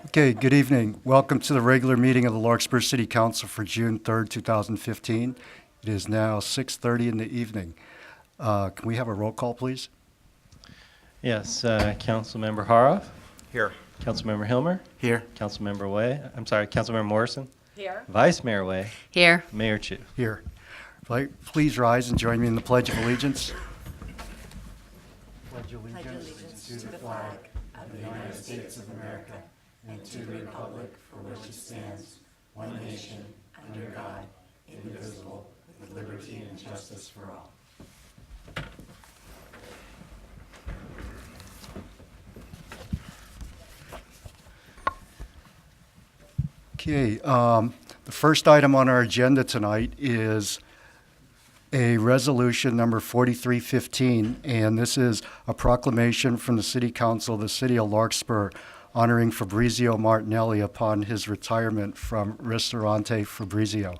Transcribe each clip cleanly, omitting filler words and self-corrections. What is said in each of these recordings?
Okay, good evening. Welcome to the regular meeting of the Larkspur City Council for June 3rd, 2015. It is now 6:30 in the evening. Can we have a roll call, please? Yes, Councilmember Haroff. Here. Councilmember Hilmer. Here. Councilmember Morrison. Here. Vice Mayor Way. Here. Mayor Chu. Here. Please rise and join me in the Pledge of Allegiance. Pledge allegiance to the flag of the United States of America and to the republic for which it stands, one nation, under God, indivisible, with liberty and justice for all. Okay, the first item on our agenda tonight is a resolution number 4315, and this is a proclamation from the City Council of the City of Larkspur honoring Fabrizio Martinelli upon his retirement from Ristorante Fabrizio.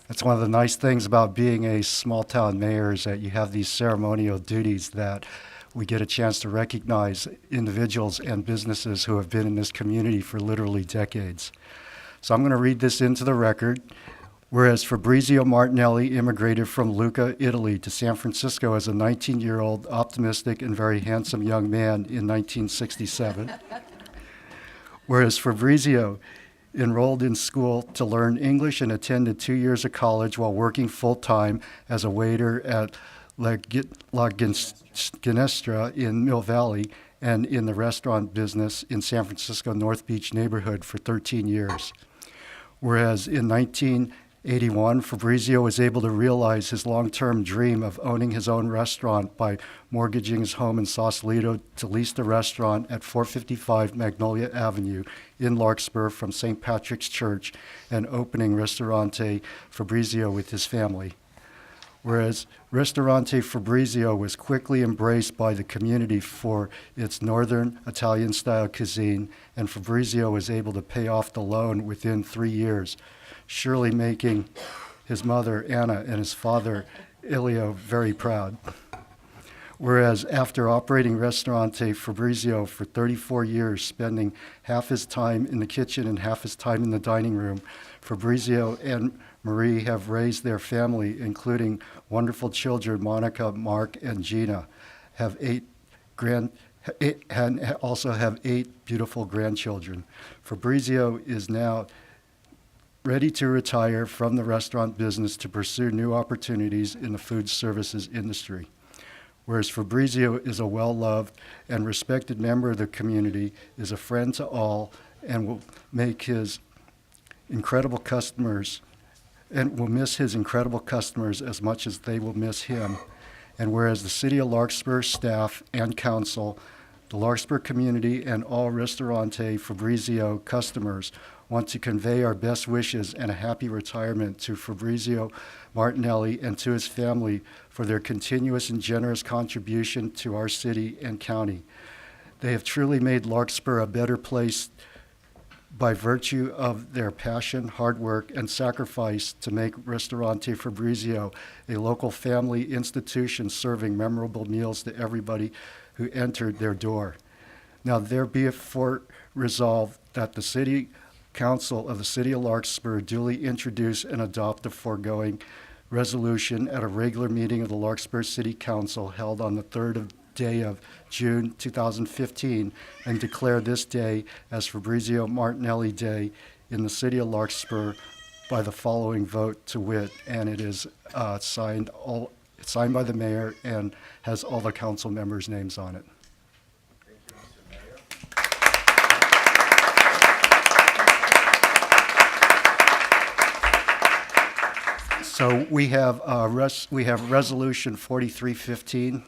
That's one of the nice things about being a small-town mayor is that you have these ceremonial duties that we get a chance to recognize individuals and businesses who have been in this community for literally decades. So I'm going to read this into the record. Whereas Fabrizio Martinelli immigrated from Lucca, Italy to San Francisco as a 19-year-old optimistic and very handsome young man in 1967. Whereas Fabrizio enrolled in school to learn English and attended 2 years of college while working full-time as a waiter at La Ginestra in Mill Valley and in the restaurant business in San Francisco North Beach neighborhood for 13 years. Whereas in 1981, Fabrizio was able to realize his long-term dream of owning his own restaurant by mortgaging his home in Sausalito to lease the restaurant at 455 Magnolia Avenue in Larkspur from St. Patrick's Church and opening Ristorante Fabrizio with his family. Whereas Ristorante Fabrizio was quickly embraced by the community for its northern Italian-style cuisine, and Fabrizio was able to pay off the loan within 3 years, surely making his mother, Anna, and his father, Ilio, very proud. Whereas after operating Ristorante Fabrizio for 34 years, spending half his time in the kitchen and half his time in the dining room, Fabrizio and Marie have raised their family, including wonderful children, Monica, Mark, and Gina, and also have 8 beautiful grandchildren. Fabrizio is now ready to retire from the restaurant business to pursue new opportunities in the food services industry. Whereas Fabrizio is a well-loved and respected member of the community, is a friend to all, and will make his incredible customers and will miss his incredible customers as much as they will miss him. And whereas the City of Larkspur staff and council, the Larkspur community, and all Ristorante Fabrizio customers want to convey our best wishes and a happy retirement to Fabrizio Martinelli and to his family for their continuous and generous contribution to our city and county. They have truly made Larkspur a better place by virtue of their passion, hard work, and sacrifice to make Ristorante Fabrizio a local family institution serving memorable meals to everybody who entered their door. Now there be it for resolved that the City Council of the City of Larkspur duly introduce and adopt the foregoing resolution at a regular meeting of the Larkspur City Council held on the 3rd day of June 2015 and declare this day as Fabrizio Martinelli Day in the City of Larkspur by the following vote to wit, and it is signed by the mayor and has all the council members' names on it. So we have resolution 4315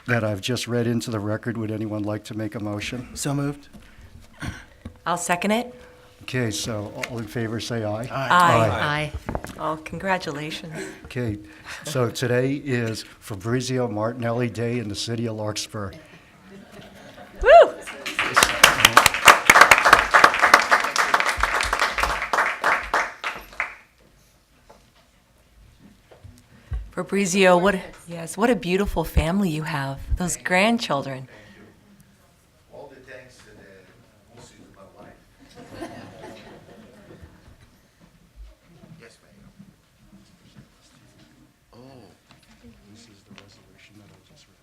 that I've just read into the record. Would anyone like to make a motion? So moved. I'll second it. Okay, so all in favor say aye. Aye. Oh, congratulations. Okay, so today is Fabrizio Martinelli Day in the City of Larkspur. Woo! Fabrizio, what a beautiful family you have. Those grandchildren. All the thanks to the mostly to my wife. Yes, ma'am. Oh, This is the resolution that I just read.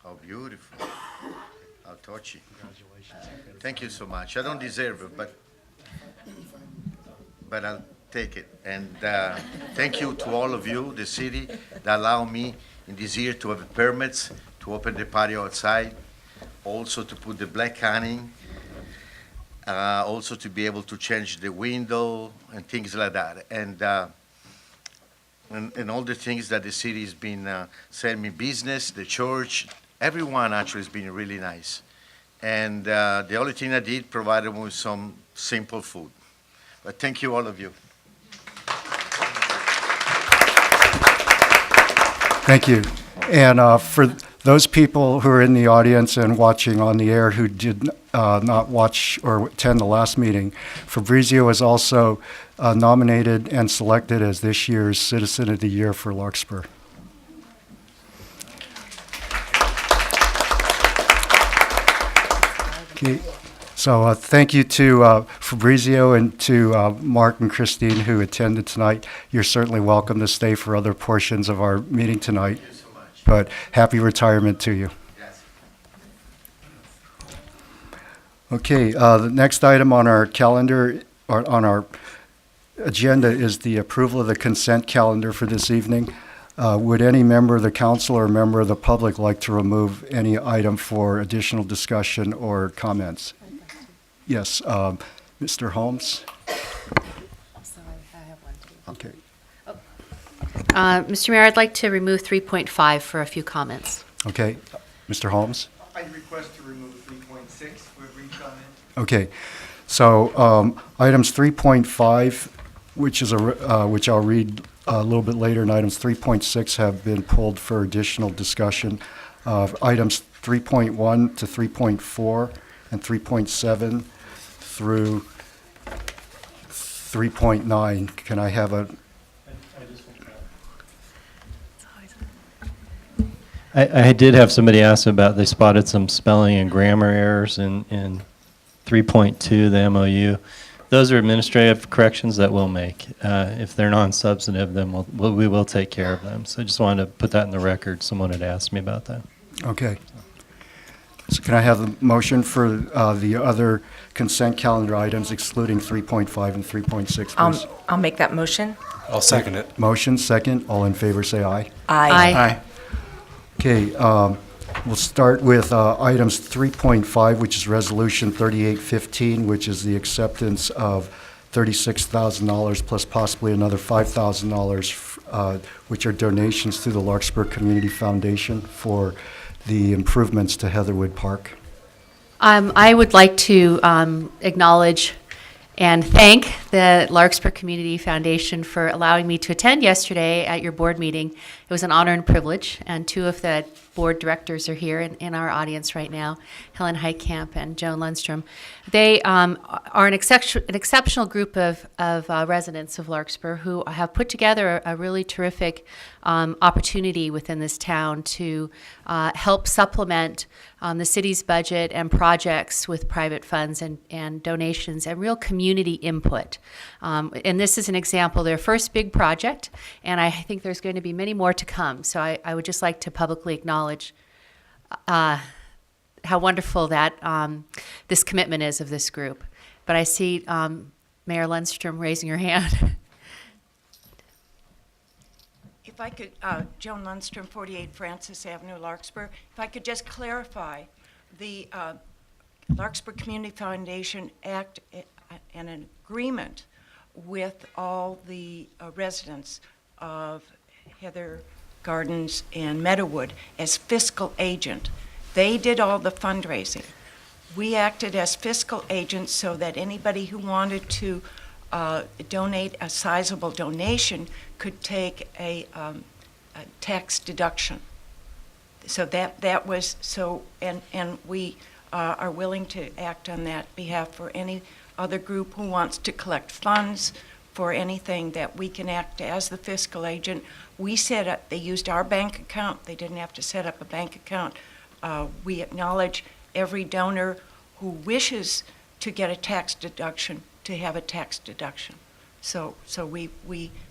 how beautiful. How touchy. Congratulations. Thank you so much. I don't deserve it, but I'll take it. And thank you to all of you, the city, that allow me in this year to have permits to open the patio outside, also to put the black awning, also to be able to change the window and things like that. And all the things that the city has been sending me, business, the church, everyone actually has been really nice. And the only thing I did, provided them with some simple food. But thank you, all of you. Thank you. And for those people who are in the audience and watching on the air who did not watch or attend the last meeting, Fabrizio was also nominated and selected as this year's Citizen of the Year for Larkspur. Okay. So thank you to Fabrizio and to Mark and Christine who attended tonight. You're certainly welcome to stay for other portions of our meeting tonight. Thank you so much. But happy retirement to you. Yes. Okay, the next item on our calendar, or on our agenda, is the approval of the consent calendar for this evening. Would any member of the council or member of the public like to remove any item for additional discussion or comments? Yes, Mr. Holmes? So I have one too. Okay. Mr. Mayor, I'd like to remove 3.5 for a few comments. Okay, Mr. Holmes? I request to remove 3.6 for a brief comment. Okay, so items 3.5, which I'll read a little bit later, and items 3.6 have been pulled for additional discussion. Items 3.1 to 3.4 and 3.7 through 3.9. Can I have a, I did have somebody ask about, they spotted some spelling and grammar errors in 3.2, the MOU. Those are administrative corrections that we'll make. If they're non-substantive, then we will take care of them. So I just wanted to put that in the record. Someone had asked me about that. okay. So can I have the motion for the other consent calendar items excluding 3.5 and 3.6, please? I'll make that motion. I'll second it. Motion, second. All in favor, say aye. Aye. Okay, we'll start with items 3.5, which is Resolution 3815, which is the acceptance of $36,000 plus possibly another $5,000, which are donations to the Larkspur Community Foundation for the improvements to Heatherwood Park. I would like to acknowledge and thank the Larkspur Community Foundation for allowing me to attend yesterday at your board meeting. It was an honor and privilege, and two of the board directors are here in our audience right now, Helen Heitkamp and Joan Lundstrom. They are an exceptional group of residents of Larkspur who have put together a really terrific opportunity within this town to help supplement the city's budget and projects with private funds and donations and real community input. And this is an example, their first big project, and I think there's going to be many more to come. So I would just like to publicly acknowledge how wonderful that this commitment is of this group. But I see Mayor Lundstrom raising her hand. If I could, Joan Lundstrom, 48 Francis Avenue, Larkspur. If I could just clarify, the Larkspur Community Foundation Act and an agreement with all the residents of Heather Gardens and Meadowood as fiscal agent. They did all the fundraising. We acted as fiscal agents so that anybody who wanted to donate a sizable donation could take a tax deduction. So that was so, and we are willing to act on that behalf for any other group who wants to collect funds for anything, that we can act as the fiscal agent. We set up, they used our bank account. They didn't have to set up a bank account. We acknowledge every donor who wishes to get a tax deduction to have a tax deduction. So we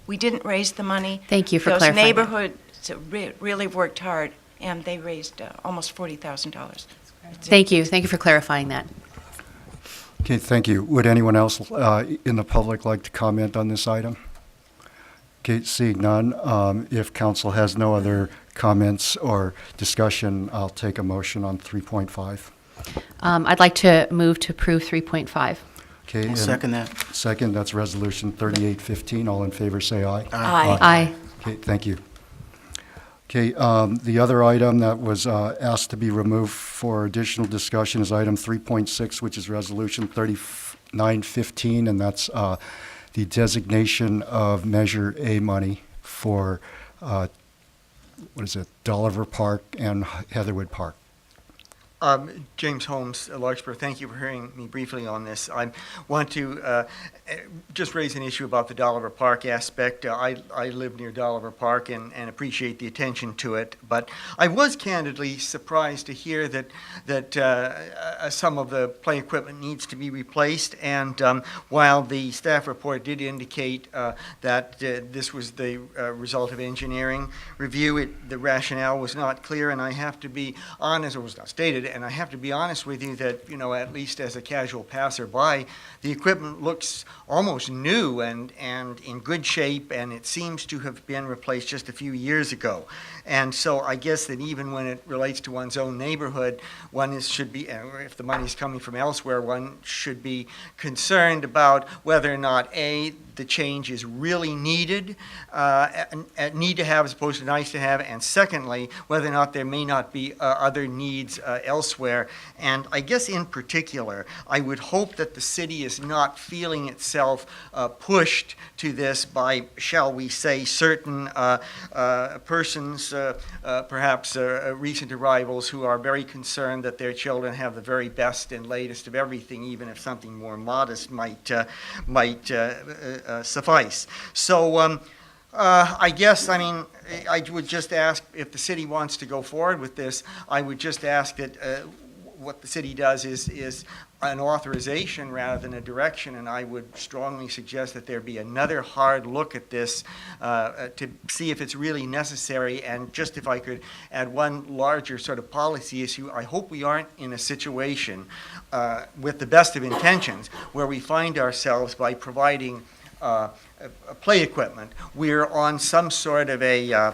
didn't raise the money. Thank you for Those clarifying that. neighborhoods really worked hard, and they raised almost $40,000. Thank you. Thank you for clarifying that. Okay, thank you. Would anyone else in the public like to comment on this item? Okay, seeing none, if council has no other comments or discussion, I'll take a motion on 3.5. I'd like to move to approve 3.5. Okay, I'll and second that. second, that's Resolution 3815. All in favor, say aye. Aye. Aye. Okay, thank you. Okay, the other item that was asked to be removed for additional discussion is item 3.6, which is Resolution 3915, and that's the designation of Measure A money for, Dolliver Park and Heatherwood Park. James Holmes, Larkspur, thank you for hearing me briefly on this. I want to just raise an issue about the Dolliver Park aspect. I live near Dolliver Park and appreciate the attention to it, but I was candidly surprised to hear that some of the play equipment needs to be replaced, and while the staff report did indicate that this was the result of engineering review, the rationale was not clear, and I have to be honest, or was not stated, and I have to be honest with you that, at least as a casual passerby, the equipment looks almost new and in good shape, and it seems to have been replaced just a few years ago. And so I guess that even when it relates to one's own neighborhood, should be, or if the money's coming from elsewhere, one should be concerned about whether or not, A, the change is really needed, need to have as opposed to nice to have, and secondly, whether or not there may not be other needs elsewhere. And I guess in particular, I would hope that the city is not feeling itself pushed to this by, shall we say, certain persons, perhaps recent arrivals, who are very concerned that their children have the very best and latest of everything, even if something more modest might suffice. So I guess, I would just ask, if the city wants to go forward with this, I would just ask that what the city does is an authorization rather than a direction, and I would strongly suggest that there be another hard look at this to see if it's really necessary. And just if I could add one larger sort of policy issue, I hope we aren't in a situation with the best of intentions where we find ourselves, by providing play equipment, we're on some sort of a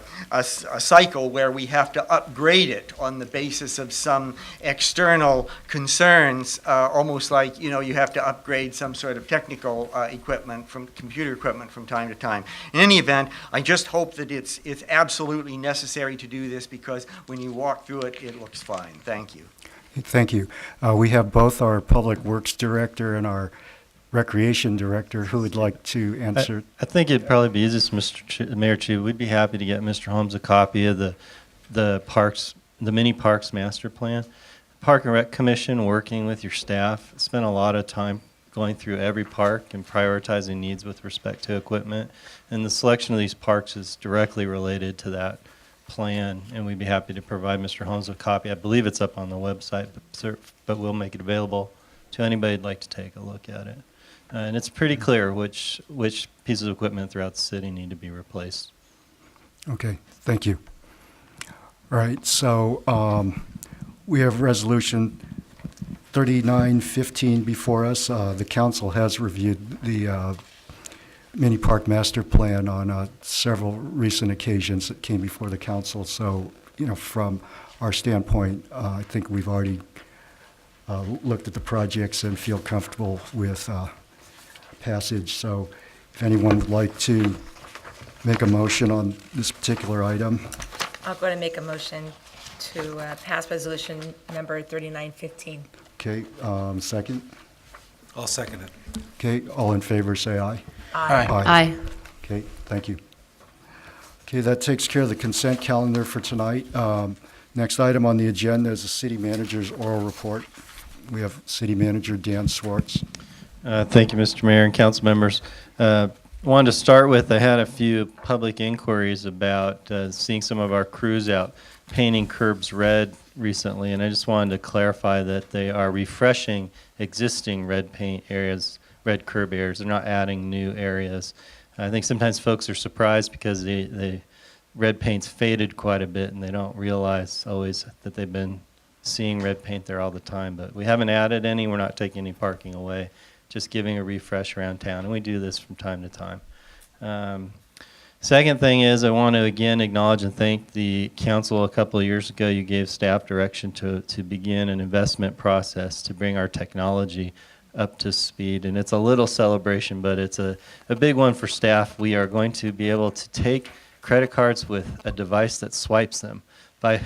cycle where we have to upgrade it on the basis of some external concerns, almost like, you have to upgrade some sort of technical equipment, from computer equipment, from time to time. In any event, I just hope that it's absolutely necessary to do this, because when you walk through it, it looks fine. Thank you. Thank you. We have both our Public Works Director and our Recreation Director who would like to answer. I think it'd probably be easiest, Mayor Chief. We'd be happy to get Mr. Holmes a copy of the mini parks master plan. Park and Rec Commission, working with your staff, spent a lot of time going through every park and prioritizing needs with respect to equipment. And the selection of these parks is directly related to that plan, and we'd be happy to provide Mr. Holmes a copy. I believe it's up on the website, but we'll make it available to anybody who'd like to take a look at it. And it's pretty clear which pieces of equipment throughout the city need to be replaced. Okay, thank you. All right, so we have Resolution 3915 before us. The council has reviewed the mini park master plan on several recent occasions that came before the council. So, from our standpoint, I think we've already looked at the projects and feel comfortable with passage. So if anyone would like to make a motion on this particular item. I'll go ahead and make a motion to pass resolution number 3915. Okay, second. I'll second it. Okay, all in favor, say aye. Aye. Aye. Okay, thank you. Okay, that takes care of the consent calendar for tonight. Next item on the agenda is the city manager's oral report. We have City Manager Dan Swartz. Thank you, Mr. Mayor and council members. wanted to start with, I had a few public inquiries about seeing some of our crews out painting curbs red recently, and I just wanted to clarify that they are refreshing existing red paint areas, red curb areas. They're not adding new areas. I think sometimes folks are surprised because the red paint's faded quite a bit, and they don't realize always that they've been seeing red paint there all the time. But we haven't added any. We're not taking any parking away, just giving a refresh around town, and we do this from time to time. Second thing is I want to again acknowledge and thank the council. A couple of years ago, you gave staff direction to begin an investment process to bring our technology up to speed. And it's a little celebration, but it's a big one for staff. We are going to be able to take credit cards with a device that swipes them by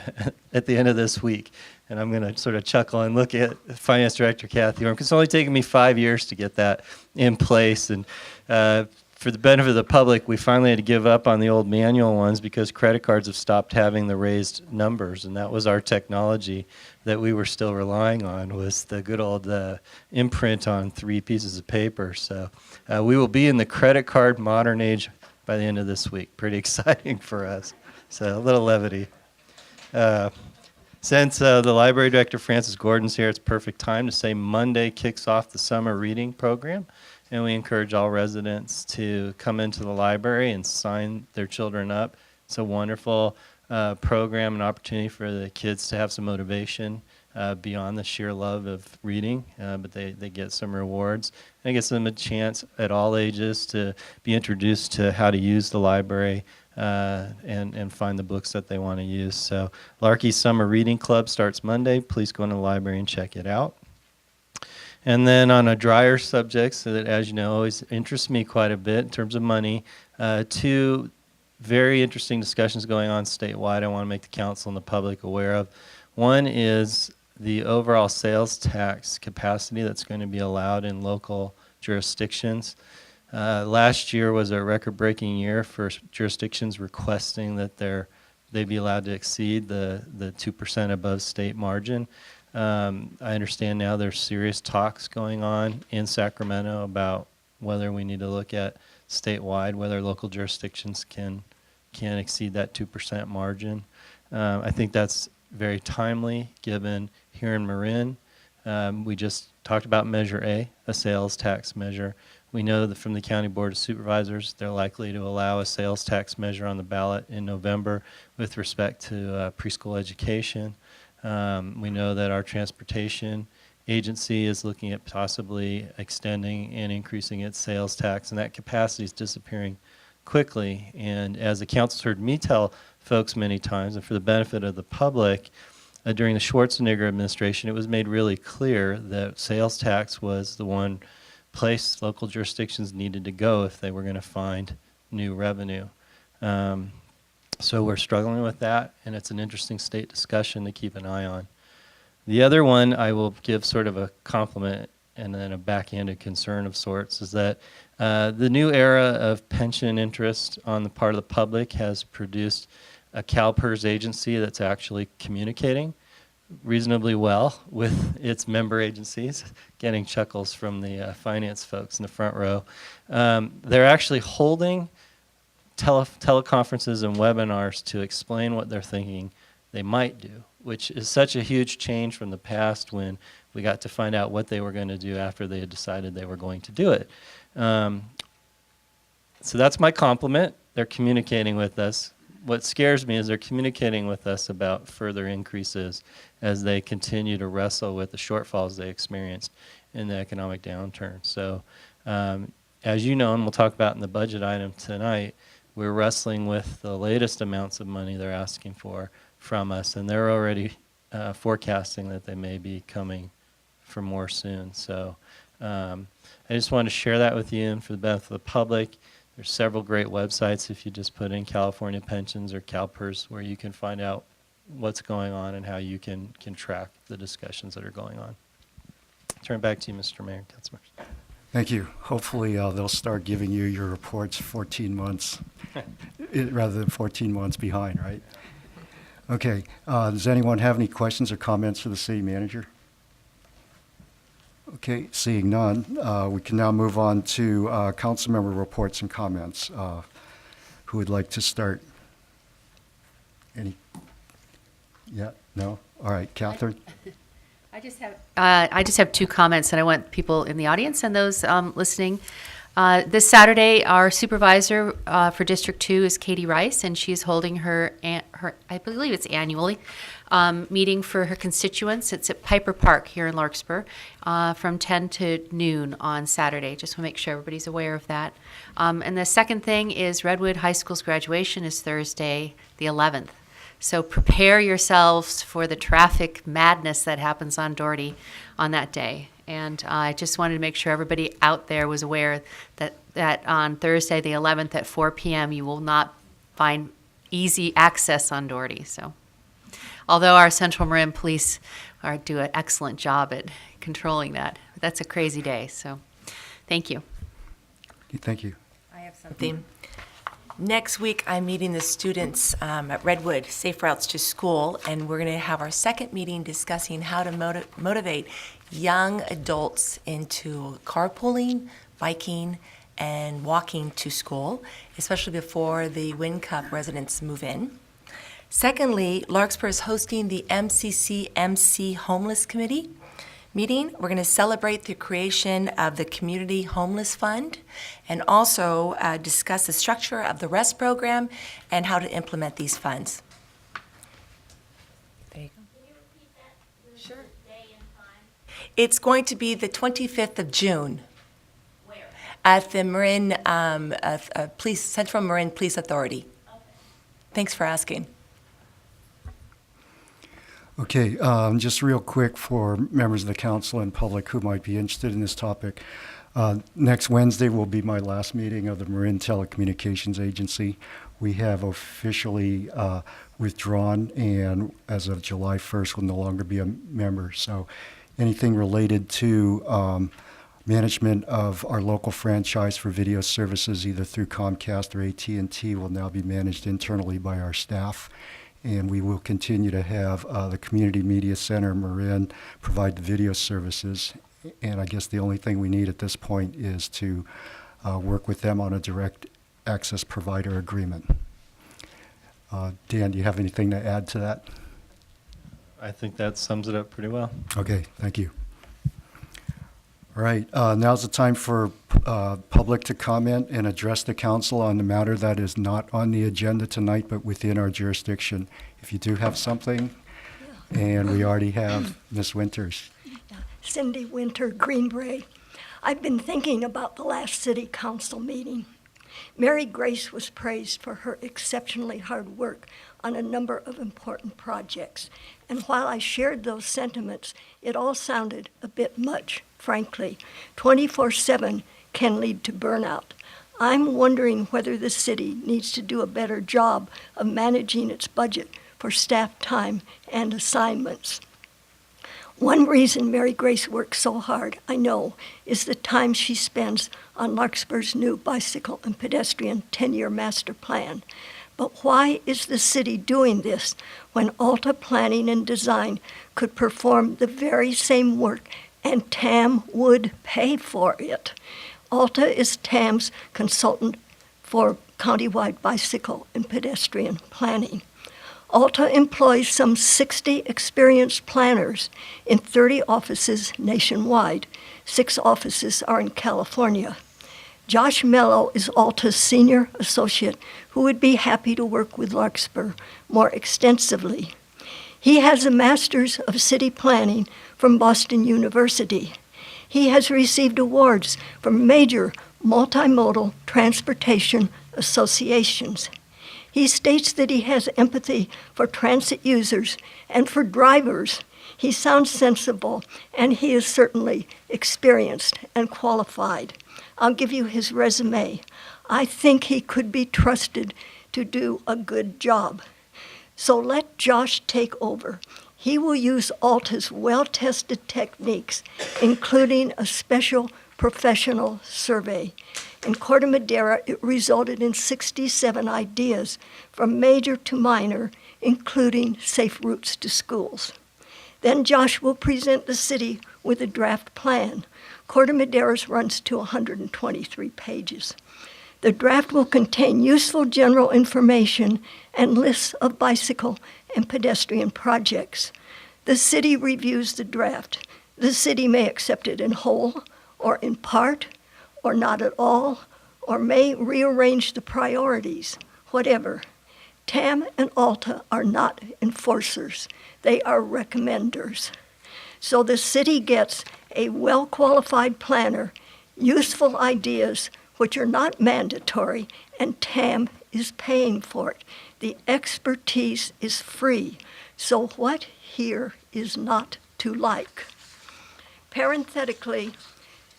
at the end of this week. And I'm going to sort of chuckle and look at Finance Director Kathy Orm, because it's only taken me 5 years to get that in place. And for the benefit of the public, we finally had to give up on the old manual ones because credit cards have stopped having the raised numbers, and that was our technology that we were still relying on, was the good old imprint on 3 pieces of paper. So we will be in the credit card modern age by the end of this week. Pretty exciting for us. So a little levity. Since the library director, Francis Gordon's here, it's perfect time to say Monday kicks off the summer reading program. And we encourage all residents to come into the library and sign their children up. It's a wonderful program and opportunity for the kids to have some motivation beyond the sheer love of reading, but they get some rewards. And it gives them a chance at all ages to be introduced to how to use the library and find the books that they want to use. So Larky's Summer Reading Club starts Monday. Please go into the library and check it out. And then on a drier subject, so that, as you know, always interests me quite a bit in terms of money, 2 very interesting discussions going on statewide I want to make the council and the public aware of. One is the overall sales tax capacity that's going to be allowed in local jurisdictions. Last year was a record-breaking year for jurisdictions requesting that they be allowed to exceed the 2% above state margin. I understand now there's serious talks going on in Sacramento about whether we need to look at statewide, whether local jurisdictions can exceed that 2% margin. I think that's very timely, given here in Marin, we just talked about Measure a sales tax measure. We know that from the County Board of Supervisors, they're likely to allow a sales tax measure on the ballot in November with respect to preschool education. We know that our transportation agency is looking at possibly extending and increasing its sales tax, and that capacity is disappearing quickly. And as the council's heard me tell folks many times, and for the benefit of the public, during the Schwarzenegger administration, it was made really clear that sales tax was the one place local jurisdictions needed to go if they were going to find new revenue. So we're struggling with that, and it's an interesting state discussion to keep an eye on. The other one I will give sort of a compliment and then a backhanded concern of sorts is that the new era of pension interest on the part of the public has produced a CalPERS agency that's actually communicating reasonably well with its member agencies, getting chuckles from the finance folks in the front row. They're actually holding teleconferences and webinars to explain what they're thinking they might do, which is such a huge change from the past when we got to find out what they were going to do after they had decided they were going to do it. So that's my compliment. They're communicating with us. What scares me is they're communicating with us about further increases as they continue to wrestle with the shortfalls they experienced in the economic downturn. So as you know, and we'll talk about in the budget item tonight, we're wrestling with the latest amounts of money they're asking for from us, and they're already forecasting that they may be coming for more soon. So I just wanted to share that with you and for the benefit of the public. There's several great websites if you just put in California Pensions or CalPERS where you can find out what's going on and how you can track the discussions that are going on. Turn it back to you, Mr. Mayor and Councilmembers. Thank you. Hopefully they'll start giving you your reports 14 months rather than 14 months behind, right? Okay. Does anyone have any questions or comments for the city manager? Okay, seeing none, we can now move on to council member reports and comments. Who would like to start? Any? Yeah, no? All right, Catherine? I just have two comments, and I want people in the audience and those listening. This Saturday, our supervisor for District 2 is Katie Rice, and she's holding her I believe it's annually, meeting for her constituents. It's at Piper Park here in Larkspur from 10 to noon on Saturday. Just want to make sure everybody's aware of that. And the second thing is Redwood High School's graduation is Thursday, the 11th. So prepare yourselves for the traffic madness that happens on Doherty on that day. And I just wanted to make sure everybody out there was aware that on Thursday, the 11th at 4 p.m., you will not find easy access on Doherty. So, although our Central Marin Police do an excellent job at controlling that, that's a crazy day. So, thank you. Thank you. I have something. Next week, I'm meeting the students at Redwood, Safe Routes to School, and we're going to have our second meeting discussing how to motivate young adults into carpooling, biking, and walking to school, especially before the Wind Cup residents move in. Secondly, Larkspur is hosting the MCC Homeless Committee meeting. We're going to celebrate the creation of the Community Homeless Fund and also discuss the structure of the REST program and how to implement these funds. There you go. Can you repeat that? Sure. Day and time? It's going to be the 25th of June Where? at the Marin Central Marin Police Authority. Okay. Thanks for asking. Okay, just real quick for members of the council and public who might be interested in this topic. Next Wednesday will be my last meeting of the Marin Telecommunications Agency. We have officially withdrawn, and as of July 1st will no longer be a member. So anything related to management of our local franchise for video services, either through Comcast or AT&T, will now be managed internally by our staff. And we will continue to have the Community Media Center, Marin, provide the video services. And I guess the only thing we need at this point is to work with them on a direct access provider agreement. Dan, do you have anything to add to that? I think that sums it up pretty well. Okay, thank you. All right, now's the time for public to comment and address the council on the matter that is not on the agenda tonight, but within our jurisdiction. If you do have something, and we already have Ms. Winters. Cindy Winter, Greenbrae. I've been thinking about the last city council meeting. Mary Grace was praised for her exceptionally hard work on a number of important projects. And while I shared those sentiments, it all sounded a bit much, frankly. 24/7 can lead to burnout. I'm wondering whether the city needs to do a better job of managing its budget for staff time and assignments. One reason Mary Grace works so hard, I know, is the time she spends on Larkspur's new bicycle and pedestrian 10-year master plan. But why is the city doing this when Alta Planning and Design could perform the very same work and TAM would pay for it? Alta is TAM's consultant for countywide bicycle and pedestrian planning. Alta employs some 60 experienced planners in 30 offices nationwide. 6 offices are in California. Josh Mello is Alta's senior associate who would be happy to work with Larkspur more extensively. He has a master's of city planning from Boston University. He has received awards from major multimodal transportation associations. He states that he has empathy for transit users and for drivers. He sounds sensible, and he is certainly experienced and qualified. I'll give you his resume. I think he could be trusted to do a good job. So let Josh take over. He will use Alta's well-tested techniques, including a special professional survey. In Corte Madera, it resulted in 67 ideas from major to minor, including safe routes to schools. Then Josh will present the city with a draft plan. Corte Maderas runs to 123 pages. The draft will contain useful general information and lists of bicycle and pedestrian projects. The city reviews the draft. The city may accept it in whole or in part or not at all, or may rearrange the priorities, whatever. TAM and ALTA are not enforcers. They are recommenders. So the city gets a well-qualified planner, useful ideas which are not mandatory, and TAM is paying for it. The expertise is free. So what here is not to like? Parenthetically,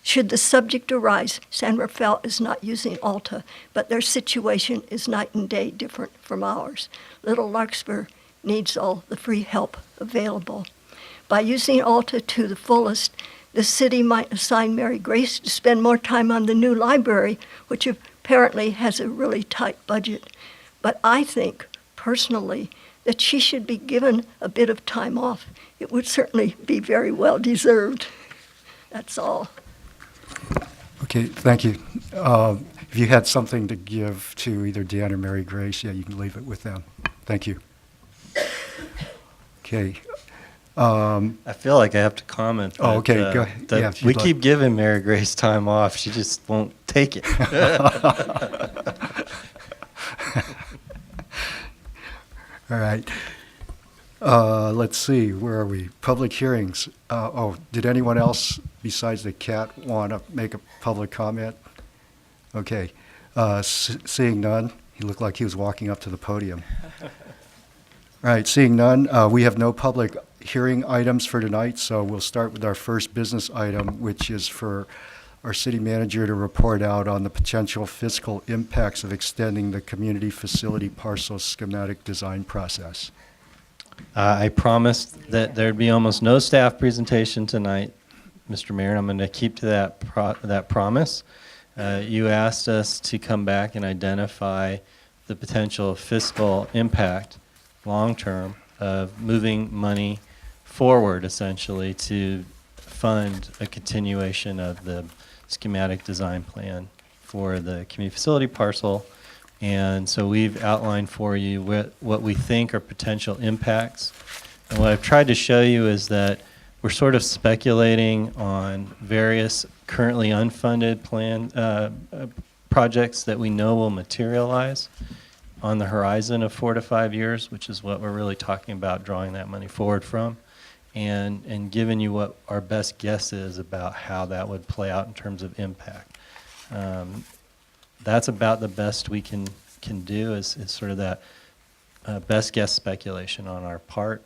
should the subject arise, San Rafael is not using ALTA, but their situation is night and day different from ours. Little Larkspur needs all the free help available. By using ALTA to the fullest, the city might assign Mary Grace to spend more time on the new library, which apparently has a really tight budget. But I think, personally, that she should be given a bit of time off. It would certainly be very well deserved. That's all. Okay, thank you. If you had something to give to either Dan or Mary Grace, yeah, you can leave it with them. Thank you. Okay. I feel like I have to comment. Oh, okay, that, go ahead. that Yeah, if we you'd like. keep giving Mary Grace time off. She just won't take it. All right. Let's see, where are we? Public hearings. Did anyone else besides the cat want to make a public comment? Okay. Seeing none, he looked like he was walking up to the podium. All right, seeing none, we have no public hearing items for tonight, so we'll start with our first business item, which is for our city manager to report out on the potential fiscal impacts of extending the community facility parcel schematic design process. I promised that there'd be almost no staff presentation tonight, Mr. Mayor, and I'm going to keep to that promise. You asked us to come back and identify the potential fiscal impact, long-term, of moving money forward, essentially, to fund a continuation of the schematic design plan for the community facility parcel. And so we've outlined for you what we think are potential impacts. And what I've tried to show you is that we're sort of speculating on various currently unfunded projects that we know will materialize on the horizon of 4 to 5 years, which is what we're really talking about drawing that money forward from, and giving you what our best guess is about how that would play out in terms of impact. That's about the best we can do is sort of that best guess speculation on our part.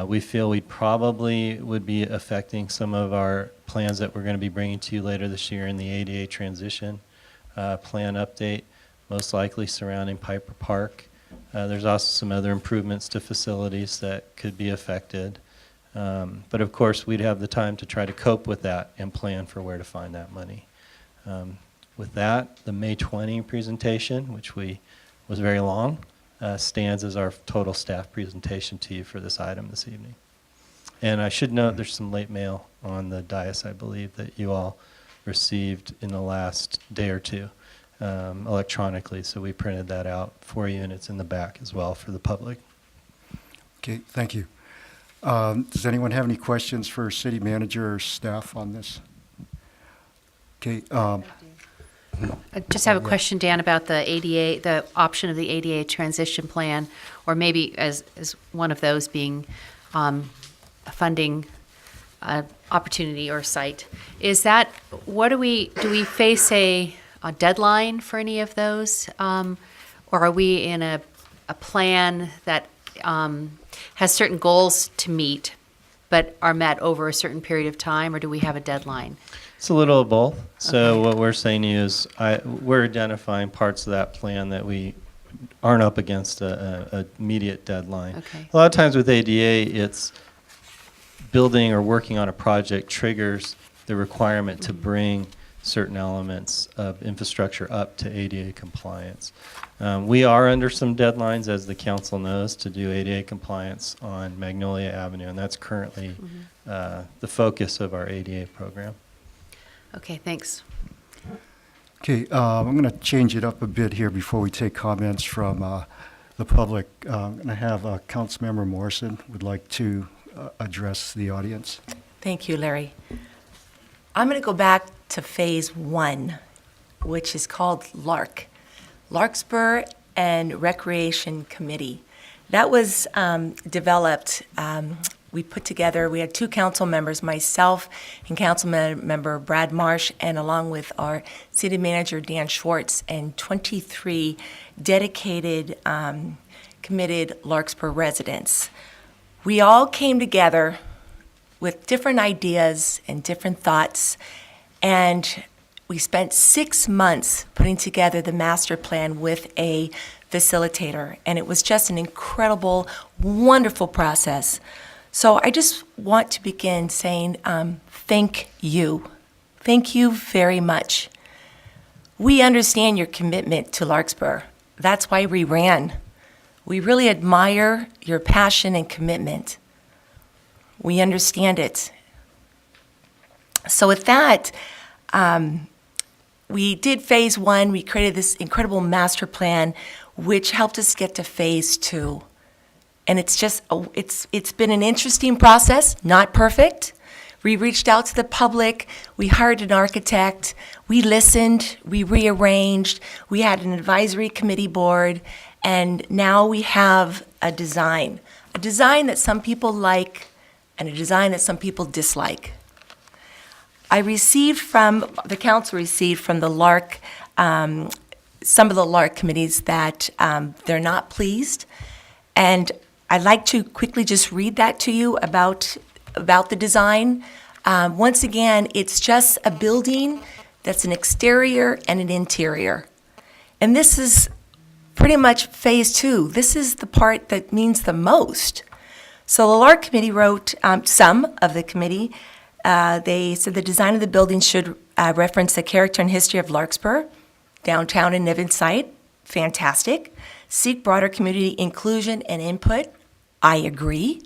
We feel we probably would be affecting some of our plans that we're going to be bringing to you later this year in the ADA transition plan update, most likely surrounding Piper Park. There's also some other improvements to facilities that could be affected. But of course, we'd have the time to try to cope with that and plan for where to find that money. With that, the May 20 presentation, which was very long, stands as our total staff presentation to you for this item this evening. And I should note there's some late mail on the dais, I believe, that you all received in the last day or two electronically. So we printed that out for you, and it's in the back as well for the public. Okay, thank you. Does anyone have any questions for city manager or staff on this? Okay. I just have a question, Dan, about the ADA, the option of the ADA transition plan, or maybe as one of those being a funding opportunity or site. Is that, do we face a deadline for any of those? Or are we in a plan that has certain goals to meet, but are met over a certain period of time, or do we have a deadline? It's a little of both. So Okay. what we're saying to you is we're identifying parts of that plan that we aren't up against a immediate deadline. Okay. A lot of times with ADA, it's building or working on a project triggers the requirement to bring certain elements of infrastructure up to ADA compliance. We are under some deadlines, as the council knows, to do ADA compliance on Magnolia Avenue, and that's currently the focus of our ADA program. Okay, thanks. Okay, I'm going to change it up a bit here before we take comments from the public. I'm going to have Councilmember Morrison would like to address the audience. Thank you, Larry. I'm going to go back to phase 1, which is called Larkspur and Recreation Committee. That was developed, we put together, we had 2 council members, myself and Councilmember Brad Marsh, and along with our city manager, Dan Schwartz, and 23 dedicated, committed Larkspur residents. We all came together with different ideas and different thoughts, and we spent 6 months putting together the master plan with a facilitator, and it was just an incredible, wonderful process. So I just want to begin saying thank you. Thank you very much. We understand your commitment to Larkspur. That's why we ran. We really admire your passion and commitment. We understand it. So with that, we did phase 1. We created this incredible master plan, which helped us get to phase 2. And it's just, it's been an interesting process, not perfect. We reached out to the public, we hired an architect, we listened, we rearranged, we had an advisory committee board, and now we have a design that some people like and a design that some people dislike. The council received from the LARC, some of the LARC committees that they're not pleased. And I'd like to quickly just read that to you about the design. Once again, it's just a building that's an exterior and an interior. And this is pretty much phase 2. This is the part that means the most. So the LARC committee wrote, some of the committee, they said the design of the building should reference the character and history of Larkspur, downtown and Niven site. Fantastic. Seek broader community inclusion and input. I agree.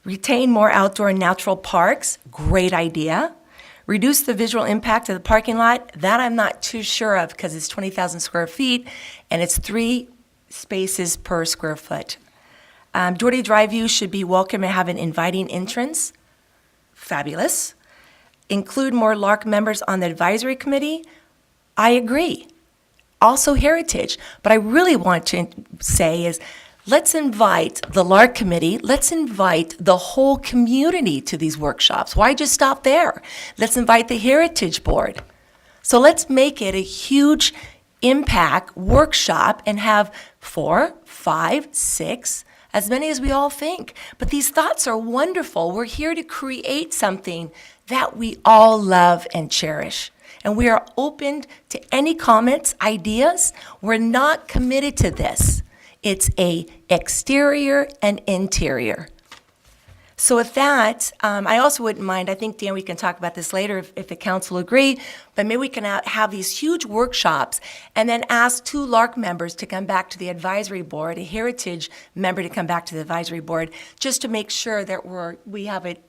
Retain more outdoor and natural parks. Great idea. Reduce the visual impact of the parking lot. That I'm not too sure of because it's 20,000 square feet and it's 3 spaces per square foot. Door-to drive view should be welcome and have an inviting entrance. Fabulous. Include more LARC members on the advisory committee. I agree. Also heritage. But I really want to say is, let's invite the LARC committee, let's invite the whole community to these workshops. Why just stop there? Let's invite the Heritage Board. So let's make it a huge impact workshop and have 4, 5, 6, as many as we all think. But these thoughts are wonderful. We're here to create something that we all love and cherish. And we are open to any comments, ideas. We're not committed to this. It's a exterior and interior. So with that, I also wouldn't mind, I think, Dan, we can talk about this later if the council agree, but maybe we can have these huge workshops and then ask 2 LARC members to come back to the advisory board, a heritage member to come back to the advisory board, just to make sure that we have it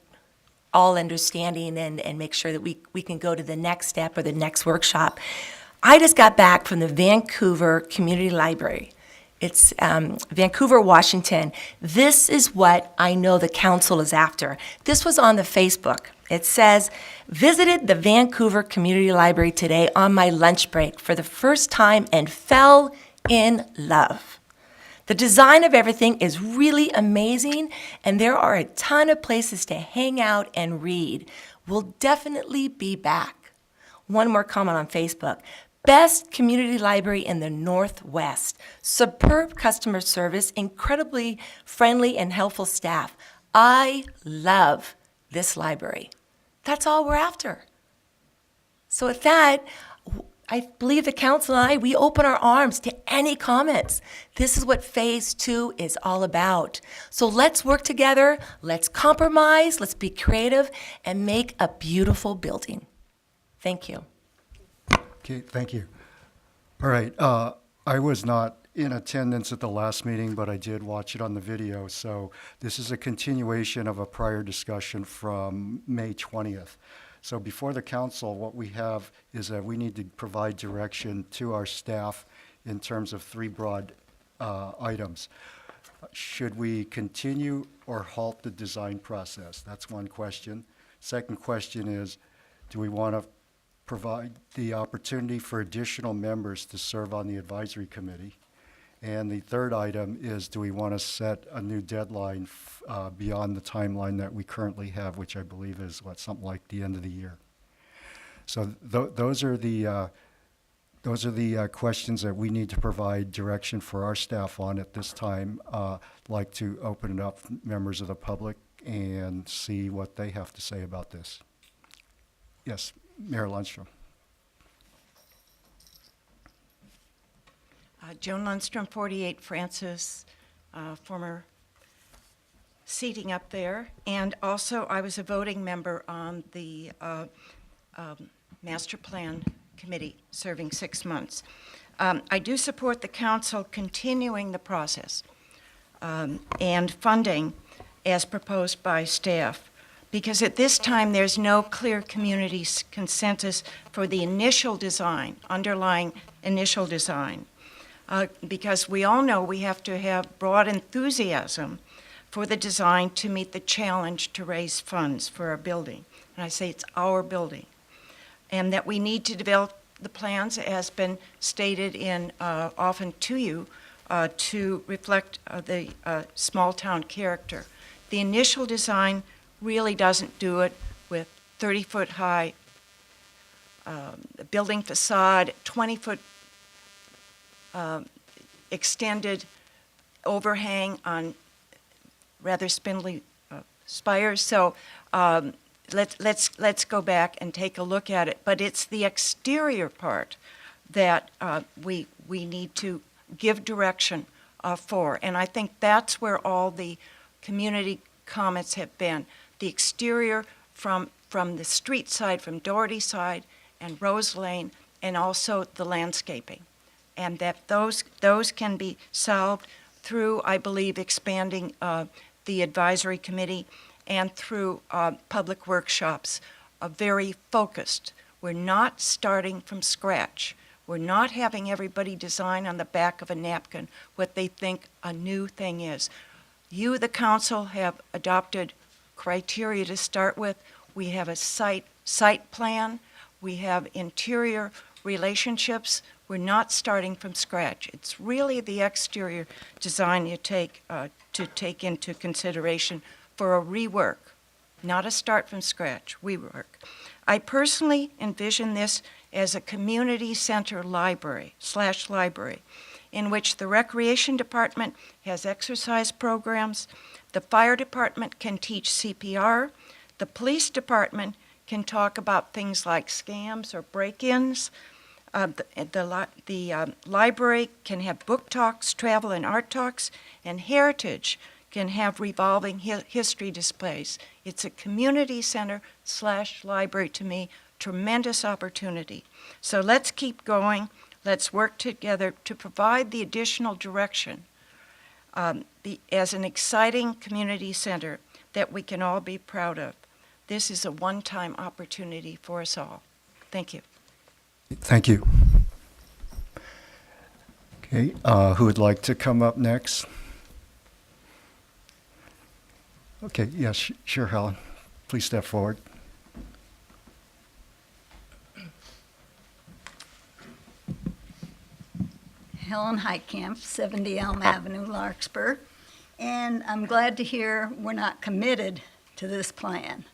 all understanding and make sure that we can go to the next step or the next workshop. I just got back from the Vancouver Community Library. It's Vancouver, Washington. This is what I know the council is after. This was on the Facebook. It says, visited the Vancouver Community Library today on my lunch break for the first time and fell in love. The design of everything is really amazing, and there are a ton of places to hang out and read. We'll definitely be back. One more comment on Facebook. Best community library in the Northwest. Superb customer service, incredibly friendly and helpful staff. I love this library. That's all we're after. So with that, I believe the council and I, we open our arms to any comments. This is what phase 2 is all about. So let's work together, let's compromise, let's be creative, and make a beautiful building. Thank you. Okay, thank you. All right, I was not in attendance at the last meeting, but I did watch it on the video. So this is a continuation of a prior discussion from May 20th. So before the council, what we have is that we need to provide direction to our staff in terms of three broad items. Should we continue or halt the design process? That's one question. Second question is, do we want to provide the opportunity for additional members to serve on the advisory committee? And the third item is, do we want to set a new deadline beyond the timeline that we currently have, which I believe is something like the end of the year. So those are the questions that we need to provide direction for our staff on at this time. Like to open it up to members of the public and see what they have to say about this. Yes, Mayor Lundstrom. Joan Lundstrom, 48 Francis, former seating up there. And also, I was a voting member on the Master Plan Committee, serving 6 months. I do support the council continuing the process and funding as proposed by staff, because at this time, there's no clear community consensus for the initial design, underlying initial design. Because we all know we have to have broad enthusiasm for the design to meet the challenge to raise funds for our building. And I say it's our building. And that we need to develop the plans, as has been stated in often to you, to reflect the small town character. The initial design really doesn't do it with 30-foot high building facade, 20-foot extended overhang on rather spindly spires. So let's go back and take a look at it. But it's the exterior part that we need to give direction for, and I think that's where all the community comments have been. The exterior from the street side, from Doherty side and Rose Lane, and also the landscaping. And that those can be solved through, I believe, expanding the advisory committee and through public workshops, very focused. We're not starting from scratch. We're not having everybody design on the back of a napkin what they think a new thing is. You, the council, have adopted criteria to start with. We have a site plan. We have interior relationships. We're not starting from scratch. It's really the exterior design you take into consideration for a rework, not a start from scratch, rework. I personally envision this as a community center library, in which the recreation department has exercise programs, the fire department can teach CPR, the police department can talk about things like scams or break-ins, the library can have book talks, travel and art talks, and heritage can have revolving history displays. It's a community center / library to me, tremendous opportunity. So let's keep going. Let's work together to provide the additional direction as an exciting community center that we can all be proud of. This is a one-time opportunity for us all. Thank you. Thank you. Okay, who would like to come up next? Okay, yes, sure, Helen. Please step forward. Helen Heitkamp, 70 Elm Avenue, Larkspur. And I'm glad to hear we're not committed to this plan.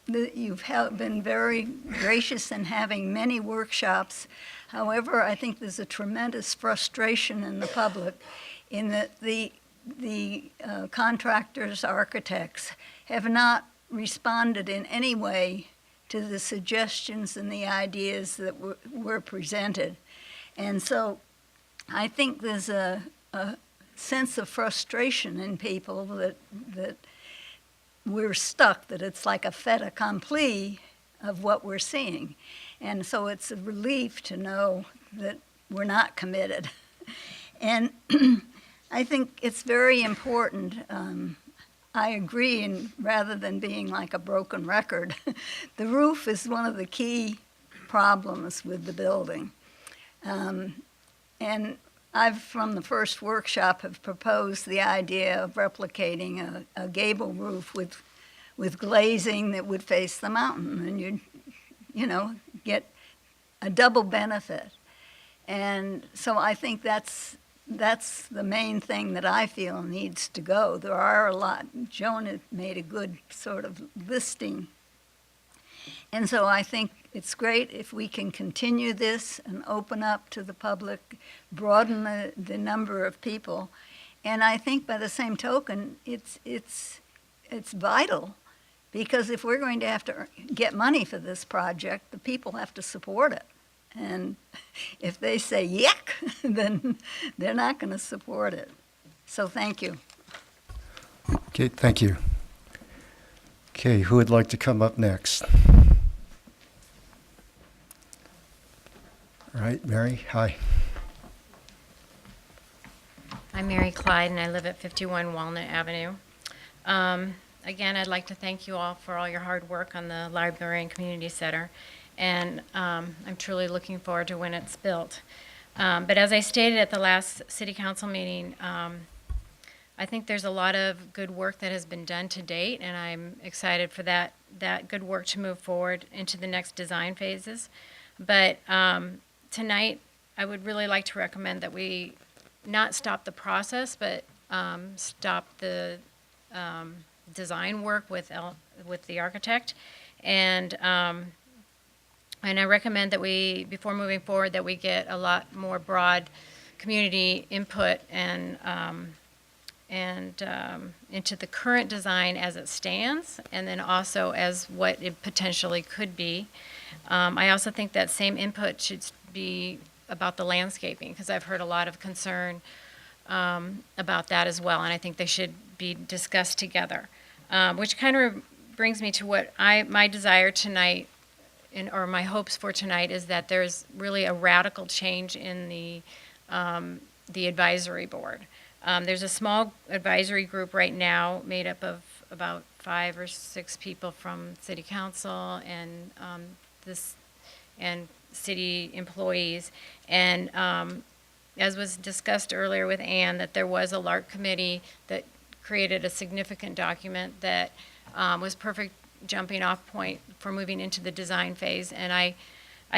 You've been very gracious in having many workshops. However, I think there's a tremendous frustration in the public in that the contractors, architects, have not responded in any way to the suggestions and the ideas that were presented. And so I think there's a sense of frustration in people that we're stuck, that it's like a fait accompli of what we're seeing. And so it's a relief to know that we're not committed. And I think it's very important. I agree, and rather than being like a broken record, the roof is one of the key problems with the building. And I've, from the first workshop, have proposed the idea of replicating a gable roof with glazing that would face the mountain, and you'd, get a double benefit. And so I think that's the main thing that I feel needs to go. There are a lot. Joan had made a good sort of listing. And so I think it's great if we can continue this and open up to the public, broaden the number of people. And I think by the same token, it's vital, because if we're going to have to get money for this project, the people have to support it. And if they say yuck, then they're not going to support it. So thank you. Okay, thank you. Okay, who would like to come up next? All right, Mary, hi. I'm Mary Clyde, and I live at 51 Walnut Avenue. Again, I'd like to thank you all for all your hard work on the Library and Community Center, and I'm truly looking forward to when it's built. But as I stated at the last City Council meeting, I think there's a lot of good work that has been done to date, and I'm excited for that good work to move forward into the next design phases. But tonight, I would really like to recommend that we not stop the process, but stop the design work with the architect, and I recommend that we, before moving forward, that we get a lot more broad community input and into the current design as it stands, and then also as what it potentially could be. I also think that same input should be about the landscaping, because I've heard a lot of concern about that as well, and I think they should be discussed together. Which kind of brings me to what my desire tonight, or my hopes for tonight, is that there's really a radical change in the advisory board. There's a small advisory group right now made up of about 5 or 6 people from City Council and and city employees. And as was discussed earlier with Ann, that there was a LARC committee that created a significant document that was perfect jumping off point for moving into the design phase. And I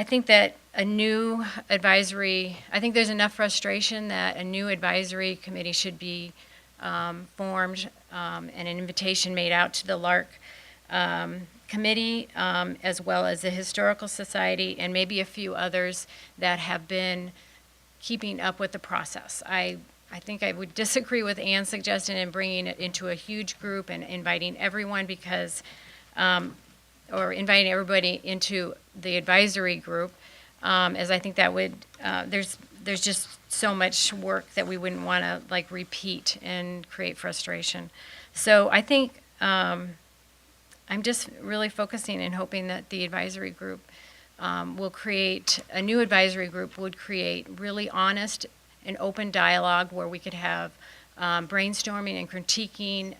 think that a new advisory, I think there's enough frustration that a new advisory committee should be formed, and an invitation made out to the LARC committee, as well as the Historical Society, and maybe a few others that have been keeping up with the process. I think I would disagree with Ann's suggestion in bringing it into a huge group and inviting everyone, because, or inviting everybody into the advisory group, as I think that would, there's just so much work that we wouldn't want to repeat and create frustration. So I think I'm just really focusing and hoping that the advisory group will create, a new advisory group would create really honest and open dialogue where we could have brainstorming and critiquing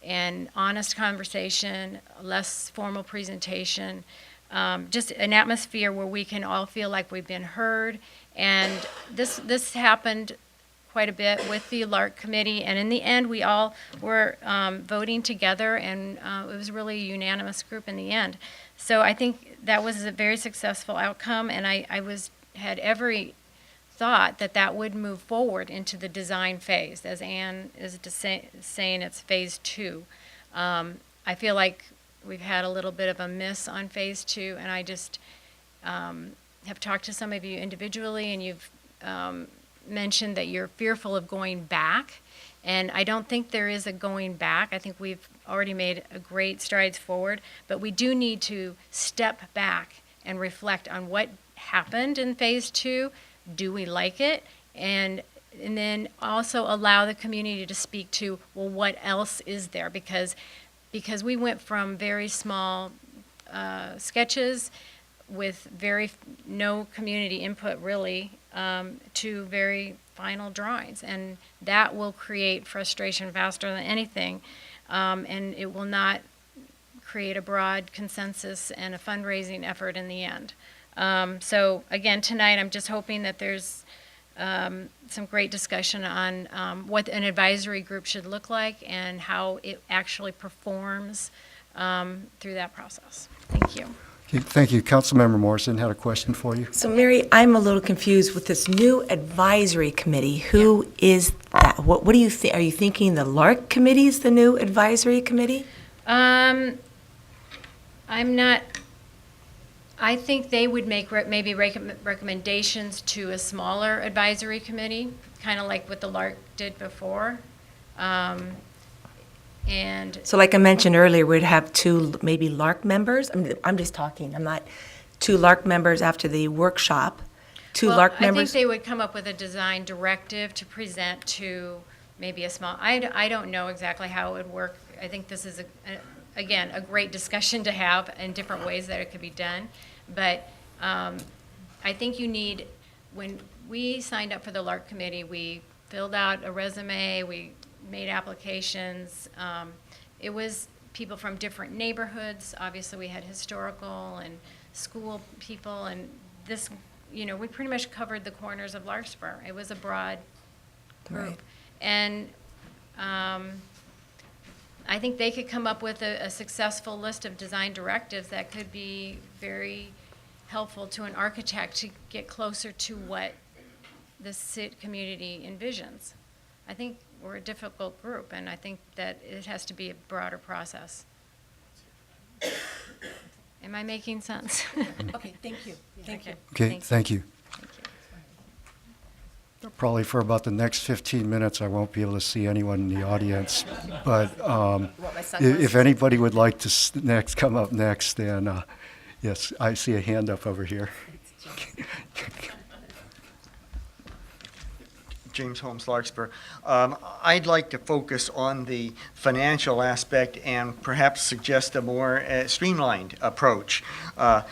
and honest conversation, less formal presentation, just an atmosphere where we can all feel like we've been heard. And this happened quite a bit with the LARC committee, and in the end we all were voting together, and it was really a unanimous group in the end. So I think that was a very successful outcome, and I had every thought that would move forward into the design phase. As Ann is saying, it's phase 2. I feel like we've had a little bit of a miss on phase 2, and I just have talked to some of you individually, and you've mentioned that you're fearful of going back, and I don't think there is a going back. I think we've already made a great strides forward, but we do need to step back and reflect on what happened in phase 2. Do we like it? And then also allow the community to speak to, well, what else is there? Because we went from very small sketches with no community input really, to very final drawings. And that will create frustration faster than anything. And it will not create a broad consensus and a fundraising effort in the end. So again, tonight, I'm just hoping that there's some great discussion on what an advisory group should look like and how it actually performs through that process. Thank you. Okay, thank you. Councilmember Morrison had a question for you. So Mary, I'm a little confused with this new advisory committee. Who is that? What do you think? Are you thinking the LARC committee is the new advisory committee? I'm not. I think they would make maybe recommendations to a smaller advisory committee, kind of like what the LARC did before. And So like I mentioned earlier, we'd have two maybe LARC members. I'm just talking. I'm not two LARC members after the workshop. Two well, LARC members. I think they would come up with a design directive to present to maybe a small. I don't know exactly how it would work. I think this is again a great discussion to have in different ways that it could be done. But I think you need, when we signed up for the LARC committee, we filled out a resume, we made applications. It was people from different neighborhoods. Obviously, we had historical and school people, and this, we pretty much covered the corners of Larkspur. It was a broad group. Right. And I think they could come up with a successful list of design directives that could be very helpful to an architect to get closer to what the community envisions. I think we're a difficult group, and I think that it has to be a broader process. Am I making sense? Okay, thank you. Thank you. Okay, thank you. Thank you. Probably for about the next 15 minutes, I won't be able to see anyone in the audience. But if anybody would like to come up next, then yes, I see a hand up over here. James Holmes, Larkspur. I'd like to focus on the financial aspect and perhaps suggest a more streamlined approach. I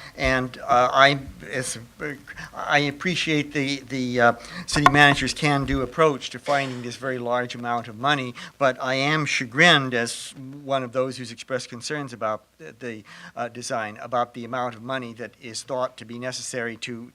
appreciate the city manager's can-do approach to finding this very large amount of money, but I am chagrined as one of those who's expressed concerns about the design, about the amount of money that is thought to be necessary to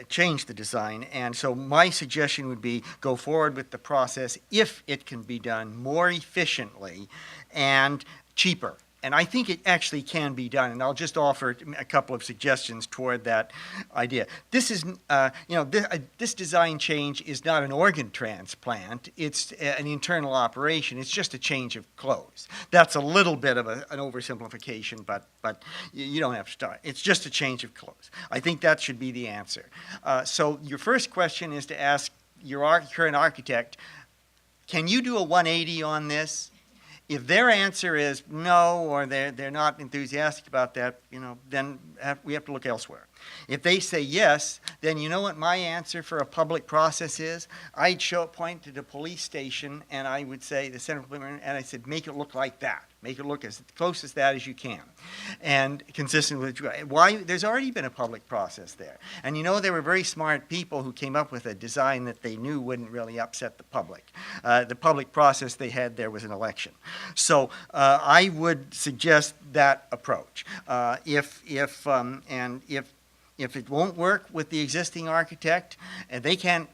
change the design. And so my suggestion would be go forward with the process if it can be done more efficiently and cheaper. And I think it actually can be done, and I'll just offer a couple of suggestions toward that idea. This is, this design change is not an organ transplant. It's an internal operation. It's just a change of clothes. That's a little bit of an oversimplification, but you don't have to start. It's just a change of clothes. I think that should be the answer. So your first question is to ask your current architect, can you do a 180 on this? If their answer is no, or they're not enthusiastic about that, then we have to look elsewhere. If they say yes, then you know what my answer for a public process is? I'd point to the police station, and I would say, the central perimeter, and I said, make it look like that. Make it look as close as that as you can, and consistent with why. There's already been a public process there, and there were very smart people who came up with a design that they knew wouldn't really upset the public. The public process they had there was an election, so I would suggest that approach. If it won't work with the existing architect, and they can't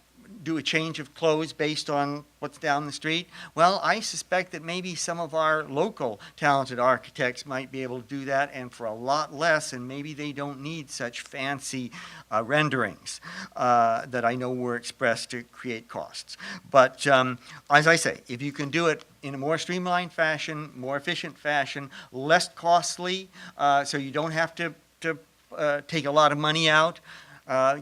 do a change of clothes based on what's down the street, well, I suspect that maybe some of our local talented architects might be able to do that, and for a lot less, and maybe they don't need such fancy renderings that I know were expressed to create costs. But as I say, if you can do it in a more streamlined fashion, more efficient fashion, less costly, so you don't have to take a lot of money out,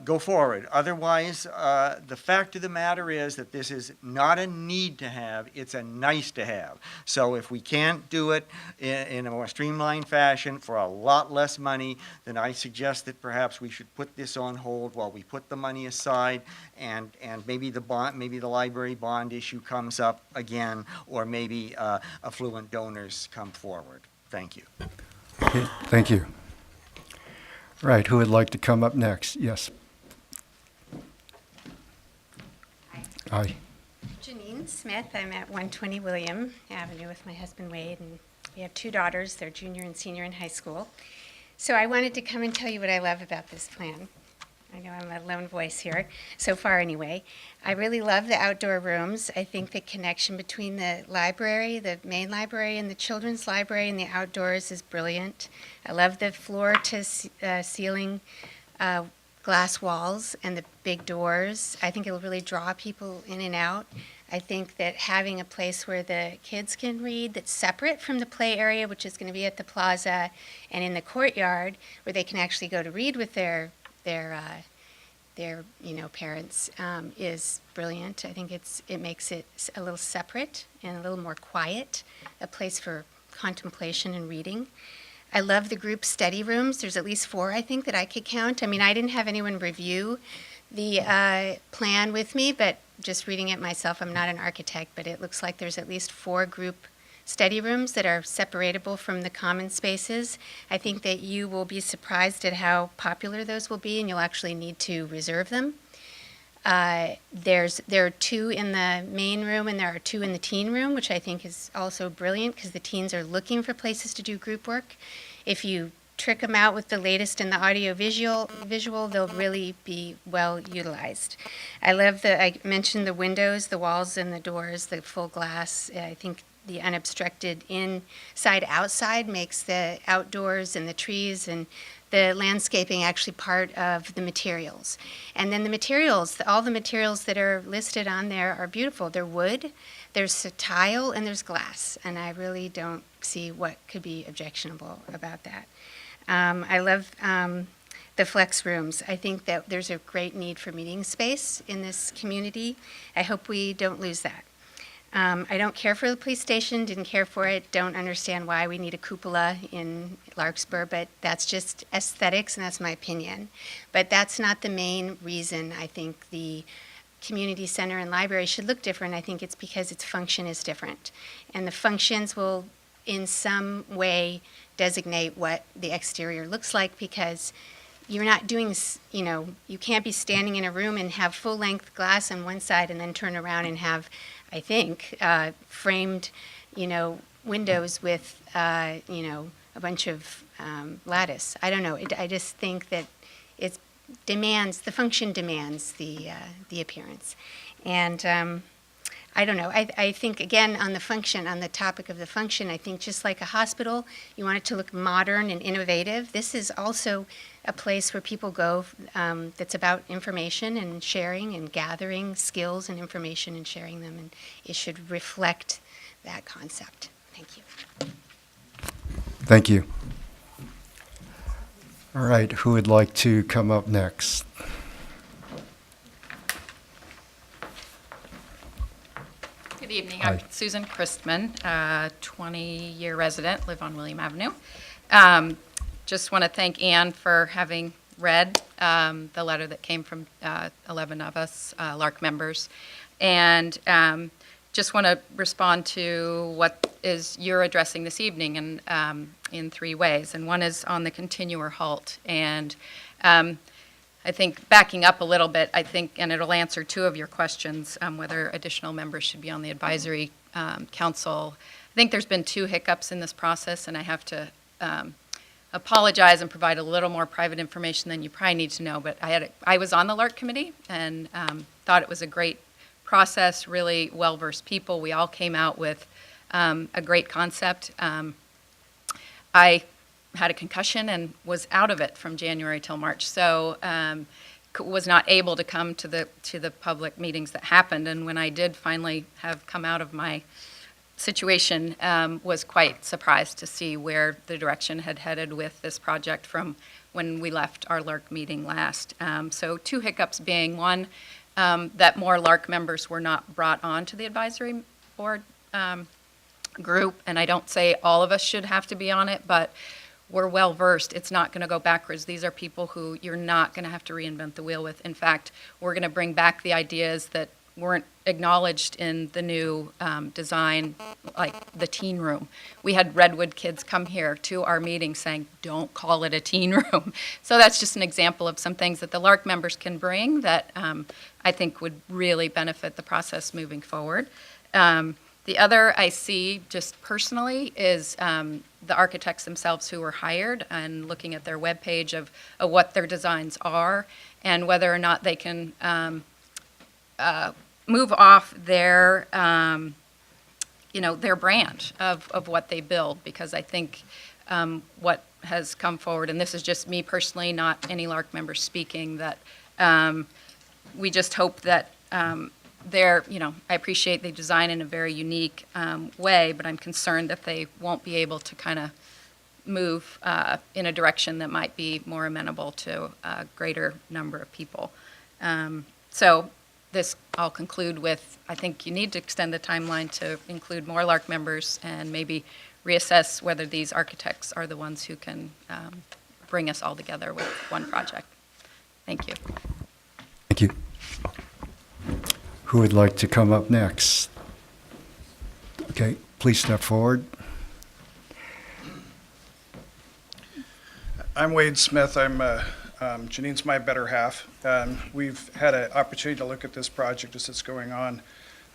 go forward. Otherwise, the fact of the matter is that this is not a need to have, it's a nice to have. So if we can't do it in a more streamlined fashion for a lot less money, then I suggest that perhaps we should put this on hold while we put the money aside, and maybe the library bond issue comes up again, or maybe affluent donors come forward. Thank you. Okay, thank you. Right, who would like to come up next? Yes. Aye. Janine Smith. I'm at 120 William Avenue with my husband Wade, and we have two daughters. They're junior and senior in high school. So I wanted to come and tell you what I love about this plan. I know I'm a lone voice here, so far anyway. I really love the outdoor rooms. I think the connection between the library, the main library, and the children's library and the outdoors is brilliant. I love the floor-to-ceiling glass walls and the big doors. I think it'll really draw people in and out. I think that having a place where the kids can read that's separate from the play area, which is going to be at the plaza, and in the courtyard where they can actually go to read with their parents, is brilliant. I think it makes it a little separate and a little more quiet, a place for contemplation and reading. I love the group study rooms. There's at least 4, I think, that I could count. I mean, I didn't have anyone review the plan with me, but just reading it myself, I'm not an architect, but it looks like there's at least 4 group study rooms that are separatable from the common spaces. I think that you will be surprised at how popular those will be, and you'll actually need to reserve them. There are 2 in the main room, and there are 2 in the teen room, which I think is also brilliant because the teens are looking for places to do group work. If you trick them out with the latest in the audio visual, they'll really be well utilized. I mentioned the windows, the walls, and the doors, the full glass. I think the unobstructed inside outside makes the outdoors and the trees and the landscaping actually part of the materials. And then the materials, all the materials that are listed on there are beautiful. They're wood, there's tile, and there's glass. And I really don't see what could be objectionable about that. I love the flex rooms. I think that there's a great need for meeting space in this community. I hope we don't lose that. I don't care for the police station, didn't care for it, don't understand why we need a cupola in Larkspur, but that's just aesthetics and that's my opinion. But that's not the main reason I think the community center and library should look different. I think it's because its function is different. And the functions will in some way designate what the exterior looks like, because you're not doing, you can't be standing in a room and have full-length glass on one side and then turn around and have, I think, framed, windows with, a bunch of lattice. I don't know. I just think that the function demands the appearance. And I don't know. I think, again, on the topic of the function, I think just like a hospital, you want it to look modern and innovative. This is also a place where people go that's about information and sharing and gathering skills and information and sharing them, and it should reflect that concept. Thank you. Thank you. All right, who would like to come up next? Good evening. Hi. I'm Susan Christman, 20-year resident, live on William Avenue. Just want to thank Ann for having read the letter that came from 11 of us, LARC members. And just want to respond to what you're addressing this evening in 3 ways. And one is on the continue or halt. And I think backing up a little bit, and it'll answer 2 of your questions, whether additional members should be on the advisory council. I think there's been 2 hiccups in this process, and I have to apologize and provide a little more private information than you probably need to know. But I was on the LARC committee and thought it was a great process, really well-versed people. We all came out with a great concept. I had a concussion and was out of it from January till March, so was not able to come to the public meetings that happened. And when I did finally have come out of my situation, was quite surprised to see where the direction had headed with this project from when we left our LARC meeting last. So 2 hiccups being, one, that more LARC members were not brought on to the advisory board group, and I don't say all of us should have to be on it, but we're well versed. It's not going to go backwards. These are people who you're not going to have to reinvent the wheel with. In fact, we're going to bring back the ideas that weren't acknowledged in the new design, like the teen room. We had Redwood kids come here to our meeting saying, don't call it a teen room. So that's just an example of some things that the LARC members can bring that I think would really benefit the process moving forward. The other I see just personally is the architects themselves who were hired and looking at their webpage of what their designs are and whether or not they can move off their, their brand of what they build, because I think what has come forward, and this is just me personally, not any LARC members speaking, that we just hope that I appreciate they design in a very unique way, but I'm concerned that they won't be able to kind of move in a direction that might be more amenable to a greater number of people. So this, I'll conclude with, I think you need to extend the timeline to include more LARC members and maybe reassess whether these architects are the ones who can bring us all together with one project. Thank you. Thank you. Who would like to come up next? Okay, please step forward. I'm Wade Smith. Janine's my better half. We've had an opportunity to look at this project as it's going on.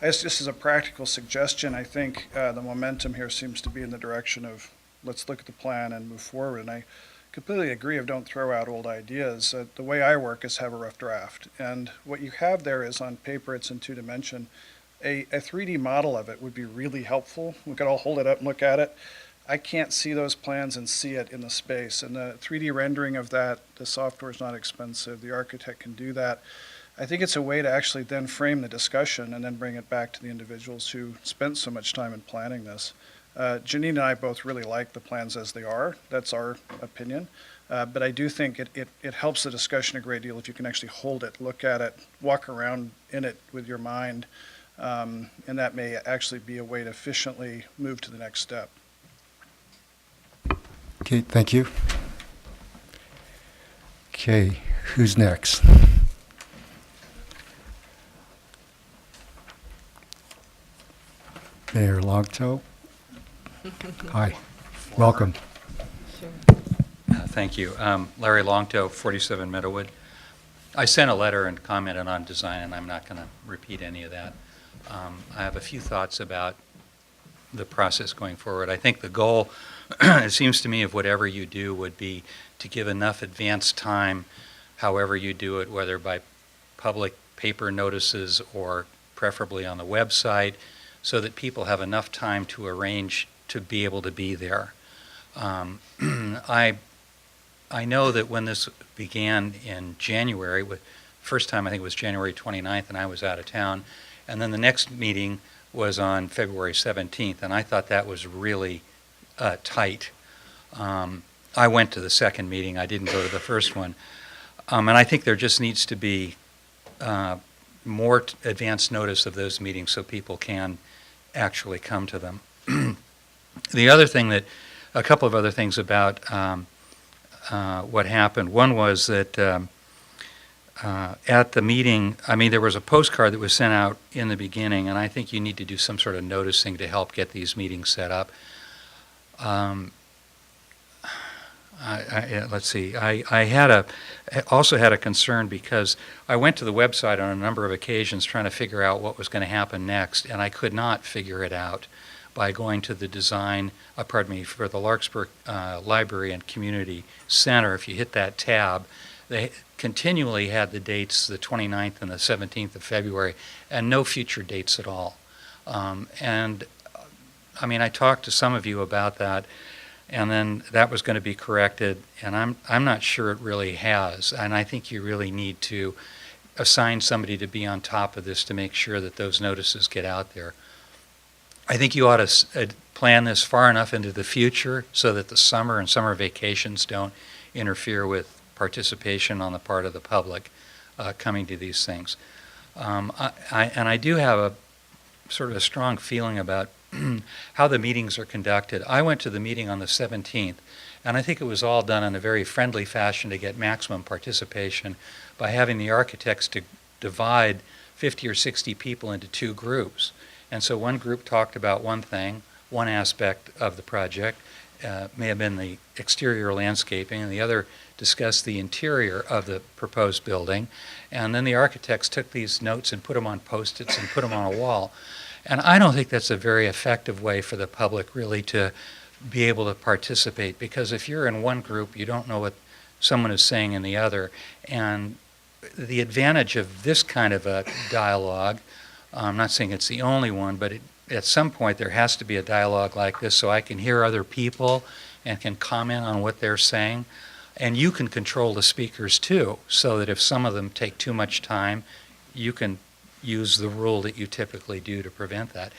I guess just as a practical suggestion, I think the momentum here seems to be in the direction of let's look at the plan and move forward. And I completely agree of don't throw out old ideas. The way I work is have a rough draft. And what you have there is on paper, it's in 2-dimension. A 3D model of it would be really helpful. We could all hold it up and look at it. I can't see those plans and see it in the space. And the 3D rendering of that, the software is not expensive. The architect can do that. I think it's a way to actually then frame the discussion and then bring it back to the individuals who spent so much time in planning this. Janine and I both really like the plans as they are. That's our opinion. But I do think it helps the discussion a great deal if you can actually hold it, look at it, walk around in it with your mind. And that may actually be a way to efficiently move to the next step. Okay, thank you. Okay, who's next? Mayor Longto. Hi, welcome. Thank you. Larry Longto, 47 Meadowood. I sent a letter and commented on design, and I'm not going to repeat any of that. I have a few thoughts about the process going forward. I think the goal, it seems to me, of whatever you do would be to give enough advance time, however you do it, whether by public paper notices or preferably on the website, so that people have enough time to arrange to be able to be there. I know that when this began in January, first time I think it was January 29th, and I was out of town, and then the next meeting was on February 17th, and I thought that was really tight. I went to the second meeting. I didn't go to the first one. And I think there just needs to be more advance notice of those meetings so people can actually come to them. The other thing a couple of other things about what happened. One was that at the meeting, there was a postcard that was sent out in the beginning, and I think you need to do some sort of noticing to help get these meetings set up. Let's see. I also had a concern because I went to the website on a number of occasions trying to figure out what was going to happen next, and I could not figure it out by going to the design, for the Larkspur Library and Community Center. If you hit that tab, they continually had the dates, the 29th and the 17th of February, and no future dates at all. I talked to some of you about that, and then that was going to be corrected, and I'm not sure it really has. And I think you really need to assign somebody to be on top of this to make sure that those notices get out there. I think you ought to plan this far enough into the future so that the summer and summer vacations don't interfere with participation on the part of the public coming to these things. I do have a sort of a strong feeling about how the meetings are conducted. I went to the meeting on the 17th, and I think it was all done in a very friendly fashion to get maximum participation by having the architects to divide 50 or 60 people into two groups. And so one group talked about one thing, one aspect of the project, may have been the exterior landscaping, and the other discussed the interior of the proposed building. And then the architects took these notes and put them on Post-its and put them on a wall. And I don't think that's a very effective way for the public really to be able to participate, because if you're in one group, you don't know what someone is saying in the other. And the advantage of this kind of a dialogue, I'm not saying it's the only one, but at some point there has to be a dialogue like this so I can hear other people and can comment on what they're saying. And you can control the speakers too, so that if some of them take too much time, you can use the rule that you typically do to prevent that.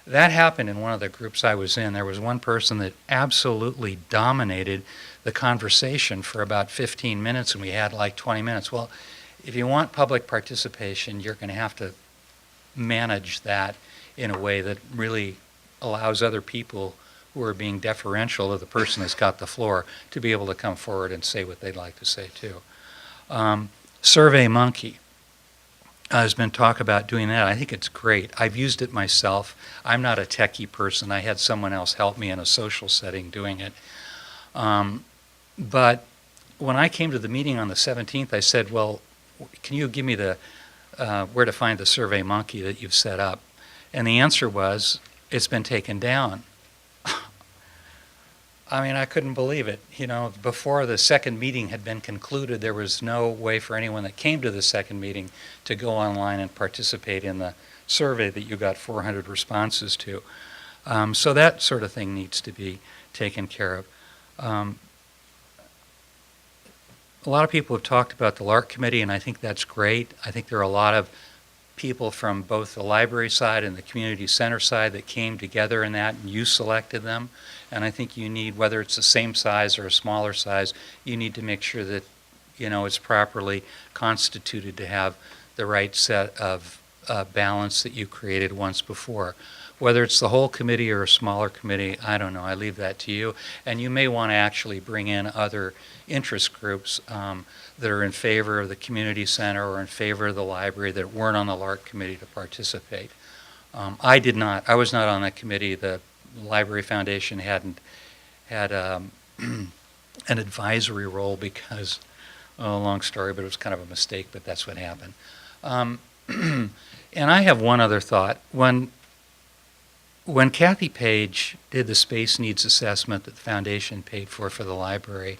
That happened in one of the groups I was in. There was one person that absolutely dominated the conversation for about 15 minutes, and we had like 20 minutes. Well, if you want public participation, you're going to have to manage that in a way that really allows other people who are being deferential to the person that's got the floor to be able to come forward and say what they'd like to say too. Survey Monkey. There's been talk about doing that. I think it's great. I've used it myself. I'm not a techie person. I had someone else help me in a social setting doing it. But when I came to the meeting on the 17th, I said, well, can you give me the where to find the Survey Monkey that you've set up? And the answer was, it's been taken down. I mean, I couldn't believe it. You know, before the second meeting had been concluded, there was no way for anyone that came to the second meeting to go online and participate in the survey that you got 400 responses to. So that sort of thing needs to be taken care of. A lot of people have talked about the LARC committee, and I think that's great. I think there are a lot of people from both the library side and the community center side that came together in that, and you selected them. And I think you need, whether it's the same size or a smaller size, you need to make sure that, you know, it's properly constituted to have the right set of balance that you created once before. Whether it's the whole committee or a smaller committee, I don't know. I leave that to you. And you may want to actually bring in other interest groups that are in favor of the community center or in favor of the library that weren't on the LARC committee to participate. I did not. I was not on that committee. The Library Foundation had an advisory role because, long story, but it was kind of a mistake, but that's what happened. And I have one other thought. When Kathy Page did the space needs assessment that the foundation paid for the library,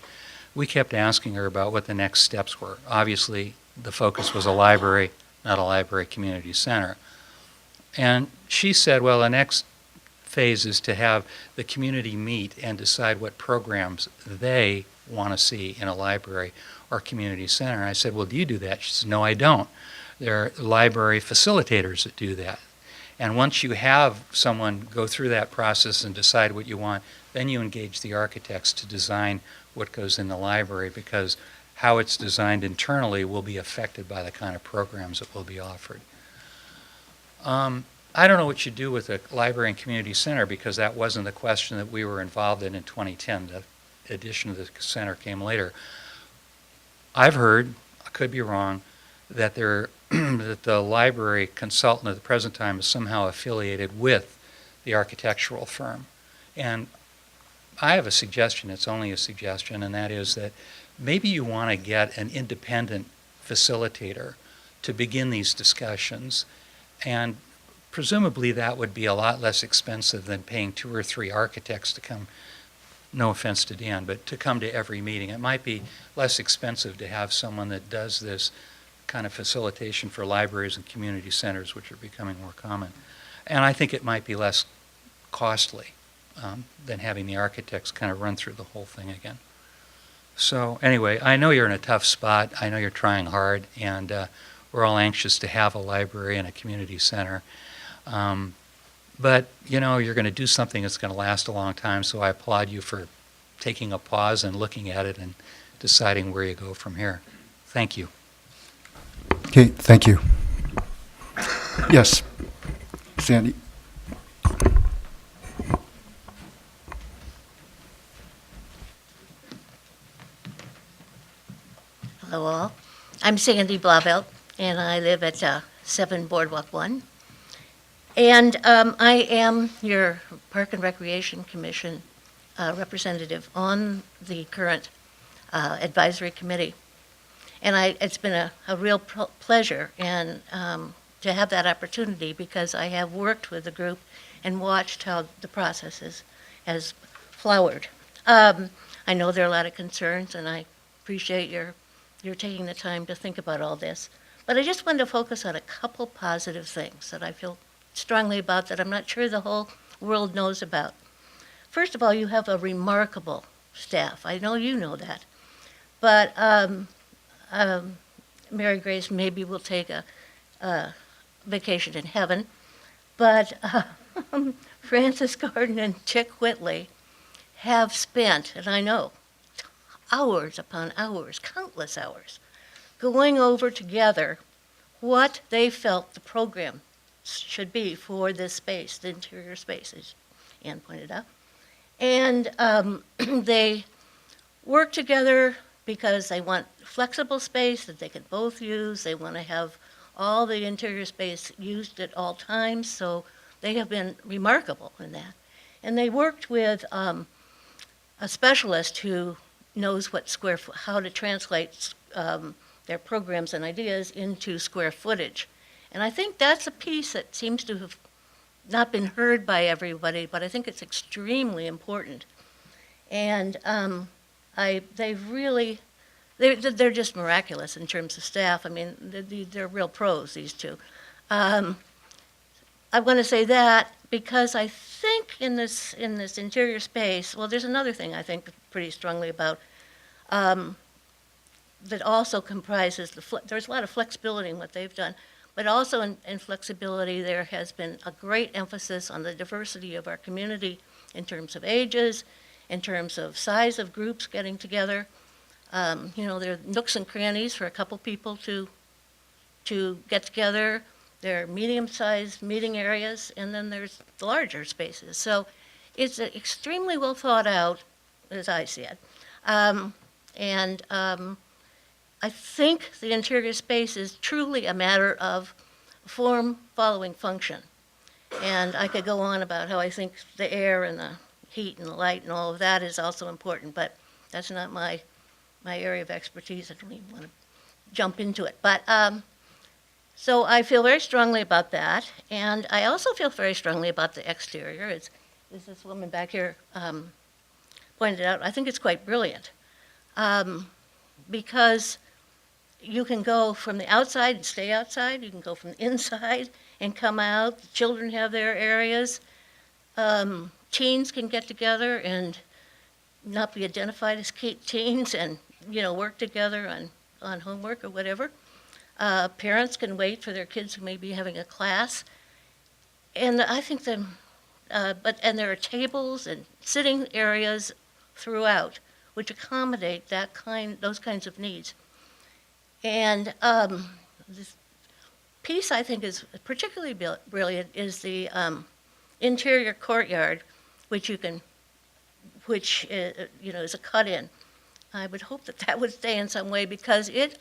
we kept asking her about what the next steps were. Obviously, the focus was a library, not a library community center. And she said, well, the next phase is to have the community meet and decide what programs they want to see in a library or community center. And I said, well, do you do that? She said, no, I don't. There are library facilitators that do that. And once you have someone go through that process and decide what you want, then you engage the architects to design what goes in the library, because how it's designed internally will be affected by the kind of programs that will be offered. I don't know what you do with a library and community center, because that wasn't the question that we were involved in 2010. The addition of the center came later. I've heard, I could be wrong, that that the library consultant at the present time is somehow affiliated with the architectural firm. And I have a suggestion, it's only a suggestion, and that is that maybe you want to get an independent facilitator to begin these discussions, and presumably that would be a lot less expensive than paying 2 or 3 architects to come, no offense to Dan, but to come to every meeting. It might be less expensive to have someone that does this kind of facilitation for libraries and community centers, which are becoming more common. And I think it might be less costly than having the architects kind of run through the whole thing again. So anyway, I know you're in a tough spot. I know you're trying hard, and we're all anxious to have a library and a community center. But, you know, you're going to do something that's going to last a long time, so I applaud you for taking a pause and looking at it and deciding where you go from here. Thank you. Okay, thank you. Yes, Sandy. Hello all. I'm Sandy Blauvelt, and I live at 7 Boardwalk 1. And I am your Park and Recreation Commission representative on the current advisory committee. And it's been a real pleasure and to have that opportunity, because I have worked with the group and watched how the process has flowered. I know there are a lot of concerns, and I appreciate your taking the time to think about all this. But I just wanted to focus on a couple positive things that I feel strongly about, that I'm not sure the whole world knows about. First of all, you have a remarkable staff. I know you know that. But Mary Grace maybe will take a vacation in heaven. But Francis Gordon and Chick Whitley have spent, and I know, hours upon hours, countless hours, going over together what they felt the program should be for this space, the interior spaces, Ann pointed out. And they work together because they want flexible space that they can both use. They want to have all the interior space used at all times, so they have been remarkable in that. And they worked with a specialist who knows how to translate their programs and ideas into square footage. And I think that's a piece that seems to have not been heard by everybody, but I think it's extremely important. And they're just miraculous in terms of staff. I mean, they're real pros, these two. I want to say that because I think in this interior space, well, there's another thing I think pretty strongly about that also comprises there's a lot of flexibility in what they've done, but also in flexibility there has been a great emphasis on the diversity of our community in terms of ages, in terms of size of groups getting together. There are nooks and crannies for a couple people to get together. There are medium-sized meeting areas, and then there's the larger spaces. So it's extremely well thought out, as I see it. I think the interior space is truly a matter of form following function. And I could go on about how I think the air and the heat and the light and all of that is also important, but that's not my area of expertise. I don't even want to jump into it. But so I feel very strongly about that, and I also feel very strongly about the exterior. As this woman back here pointed out, I think it's quite brilliant because you can go from the outside and stay outside. You can go from the inside and come out. The children have their areas. Teens can get together and not be identified as teens and work together on homework or whatever. Parents can wait for their kids who may be having a class. And I think and there are tables and sitting areas throughout which accommodate those kinds of needs. And this piece I think is particularly brilliant is the interior courtyard, which is a cut-in. I would hope that would stay in some way because it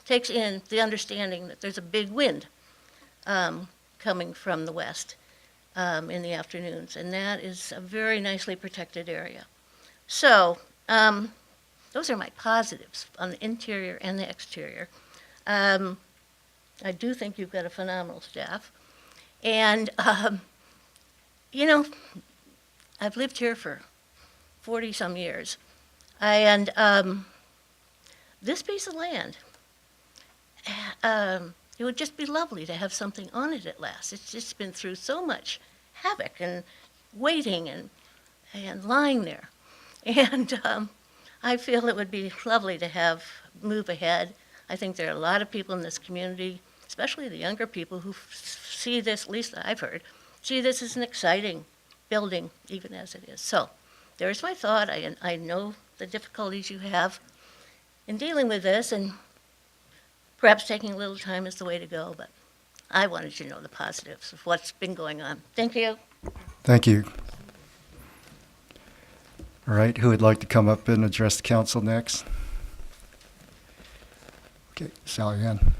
takes in the understanding that there's a big wind coming from the west in the afternoons, and that is a very nicely protected area. So those are my positives on the interior and the exterior. I do think you've got a phenomenal staff. And, I've lived here for 40-some years. And this piece of land, it would just be lovely to have something on it at last. It's just been through so much havoc and waiting and lying there. And I feel it would be lovely to move ahead. I think there are a lot of people in this community, especially the younger people, who see this, at least I've heard, see this as an exciting building, even as it is. So there's my thought. I know the difficulties you have in dealing with this, and perhaps taking a little time is the way to go, but I wanted you to know the positives of what's been going on. Thank you. Thank you. All right, who would like to come up and address the council next? Okay, Sally Ann.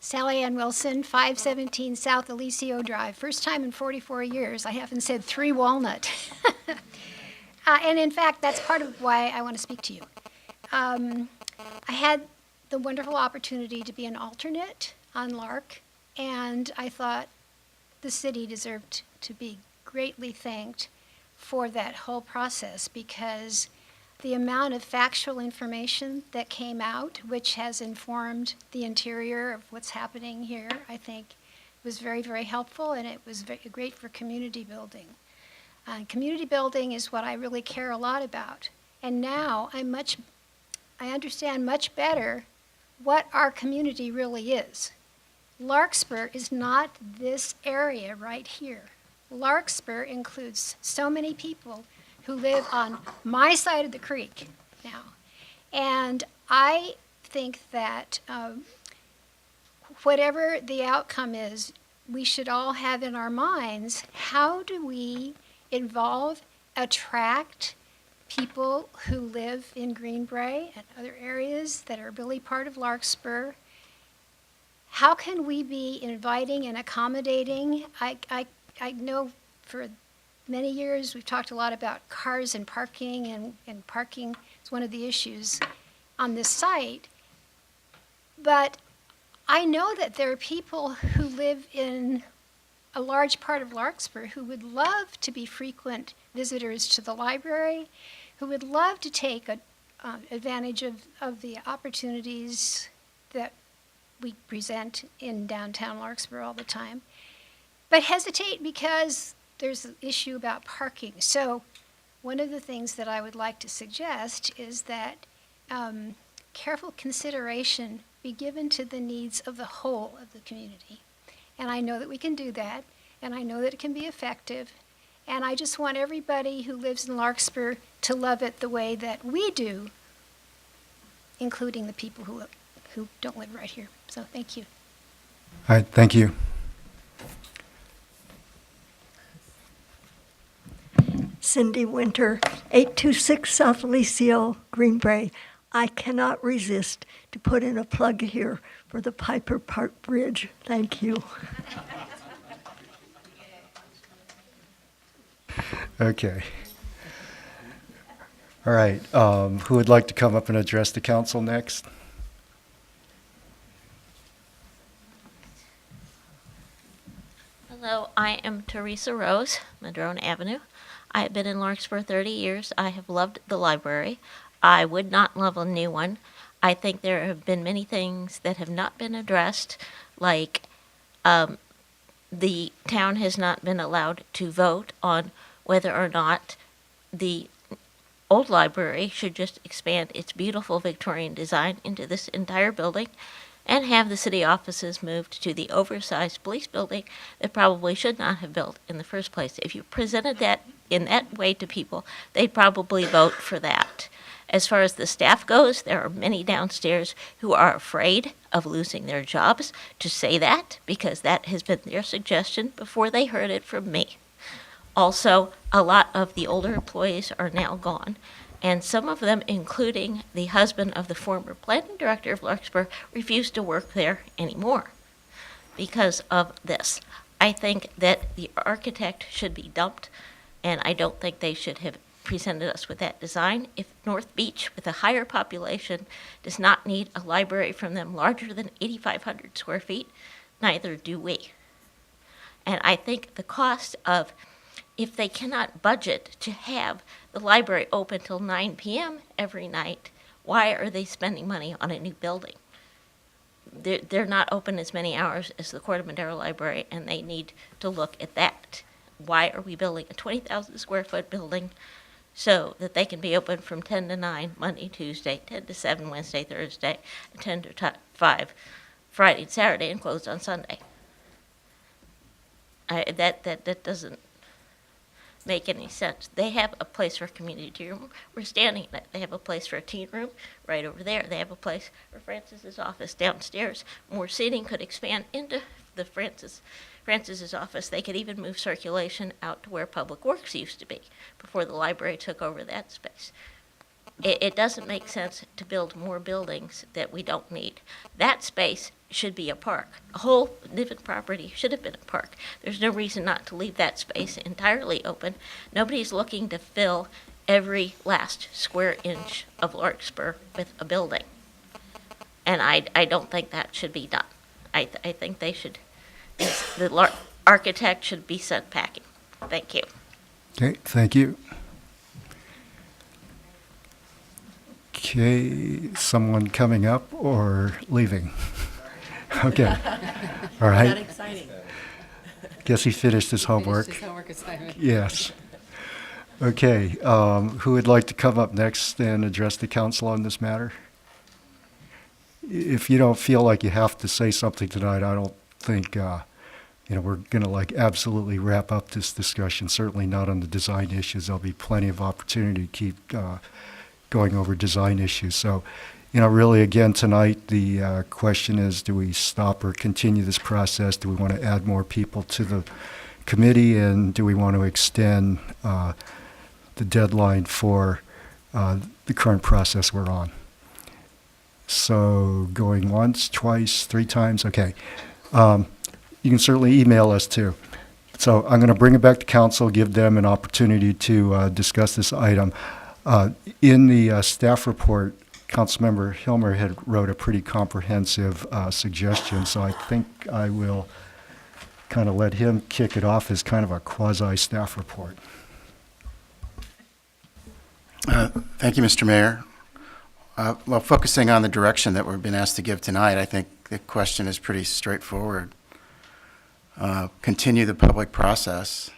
Sally Ann Wilson, 517 South Alicio Drive. First time in 44 years I haven't said 3 Walnut. And in fact, that's part of why I want to speak to you. I had the wonderful opportunity to be an alternate on Lark, and I thought the city deserved to be greatly thanked for that whole process, because the amount of factual information that came out, which has informed the interior of what's happening here, I think was very, very helpful, and it was very great for community building. Community building is what I really care a lot about. And now I understand much better what our community really is. Larkspur is not this area right here. Larkspur includes so many people who live on my side of the creek now. And I think that whatever the outcome is, we should all have in our minds, how do we involve, attract people who live in Greenbrae and other areas that are really part of Larkspur? How can we be inviting and accommodating? I know for many years we've talked a lot about cars and parking, and parking is one of the issues on this site. But I know that there are people who live in a large part of Larkspur who would love to be frequent visitors to the library, who would love to take advantage of the opportunities that we present in downtown Larkspur all the time, but hesitate because there's an issue about parking. So one of the things that I would like to suggest is that careful consideration be given to the needs of the whole of the community. And I know that we can do that, and I know that it can be effective, and I just want everybody who lives in Larkspur to love it the way that we do, including the people who don't live right here. So thank you. All right, thank you. Cindy Winter, 826 South Alicio, Greenbrae. I cannot resist to put in a plug here for the Piper Park Bridge. Thank you. Okay. All right, who would like to come up and address the council next? Hello, I am Teresa Rose, Madrone Avenue. I have been in Larkspur 30 years. I have loved the library. I would not love a new one. I think there have been many things that have not been addressed, like the town has not been allowed to vote on whether or not the old library should just expand its beautiful Victorian design into this entire building and have the city offices moved to the oversized police building that probably should not have built in the first place. If you presented that in that way to people, they'd probably vote for that. As far as the staff goes, there are many downstairs who are afraid of losing their jobs to say that, because that has been their suggestion before they heard it from me. Also, a lot of the older employees are now gone, and some of them, including the husband of the former planning director of Larkspur, refuse to work there anymore because of this. I think that the architect should be dumped, and I don't think they should have presented us with that design. If North Beach, with a higher population, does not need a library from them larger than 8,500 square feet, neither do we. And I think the cost of, if they cannot budget to have the library open till 9 p.m. every night, why are they spending money on a new building? They're not open as many hours as the Corte Madera Library, and they need to look at that. Why are we building a 20,000 square foot building so that they can be open from 10 to 9 Monday, Tuesday, 10 to 7 Wednesday, Thursday, 10 to 5 Friday and Saturday, and closed on Sunday? That doesn't make any sense. They have a place for a community room. We're standing in it. They have a place for a teen room right over there. They have a place for Francis's office downstairs. More seating could expand into the Francis's office. They could even move circulation out to where Public Works used to be before the library took over that space. It doesn't make sense to build more buildings that we don't need. That space should be a park. A whole Niven property should have been a park. There's no reason not to leave that space entirely open. Nobody's looking to fill every last square inch of Larkspur with a building. And I don't think that should be done. I think they should, the architect should be sent packing. Thank you. Okay, thank you. Okay, someone coming up or leaving? Okay, all right. exciting. Guess he finished his homework. assignment. Yes. Okay, who would like to come up next and address the council on this matter? If you don't feel like you have to say something tonight, I don't think, we're going to like absolutely wrap up this discussion, certainly not on the design issues. There'll be plenty of opportunity to keep going over design issues. So, really again tonight, the question is, do we stop or continue this process? Do we want to add more people to the committee? And do we want to extend the deadline for the current process we're on? So going once, twice, 3 times, okay. You can certainly email us too. So I'm going to bring it back to council, give them an opportunity to discuss this item. In the staff report, Councilmember Hilmer had wrote a pretty comprehensive suggestion, so I think I will kind of let him kick it off as kind of a quasi-staff report. Thank you, Mr. Mayor. Well, focusing on the direction that we've been asked to give tonight, I think the question is pretty straightforward. Continue the public process.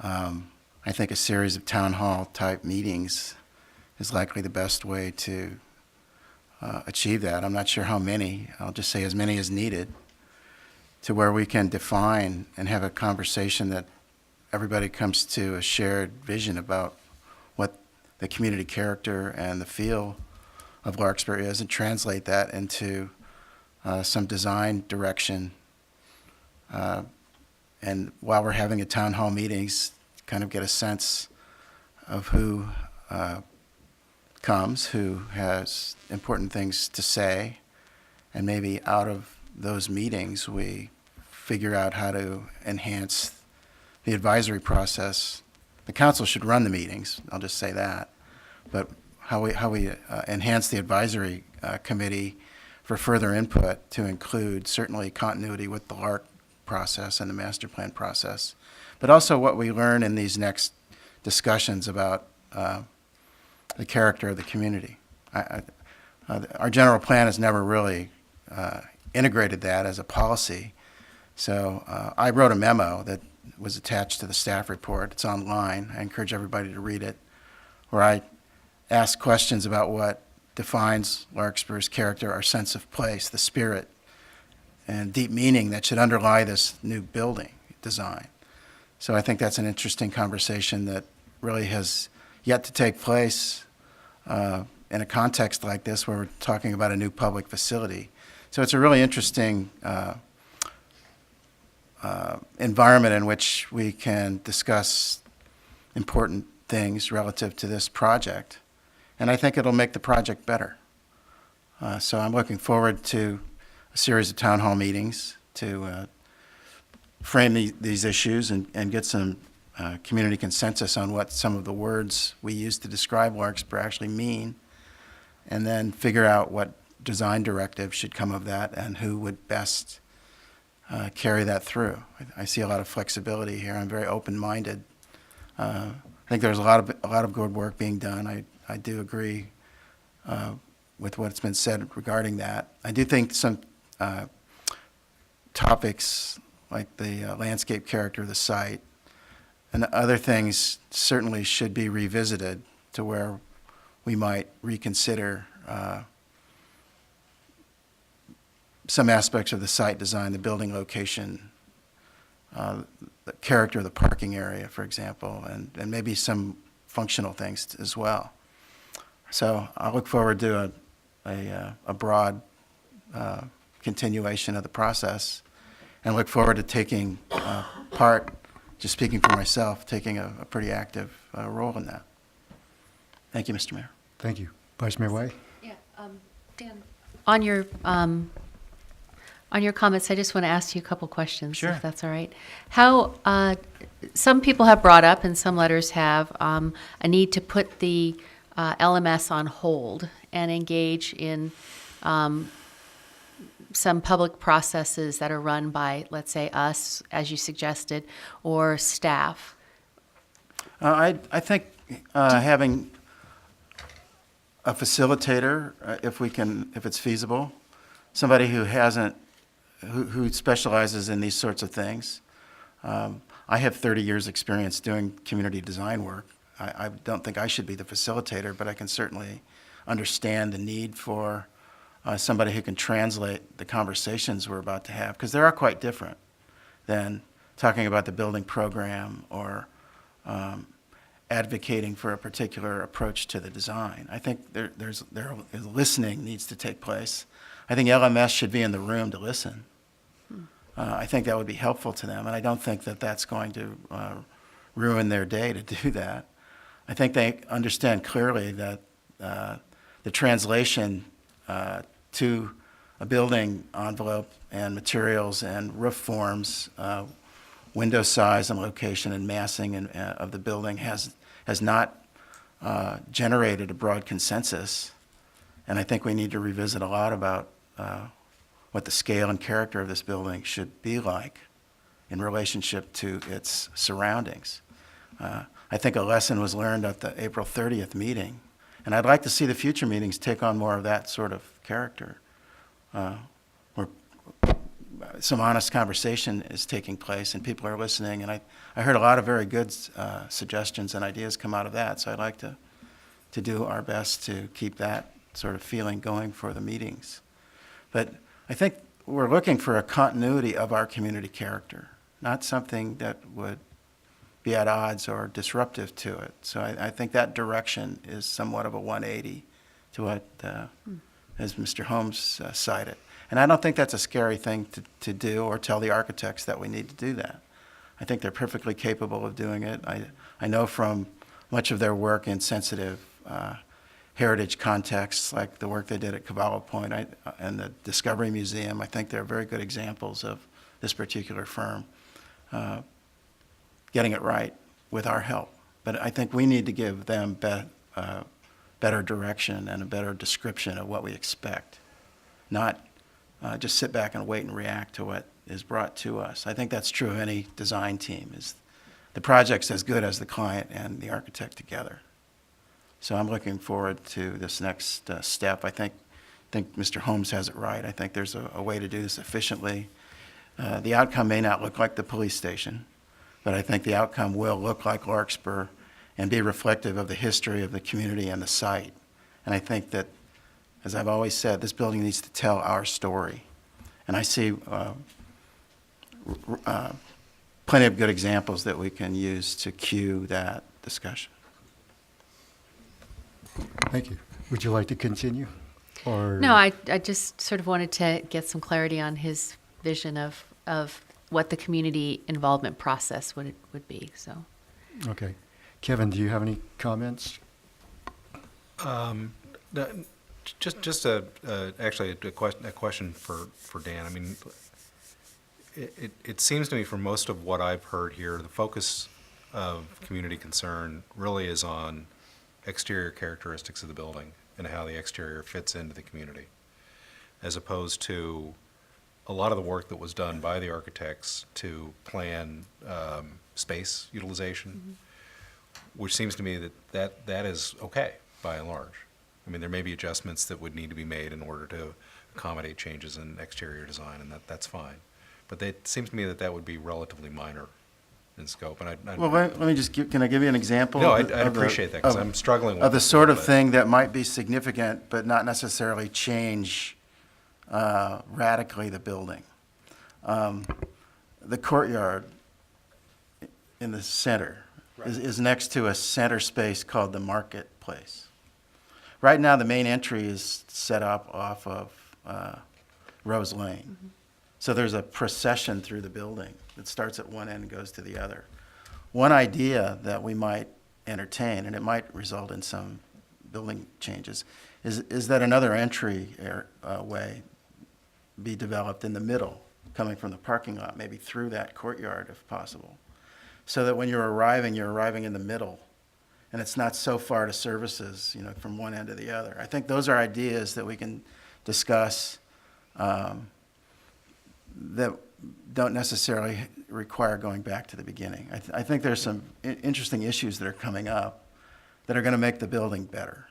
I think a series of town hall type meetings is likely the best way to achieve that. I'm not sure how many. I'll just say as many as needed, to where we can define and have a conversation that everybody comes to a shared vision about what the community character and the feel of Larkspur is, and translate that into some design direction. And while we're having a town hall meetings, kind of get a sense of who comes, who has important things to say, and maybe out of those meetings we figure out how to enhance the advisory process. The council should run the meetings, I'll just say that, but how we enhance the advisory committee for further input to include certainly continuity with the LARC process and the master plan process, but also what we learn in these next discussions about the character of the community. Our general plan has never really integrated that as a policy. So I wrote a memo that was attached to the staff report. It's online. I encourage everybody to read it, where I ask questions about what defines Larkspur's character, our sense of place, the spirit, and deep meaning that should underlie this new building design. So I think that's an interesting conversation that really has yet to take place in a context like this where we're talking about a new public facility. So it's a really interesting environment in which we can discuss important things relative to this project. And I think it'll make the project better. So I'm looking forward to a series of town hall meetings to frame these issues and get some community consensus on what some of the words we use to describe Larkspur actually mean, and then figure out what design directive should come of that and who would best carry that through. I see a lot of flexibility here. I'm very open-minded. I think there's a lot of good work being done. I do agree with what's been said regarding that. I do think some topics like the landscape character of the site and other things certainly should be revisited to where we might reconsider some aspects of the site design, the building location, the character of the parking area, for example, and maybe some functional things as well. So I look forward to a broad continuation of the process, and look forward to taking part, just speaking for myself, taking a pretty active role in that. Thank you, Mr. Mayor. Thank you. Vice Mayor Way? Yeah, Dan, on your On your comments, I just want to ask you a couple questions, Sure. if that's all right. How, some people have brought up, and some letters have, a need to put the LMS on hold and engage in some public processes that are run by, let's say, us, as you suggested, or staff. I think having a facilitator, if it's feasible, somebody who specializes in these sorts of things. I have 30 years' experience doing community design work. I don't think I should be the facilitator, but I can certainly understand the need for somebody who can translate the conversations we're about to have, because they are quite different than talking about the building program or advocating for a particular approach to the design. I think there's listening needs to take place. I think LMS should be in the room to listen. I think that would be helpful to them, and I don't think that that's going to ruin their day to do that. I think they understand clearly that the translation to a building envelope and materials and roof forms, window size and location and massing of the building has not generated a broad consensus. And I think we need to revisit a lot about what the scale and character of this building should be like in relationship to its surroundings. I think a lesson was learned at the April 30th meeting, and I'd like to see the future meetings take on more of that sort of character, where some honest conversation is taking place and people are listening. And I heard a lot of very good suggestions and ideas come out of that, so I'd like to do our best to keep that sort of feeling going for the meetings. But I think we're looking for a continuity of our community character, not something that would be at odds or disruptive to it. So I think that direction is somewhat of a 180 to what, as Mr. Holmes cited. And I don't think that's a scary thing to do or tell the architects that we need to do that. I think they're perfectly capable of doing it. I know from much of their work in sensitive heritage contexts, like the work they did at Cavallo Point and the Discovery Museum, I think they're very good examples of this particular firm getting it right with our help. But I think we need to give them better direction and a better description of what we expect, not just sit back and wait and react to what is brought to us. I think that's true of any design team, is the project's as good as the client and the architect together. So I'm looking forward to this next step. I think Mr. Holmes has it right. I think there's a way to do this efficiently. The outcome may not look like the police station, but I think the outcome will look like Larkspur and be reflective of the history of the community and the site. And I think that, as I've always said, this building needs to tell our story. And I see plenty of good examples that we can use to cue that discussion. Thank you. Would you like to continue? Or No, I just sort of wanted to get some clarity on his vision of what the community involvement process would be, so. Okay. Kevin, do you have any comments? Just actually a question for Dan. I mean, it seems to me from most of what I've heard here, the focus of community concern really is on exterior characteristics of the building and how the exterior fits into the community, as opposed to a lot of the work that was done by the architects to plan space utilization, which seems to me that is okay by and large. I mean, there may be adjustments that would need to be made in order to accommodate changes in exterior design, and that's fine. But it seems to me that would be relatively minor in scope. And Well, let me just can I give you an example? No, I'd appreciate that, because I'm struggling with of the it a sort of little bit. thing that might be significant, but not necessarily change radically the building. The courtyard in the center is next to a center space called the marketplace. Right now, the main entry is set up off of Rose Lane. So there's a procession through the building that starts at one end and goes to the other. One idea that we might entertain, and it might result in some building changes, is that another entry way be developed in the middle, coming from the parking lot, maybe through that courtyard if possible. So that when you're arriving in the middle, and it's not so far to services, from one end to the other. I think those are ideas that we can discuss that don't necessarily require going back to the beginning. I think there's some interesting issues that are coming up that are going to make the building better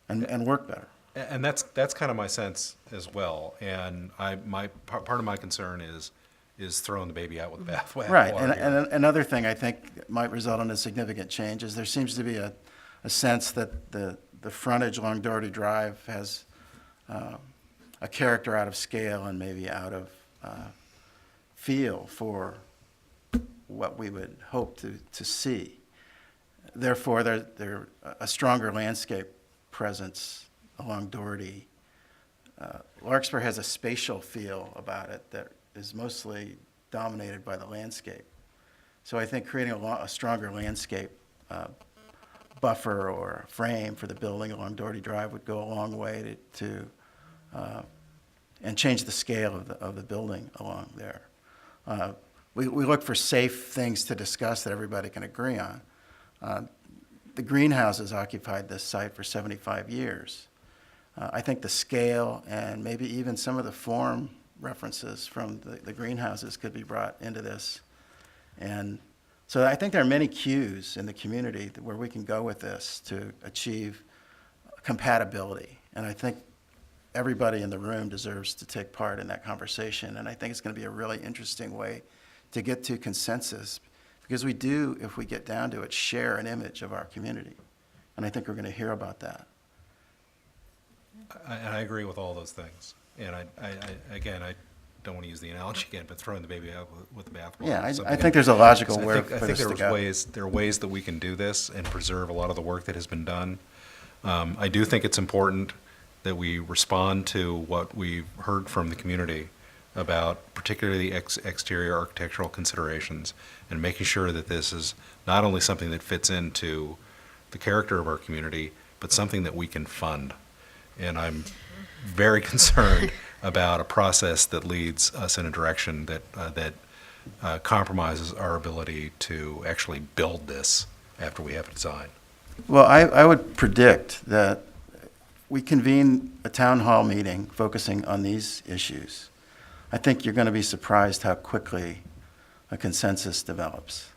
and work better. And that's kind of my sense as well. And part of my concern is throwing the baby out with the bathwater. Right, and another thing I think might result in a significant change is there seems to be a sense that the frontage along Doherty Drive has a character out of scale and maybe out of feel for what we would hope to see. Therefore, there a stronger landscape presence along Doherty. Larkspur has a spatial feel about it that is mostly dominated by the landscape. So I think creating a stronger landscape buffer or frame for the building along Doherty Drive would go a long way to and change the scale of the building along there. We look for safe things to discuss that everybody can agree on. The greenhouses occupied this site for 75 years. I think the scale and maybe even some of the form references from the greenhouses could be brought into this. And so I think there are many cues in the community where we can go with this to achieve compatibility. And I think everybody in the room deserves to take part in that conversation. And I think it's going to be a really interesting way to get to consensus, because we do, if we get down to it, share an image of our community. And I think we're going to hear about that. And I agree with all those things. And I don't want to use the analogy again, but throwing the baby out with the bathwater. Yeah, I think there's a logical way for I think this to go. there are ways that we can do this and preserve a lot of the work that has been done. I do think it's important that we respond to what we've heard from the community about particularly exterior architectural considerations and making sure that this is not only something that fits into the character of our community, but something that we can fund. And I'm very concerned about a process that leads us in a direction that compromises our ability to actually build this after we have a design. Well, I would predict that we convene a town hall meeting focusing on these issues. I think you're going to be surprised how quickly a consensus develops.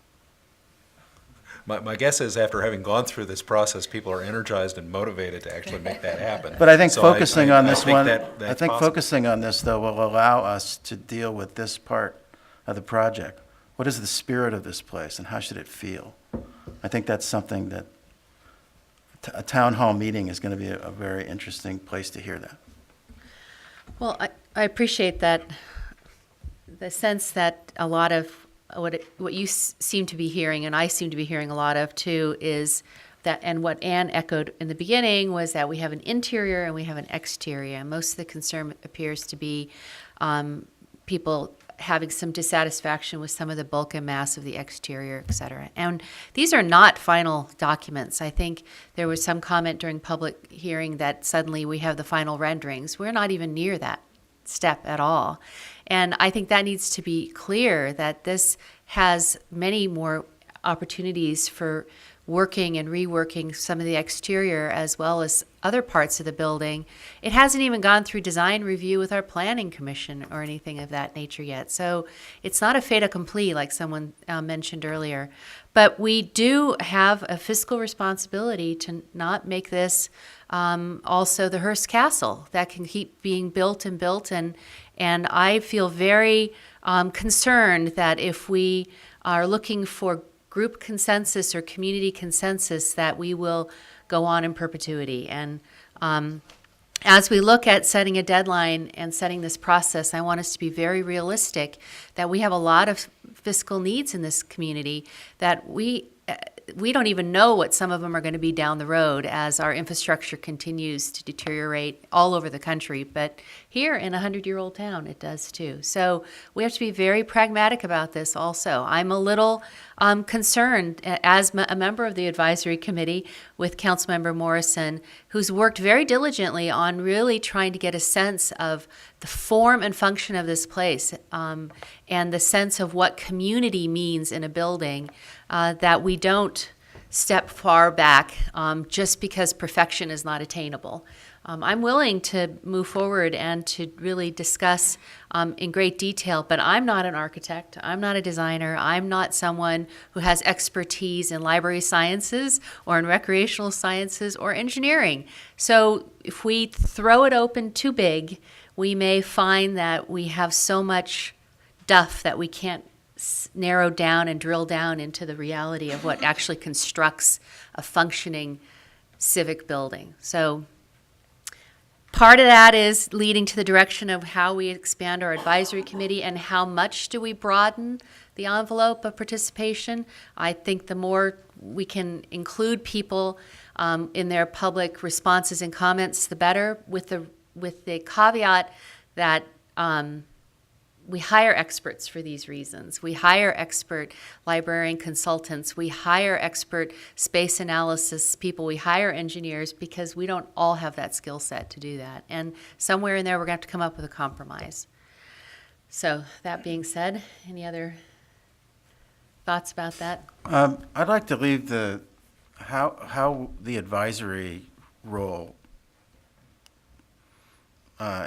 My guess is after having gone through this process, people are energized and motivated to actually make that happen. But I think So focusing on I this think one, that's I think possible. focusing on this, though, will allow us to deal with this part of the project. What is the spirit of this place, and how should it feel? I think that's something that a town hall meeting is going to be a very interesting place to hear that. Well, I appreciate that, the sense that a lot of what you seem to be hearing, and I seem to be hearing a lot of too, is that, and what Anne echoed in the beginning, was that we have an interior and we have an exterior. Most of the concern appears to be people having some dissatisfaction with some of the bulk and mass of the exterior, et cetera. And these are not final documents. I think there was some comment during public hearing that suddenly we have the final renderings. We're not even near that step at all. And I think that needs to be clear, that this has many more opportunities for working and reworking some of the exterior as well as other parts of the building. It hasn't even gone through design review with our planning commission or anything of that nature yet. So it's not a fait accompli like someone mentioned earlier. But we do have a fiscal responsibility to not make this also the Hearst Castle that can keep being built and built. And I feel very concerned that if we are looking for group consensus or community consensus, that we will go on in perpetuity. And as we look at setting a deadline and setting this process, I want us to be very realistic that we have a lot of fiscal needs in this community that we don't even know what some of them are going to be down the road as our infrastructure continues to deteriorate all over the country. But here in a 100-year-old town, it does too. So we have to be very pragmatic about this also. I'm a little concerned as a member of the advisory committee with Councilmember Morrison, who's worked very diligently on really trying to get a sense of the form and function of this place, and the sense of what community means in a building, that we don't step far back just because perfection is not attainable. I'm willing to move forward and to really discuss in great detail, but I'm not an architect, I'm not a designer, I'm not someone who has expertise in library sciences or in recreational sciences or engineering. So if we throw it open too big, we may find that we have so much duff that we can't narrow down and drill down into the reality of what actually constructs a functioning civic building. So part of that is leading to the direction of how we expand our advisory committee and how much do we broaden the envelope of participation. I think the more we can include people in their public responses and comments, the better, with the caveat that we hire experts for these reasons. We hire expert librarian consultants. We hire expert space analysis people. We hire engineers because we don't all have that skill set to do that. And somewhere in there, we're going to have to come up with a compromise. So that being said, any other thoughts about that? I'd like to leave how the advisory role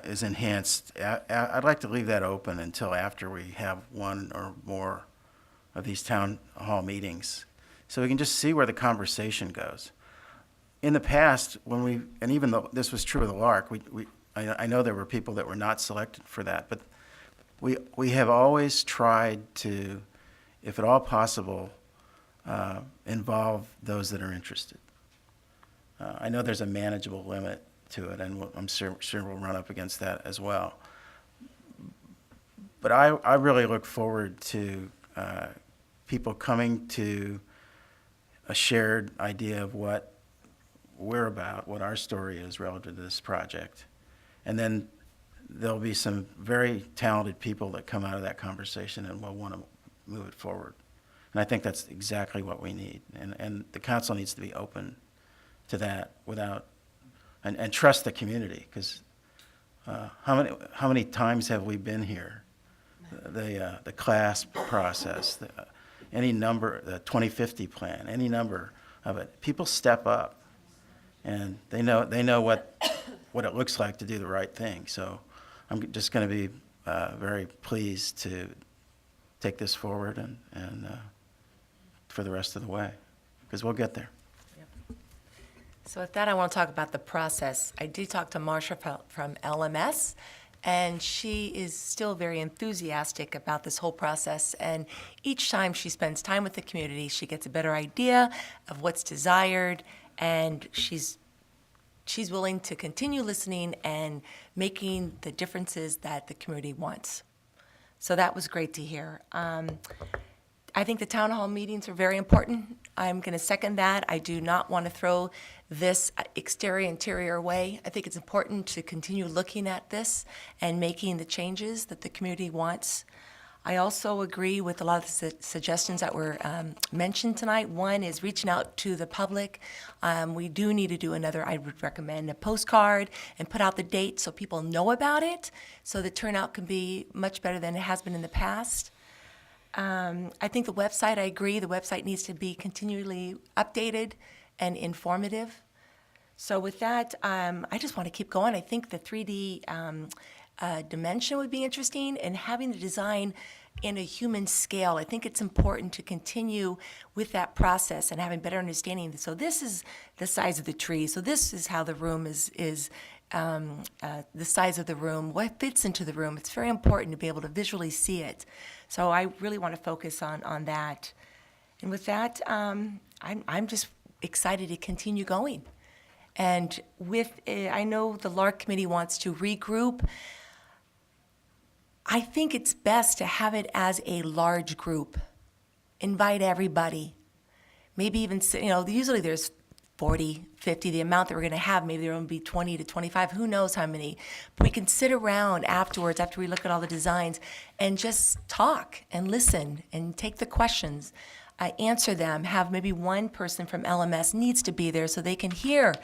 is enhanced. I'd like to leave that open until after we have one or more of these town hall meetings, so we can just see where the conversation goes. In the past, and even though this was true of the Lark, I know there were people that were not selected for that, but we have always tried to, if at all possible, involve those that are interested. I know there's a manageable limit to it, and I'm sure we'll run up against that as well. But I really look forward to people coming to a shared idea of what we're about, what our story is relative to this project. And then there'll be some very talented people that come out of that conversation and will want to move it forward. And I think that's exactly what we need. And the council needs to be open to that and trust the community, because how many times have we been here? The CLASP process, any number, the 2050 plan, any number of it. People step up, and they know what it looks like to do the right thing. So I'm just going to be very pleased to take this forward and for the rest of the way, because we'll get there. So with that, I want to talk about the process. I did talk to Marsha from LMS, and she is still very enthusiastic about this whole process. And each time she spends time with the community, she gets a better idea of what's desired, and she's willing to continue listening and making the differences that the community wants. So that was great to hear. I think the town hall meetings are very important. I'm going to second that. I do not want to throw this interior away. I think it's important to continue looking at this and making the changes that the community wants. I also agree with a lot of the suggestions that were mentioned tonight. One is reaching out to the public. We do need to do another, I would recommend a postcard and put out the date so people know about it, so the turnout can be much better than it has been in the past. I think the website, I agree, the website needs to be continually updated and informative. So with that, I just want to keep going. I think the 3D dimension would be interesting, and having the design in a human scale. I think it's important to continue with that process and having better understanding. So this is the size of the tree. So this is how the room is the size of the room, what fits into the room. It's very important to be able to visually see it. So I really want to focus on that. And with that, I'm just excited to continue going. And I know the Lark Committee wants to regroup. I think it's best to have it as a large group. Invite everybody. Maybe even, usually there's 40, 50, the amount that we're going to have. Maybe there will be 20 to 25, who knows how many. But we can sit around afterwards, after we look at all the designs, and just talk and listen and take the questions. answer them, have maybe one person from LMS needs to be there so they can hear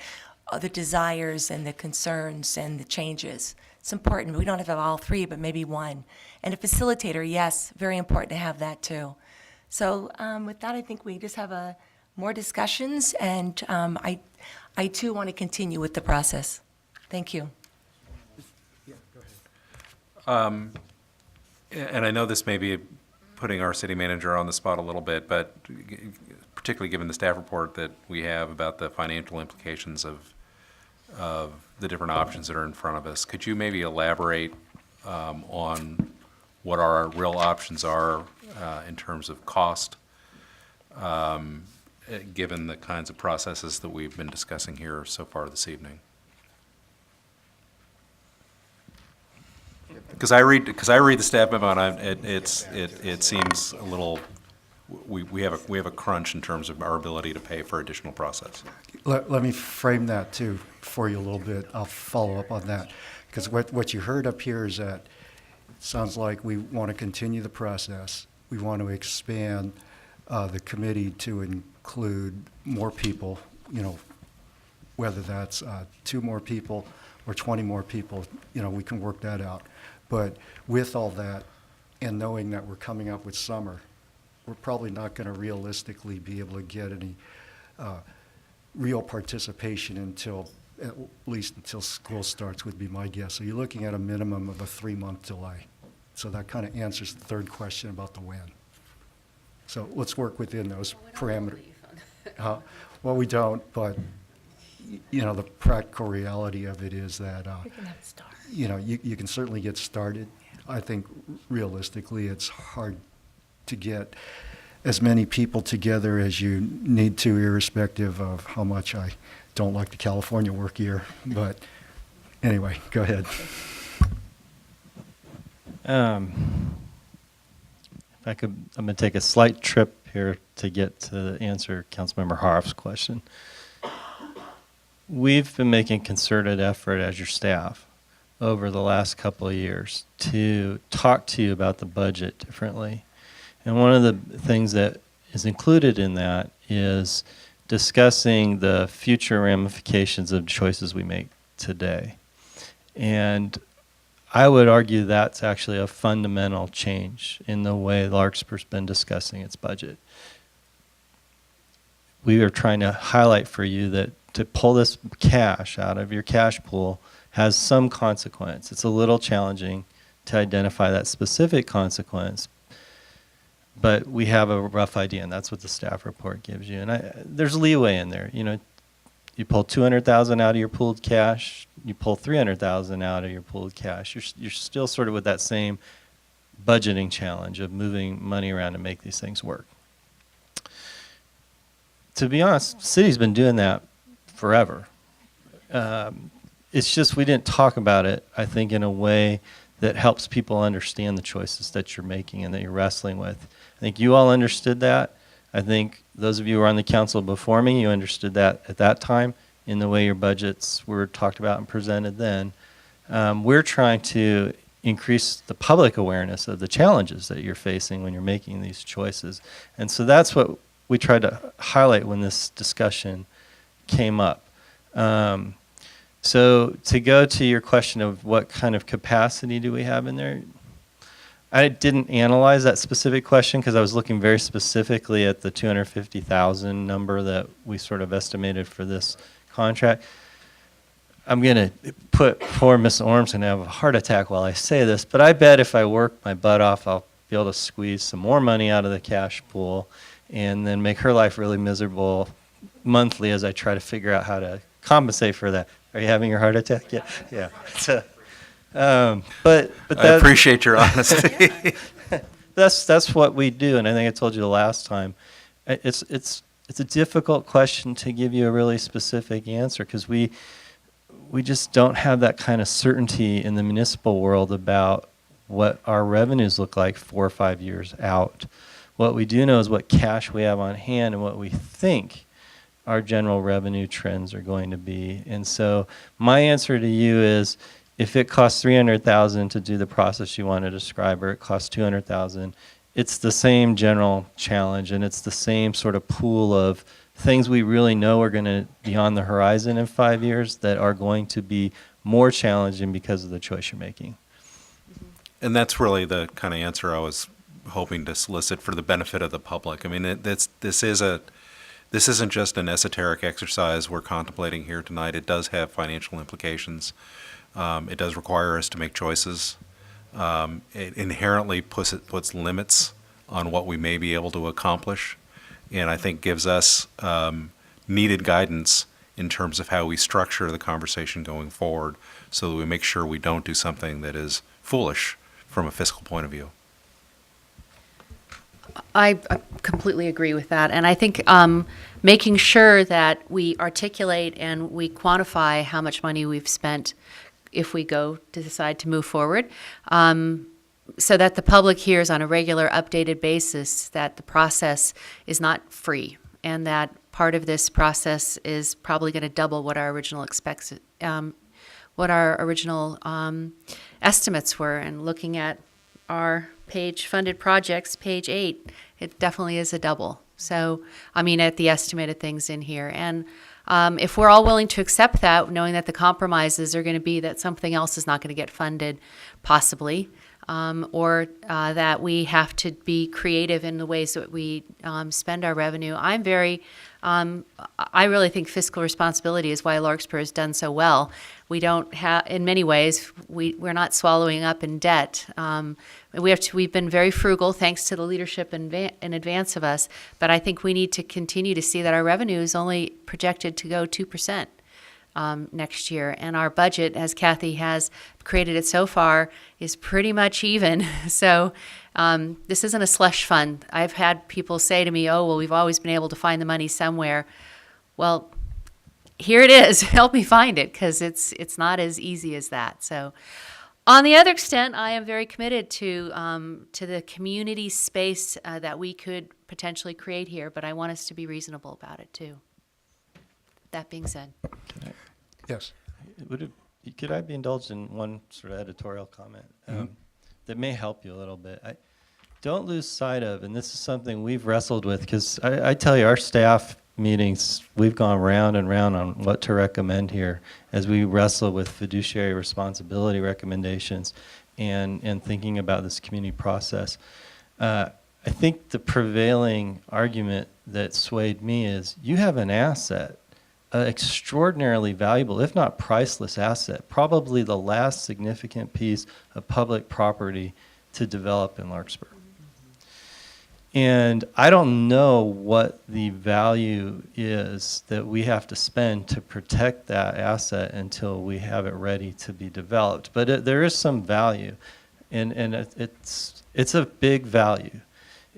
the desires and the concerns and the changes. It's important. We don't have to have all three, but maybe one. And a facilitator, yes, very important to have that too. So with that, I think we just have more discussions, and I too want to continue with the process. Thank you. And I know this may be putting our city manager on the spot a little bit, but particularly given the staff report that we have about the financial implications of the different options that are in front of us, could you maybe elaborate on what our real options are in terms of cost, given the kinds of processes that we've been discussing here so far this evening? Because I read the staff memo, and it seems a little, we have a crunch in terms of our ability to pay for additional process. Let me frame that too for you a little bit. I'll follow up on that, because what you heard up here is that it sounds like we want to continue the process. We want to expand the committee to include more people, whether that's 2 more people or 20 more people, we can work that out. But with all that, and knowing that we're coming up with summer, we're probably not going to realistically be able to get any real participation until, at least until school starts, would be my guess. So you're looking at a minimum of a 3-month delay. So that kind of answers the third question about the when. So let's work within those parameters. Well, we don't, but the practical reality of it is that you can certainly get started. I think realistically it's hard to get as many people together as you need to, irrespective of how much I don't like the California work year. But anyway, go ahead. If I could, I'm going to take a slight trip here to get to answer Councilmember Harf's question. We've been making concerted effort as your staff over the last couple of years to talk to you about the budget differently. And one of the things that is included in that is discussing the future ramifications of choices we make today. And I would argue that's actually a fundamental change in the way Larkspur's been discussing its budget. We are trying to highlight for you that to pull this cash out of your cash pool has some consequence. It's a little challenging to identify that specific consequence, but we have a rough idea, and that's what the staff report gives you. And there's leeway in there. You pull $200,000 out of your pooled cash, you pull $300,000 out of your pooled cash. You're still sort of with that same budgeting challenge of moving money around to make these things work. To be honest, the city's been doing that forever. It's just we didn't talk about it, I think, in a way that helps people understand the choices that you're making and that you're wrestling with. I think you all understood that. I think those of you who were on the council before me, you understood that at that time in the way your budgets were talked about and presented then. We're trying to increase the public awareness of the challenges that you're facing when you're making these choices. And so that's what we tried to highlight when this discussion came up. So to go to your question of what kind of capacity do we have in there, I didn't analyze that specific question because I was looking very specifically at the 250,000 number that we sort of estimated for this contract. I'm going to put poor Miss Orm's going to have a heart attack while I say this, but I bet if I work my butt off, I'll be able to squeeze some more money out of the cash pool and then make her life really miserable monthly as I try to figure out how to compensate for that. Are you having your heart attack? Yeah. Yeah. So, but I appreciate your honesty. That's what we do, and I think I told you the last time. It's a difficult question to give you a really specific answer because we just don't have that kind of certainty in the municipal world about what our revenues look like 4 or 5 years out. What we do know is what cash we have on hand and what we think our general revenue trends are going to be. And so my answer to you is if it costs $300,000 to do the process you want to describe, or it costs $200,000, it's the same general challenge, and it's the same sort of pool of things we really know are going to be on the horizon in 5 years that are going to be more challenging because of the choice you're making. And that's really the kind of answer I was hoping to solicit for the benefit of the public. I mean, this isn't just an esoteric exercise we're contemplating here tonight. It does have financial implications. It does require us to make choices. It inherently puts limits on what we may be able to accomplish, and I think gives us needed guidance in terms of how we structure the conversation going forward so that we make sure we don't do something that is foolish from a fiscal point of view. I completely agree with that. And I think making sure that we articulate and we quantify how much money we've spent if we go to decide to move forward, so that the public hears on a regular, updated basis that the process is not free and that part of this process is probably going to double what our original estimates were. And looking at our page funded projects, page 8, it definitely is a double. So, I mean, at the estimated things in here. And if we're all willing to accept that, knowing that the compromises are going to be that something else is not going to get funded, possibly, or that we have to be creative in the ways that we spend our revenue. I really think fiscal responsibility is why Larkspur has done so well. We don't have, in many ways, we're not swallowing up in debt. We've been very frugal, thanks to the leadership in advance of us. But I think we need to continue to see that our revenue is only projected to go 2% next year, and our budget, as Kathy has created it so far, is pretty much even. So this isn't a slush fund. I've had people say to me, "Oh, well, we've always been able to find the money somewhere." Well, here it is. Help me find it, because it's not as easy as that. So, on the other extent, I am very committed to the community space that we could potentially create here, but I want us to be reasonable about it too. That being said, Yes. Could I be indulged in one sort of editorial comment that may help you a little bit? Don't lose sight of, and this is something we've wrestled with, because I tell you, our staff meetings, we've gone round and round on what to recommend here as we wrestle with fiduciary responsibility recommendations and thinking about this community process. I think the prevailing argument that swayed me is you have an asset, an extraordinarily valuable, if not priceless asset, probably the last significant piece of public property to develop in Larkspur. And I don't know what the value is that we have to spend to protect that asset until we have it ready to be developed. But there is some value, and it's a big value.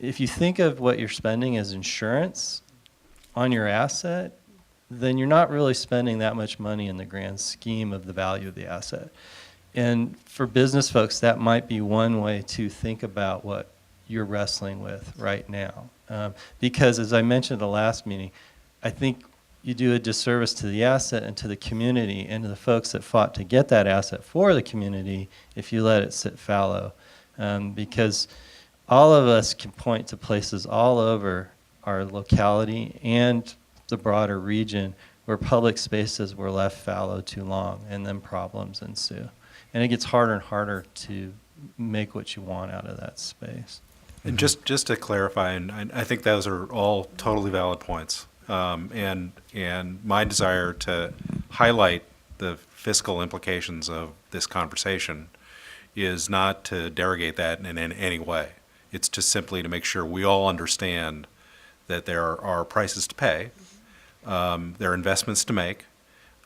If you think of what you're spending as insurance on your asset, then you're not really spending that much money in the grand scheme of the value of the asset. And for business folks, that might be one way to think about what you're wrestling with right now. Because as I mentioned at the last meeting, I think you do a disservice to the asset and to the community and to the folks that fought to get that asset for the community if you let it sit fallow. Because all of us can point to places all over our locality and the broader region where public spaces were left fallow too long, and then problems ensue. And it gets harder and harder to make what you want out of that space. And just to clarify, and I think those are all totally valid points, and my desire to highlight the fiscal implications of this conversation is not to derogate that in any way. It's just simply to make sure we all understand that there are prices to pay, there are investments to make,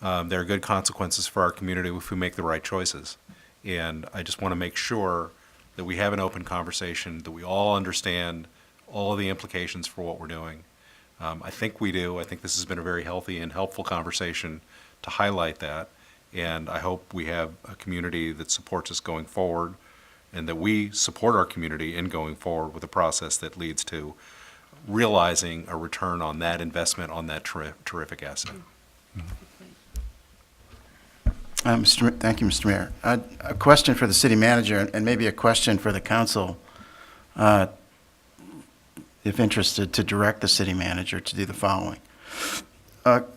there are good consequences for our community if we make the right choices. And I just want to make sure that we have an open conversation, that we all understand all of the implications for what we're doing. I think we do. I think this has been a very healthy and helpful conversation to highlight that. And I hope we have a community that supports us going forward, and that we support our community in going forward with a process that leads to realizing a return on that investment on that terrific asset. Thank you, Mr. Mayor. A question for the city manager, and maybe a question for the council. if interested, to direct the city manager to do the following.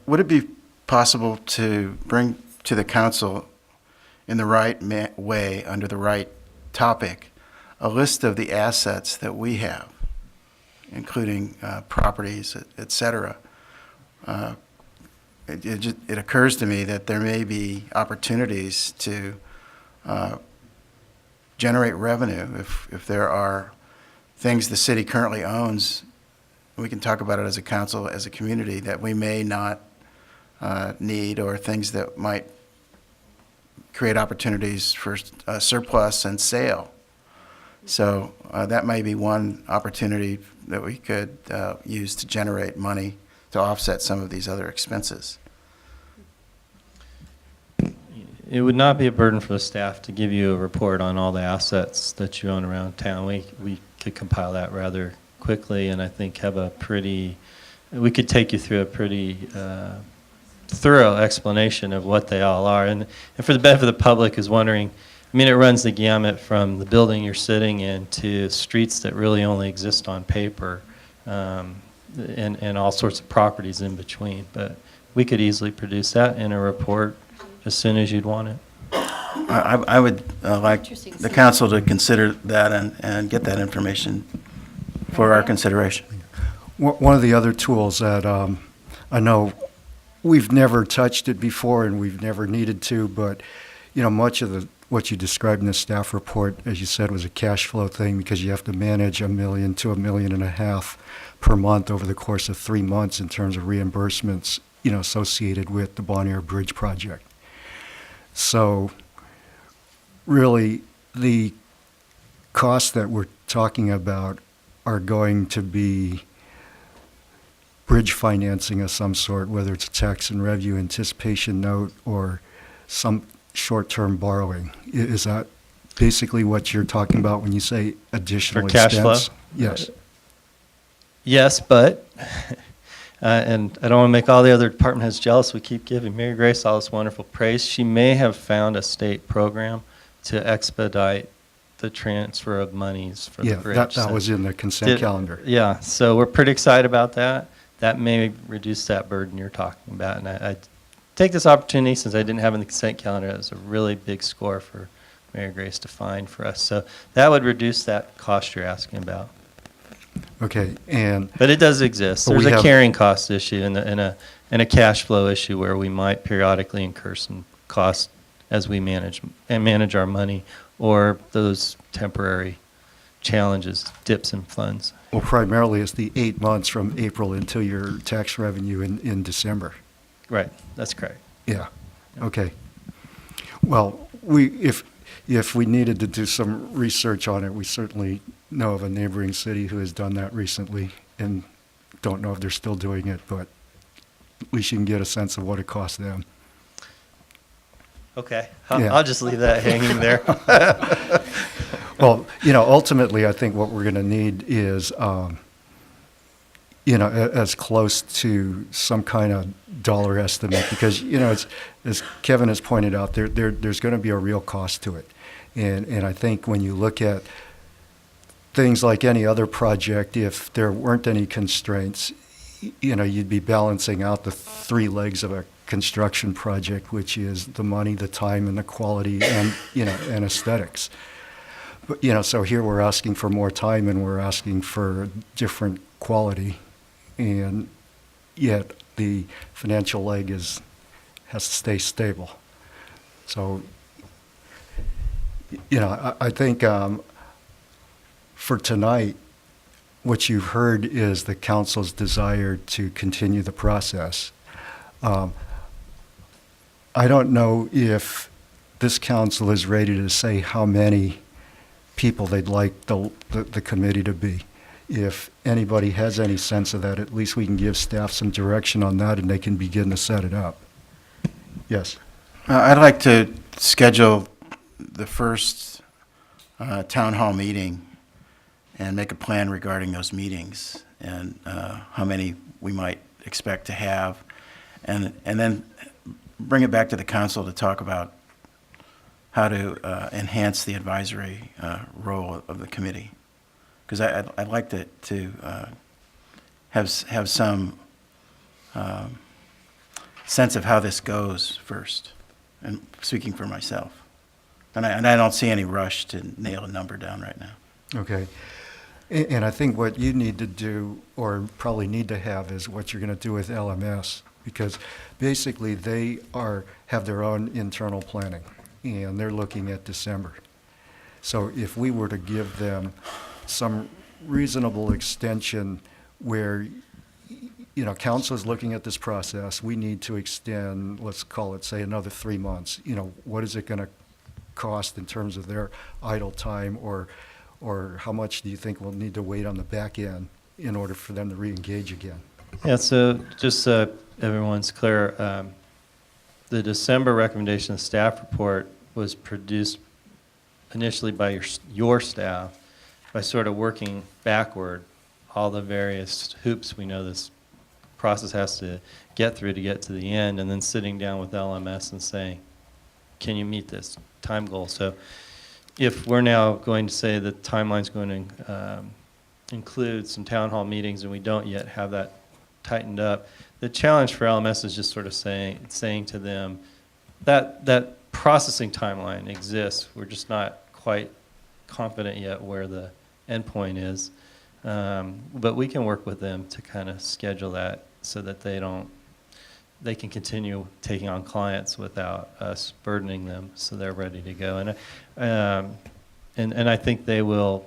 Would it be possible to bring to the council in the right way, under the right topic, a list of the assets that we have, including properties, et cetera? It occurs to me that there may be opportunities to generate revenue if there are things the city currently owns. We can talk about it as a council, as a community, that we may not need, or things that might create opportunities for surplus and sale. So that may be one opportunity that we could use to generate money to offset some of these other expenses. It would not be a burden for the staff to give you a report on all the assets that you own around town. We could compile that rather quickly, and I think have we could take you through a pretty thorough explanation of what they all are. And for the benefit of the public who's wondering, I mean, it runs the gamut from the building you're sitting in to streets that really only exist on paper, and all sorts of properties in between. But we could easily produce that in a report as soon as you'd want it. I would like the council to consider that and get that information for our consideration. One of the other tools that I know we've never touched it before and we've never needed to, but much of what you described in the staff report, as you said, was a cash flow thing because you have to manage $1 million to $1.5 million per month over the course of 3 months in terms of reimbursements, associated with the Bon Air Bridge project. So really, the costs that we're talking about are going to be bridge financing of some sort, whether it's a tax and revenue anticipation note or some short-term borrowing. Is that basically what you're talking about when you say additional For cash expense? flow? Yes. Yes, but, and I don't want to make all the other department heads jealous, we keep giving Mary Grace all this wonderful praise. She may have found a state program to expedite the transfer of monies for the bridge. That was in the consent calendar. Yeah, so we're pretty excited about that. That may reduce that burden you're talking about. And I take this opportunity, since I didn't have in the consent calendar, it was a really big score for Mary Grace to find for us. So that would reduce that cost you're asking about. Okay, But it does exist. But There's we a have- carrying cost issue and a cash flow issue where we might periodically incur some costs as we manage our money, or those temporary challenges, dips in funds. well, primarily it's the 8 months from April until your tax revenue in December. Right, that's correct. Yeah, okay. Well, if we needed to do some research on it, we certainly know of a neighboring city who has done that recently, and don't know if they're still doing it, but at least you can get a sense of what it costs them. Okay, Yeah. I'll just leave that hanging there. Well, ultimately, I think what we're going to need is, as close to some kind of dollar estimate, because, as Kevin has pointed out, there's going to be a real cost to it. And I think when you look at things like any other project, if there weren't any constraints, you'd be balancing out the 3 legs of a construction project, which is the money, the time, and the quality, and, and aesthetics. But, so here we're asking for more time and we're asking for different quality, and yet the financial leg has to stay stable. So, I think for tonight, what you've heard is the council's desire to continue the process. I don't know if this council is ready to say how many people they'd like the committee to be. If anybody has any sense of that, at least we can give staff some direction on that and they can begin to set it up. Yes. I'd like to schedule the first town hall meeting and make a plan regarding those meetings and how many we might expect to have, and then bring it back to the council to talk about how to enhance the advisory role of the committee. because I'd like to have some sense of how this goes first, and speaking for myself. And I don't see any rush to nail a number down right now. Okay. And I think what you need to do, or probably need to have, is what you're going to do with LMS, because basically they have their own internal planning, and they're looking at December. So if we were to give them some reasonable extension where, you know, council is looking at this process, we need to extend, let's call it, say, another 3 months. You know, what is it going to cost in terms of their idle time, or how much do you think we'll need to wait on the back end in order for them to re-engage again? Yeah, so just so everyone's clear, the December recommendation staff report was produced initially by your staff by sort of working backward all the various hoops we know this process has to get through to get to the end, and then sitting down with LMS and saying, can you meet this time goal? So if we're now going to say the timeline's going to include some town hall meetings and we don't yet have that tightened up, the challenge for LMS is just sort of saying to them that processing timeline exists. We're just not quite confident yet where the endpoint is. But we can work with them to kind of schedule that so that they can continue taking on clients without us burdening them, so they're ready to go. And I think they will.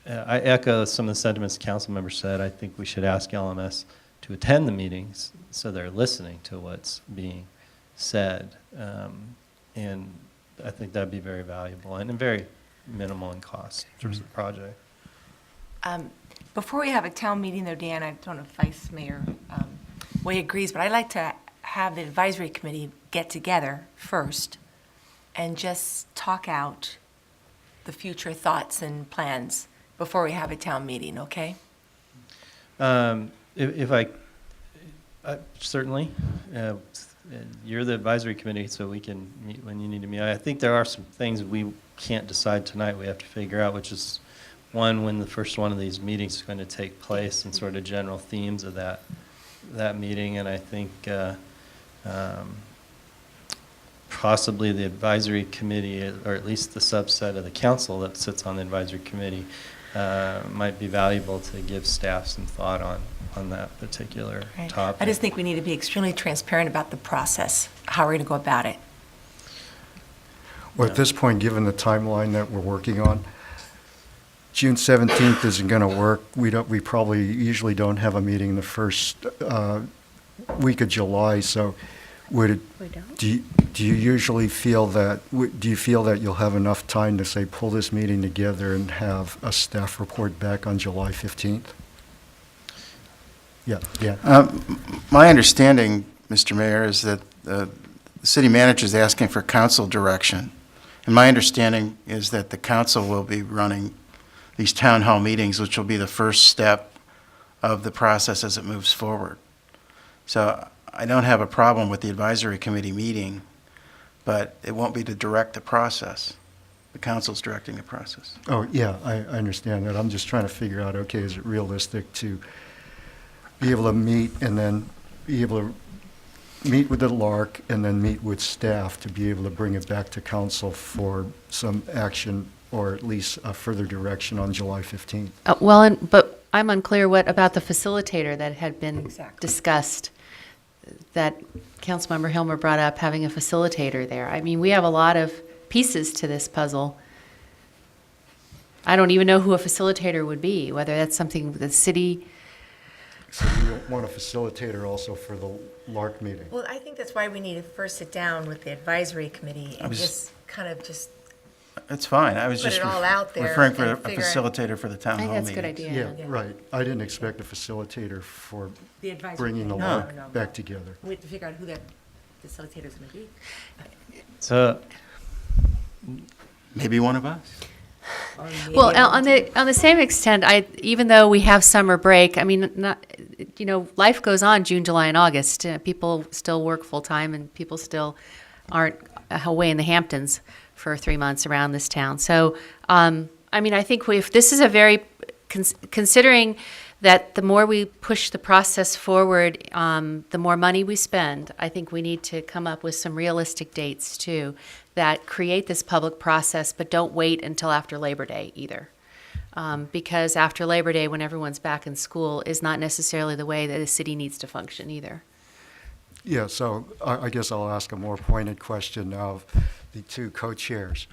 I echo some of the sentiments the council member said. I think we should ask LMS to attend the meetings so they're listening to what's being said. And I think that'd be very valuable and very minimal in cost in terms of the project. Before we have a town meeting, though, Dan, I don't know if Vice Mayor Way agrees, but I'd like to have the advisory committee get together first and just talk out the future thoughts and plans before we have a town meeting, okay? If I certainly, you're the advisory committee, so we can meet when you need to meet. I think there are some things we can't decide tonight. We have to figure out, which is one, when the first one of these meetings is going to take place, and sort of general themes of that meeting. And I think possibly the advisory committee, or at least the subset of the council that sits on the advisory committee, might be valuable to give staff some thought on that particular Right. topic. I just think we need to be extremely transparent about the process, how we're going to go about it. Well, at this point, given the timeline that we're working on, June 17th isn't going to work. We probably usually don't have a meeting the first week of July, so would it, We don't? do you usually feel that, do you feel that you'll have enough time to, say, pull this meeting together and have a staff report back on July 15th? Yeah. My understanding, Mr. Mayor, is that the city manager is asking for council direction. And my understanding is that the council will be running these town hall meetings, which will be the first step of the process as it moves forward. So I don't have a problem with the advisory committee meeting, but it won't be to direct the process. The council's directing the process. Oh, yeah, I understand that. I'm just trying to figure out, okay, is it realistic to be able to meet and then be able to meet with the Lark and then meet with staff to be able to bring it back to council for some action, or at least a further direction on July 15th? But I'm unclear what about the facilitator that had been Exactly. discussed, that Councilmember Hilmer brought up, having a facilitator there. I mean, we have a lot of pieces to this puzzle. I don't even know who a facilitator would be, whether that's something the city. So you want a facilitator also for the Lark meeting? Well, I think that's why we need to first sit down with the advisory committee and was- just kind of just, That's fine. I was Put just it all out there referring for a and figure- facilitator for the I town think hall that's a good meetings. idea. Yeah, right. I didn't expect a facilitator for the advisory. bringing the committee. Lark No. back together. We have to figure out who that facilitator's going to be. So Maybe one of us. Or maybe Well, a- on the same extent, even though we have summer break, I mean, life goes on June, July, and August. People still work full time, and people still aren't away in the Hamptons for 3 months around this town. So I mean, I think if this is a very, considering that the more we push the process forward, the more money we spend, I think we need to come up with some realistic dates too that create this public process, but don't wait until after Labor Day either. Because after Labor Day, when everyone's back in school, is not necessarily the way that the city needs to function either. Yeah, so I guess I'll ask a more pointed question of the two co-chairs.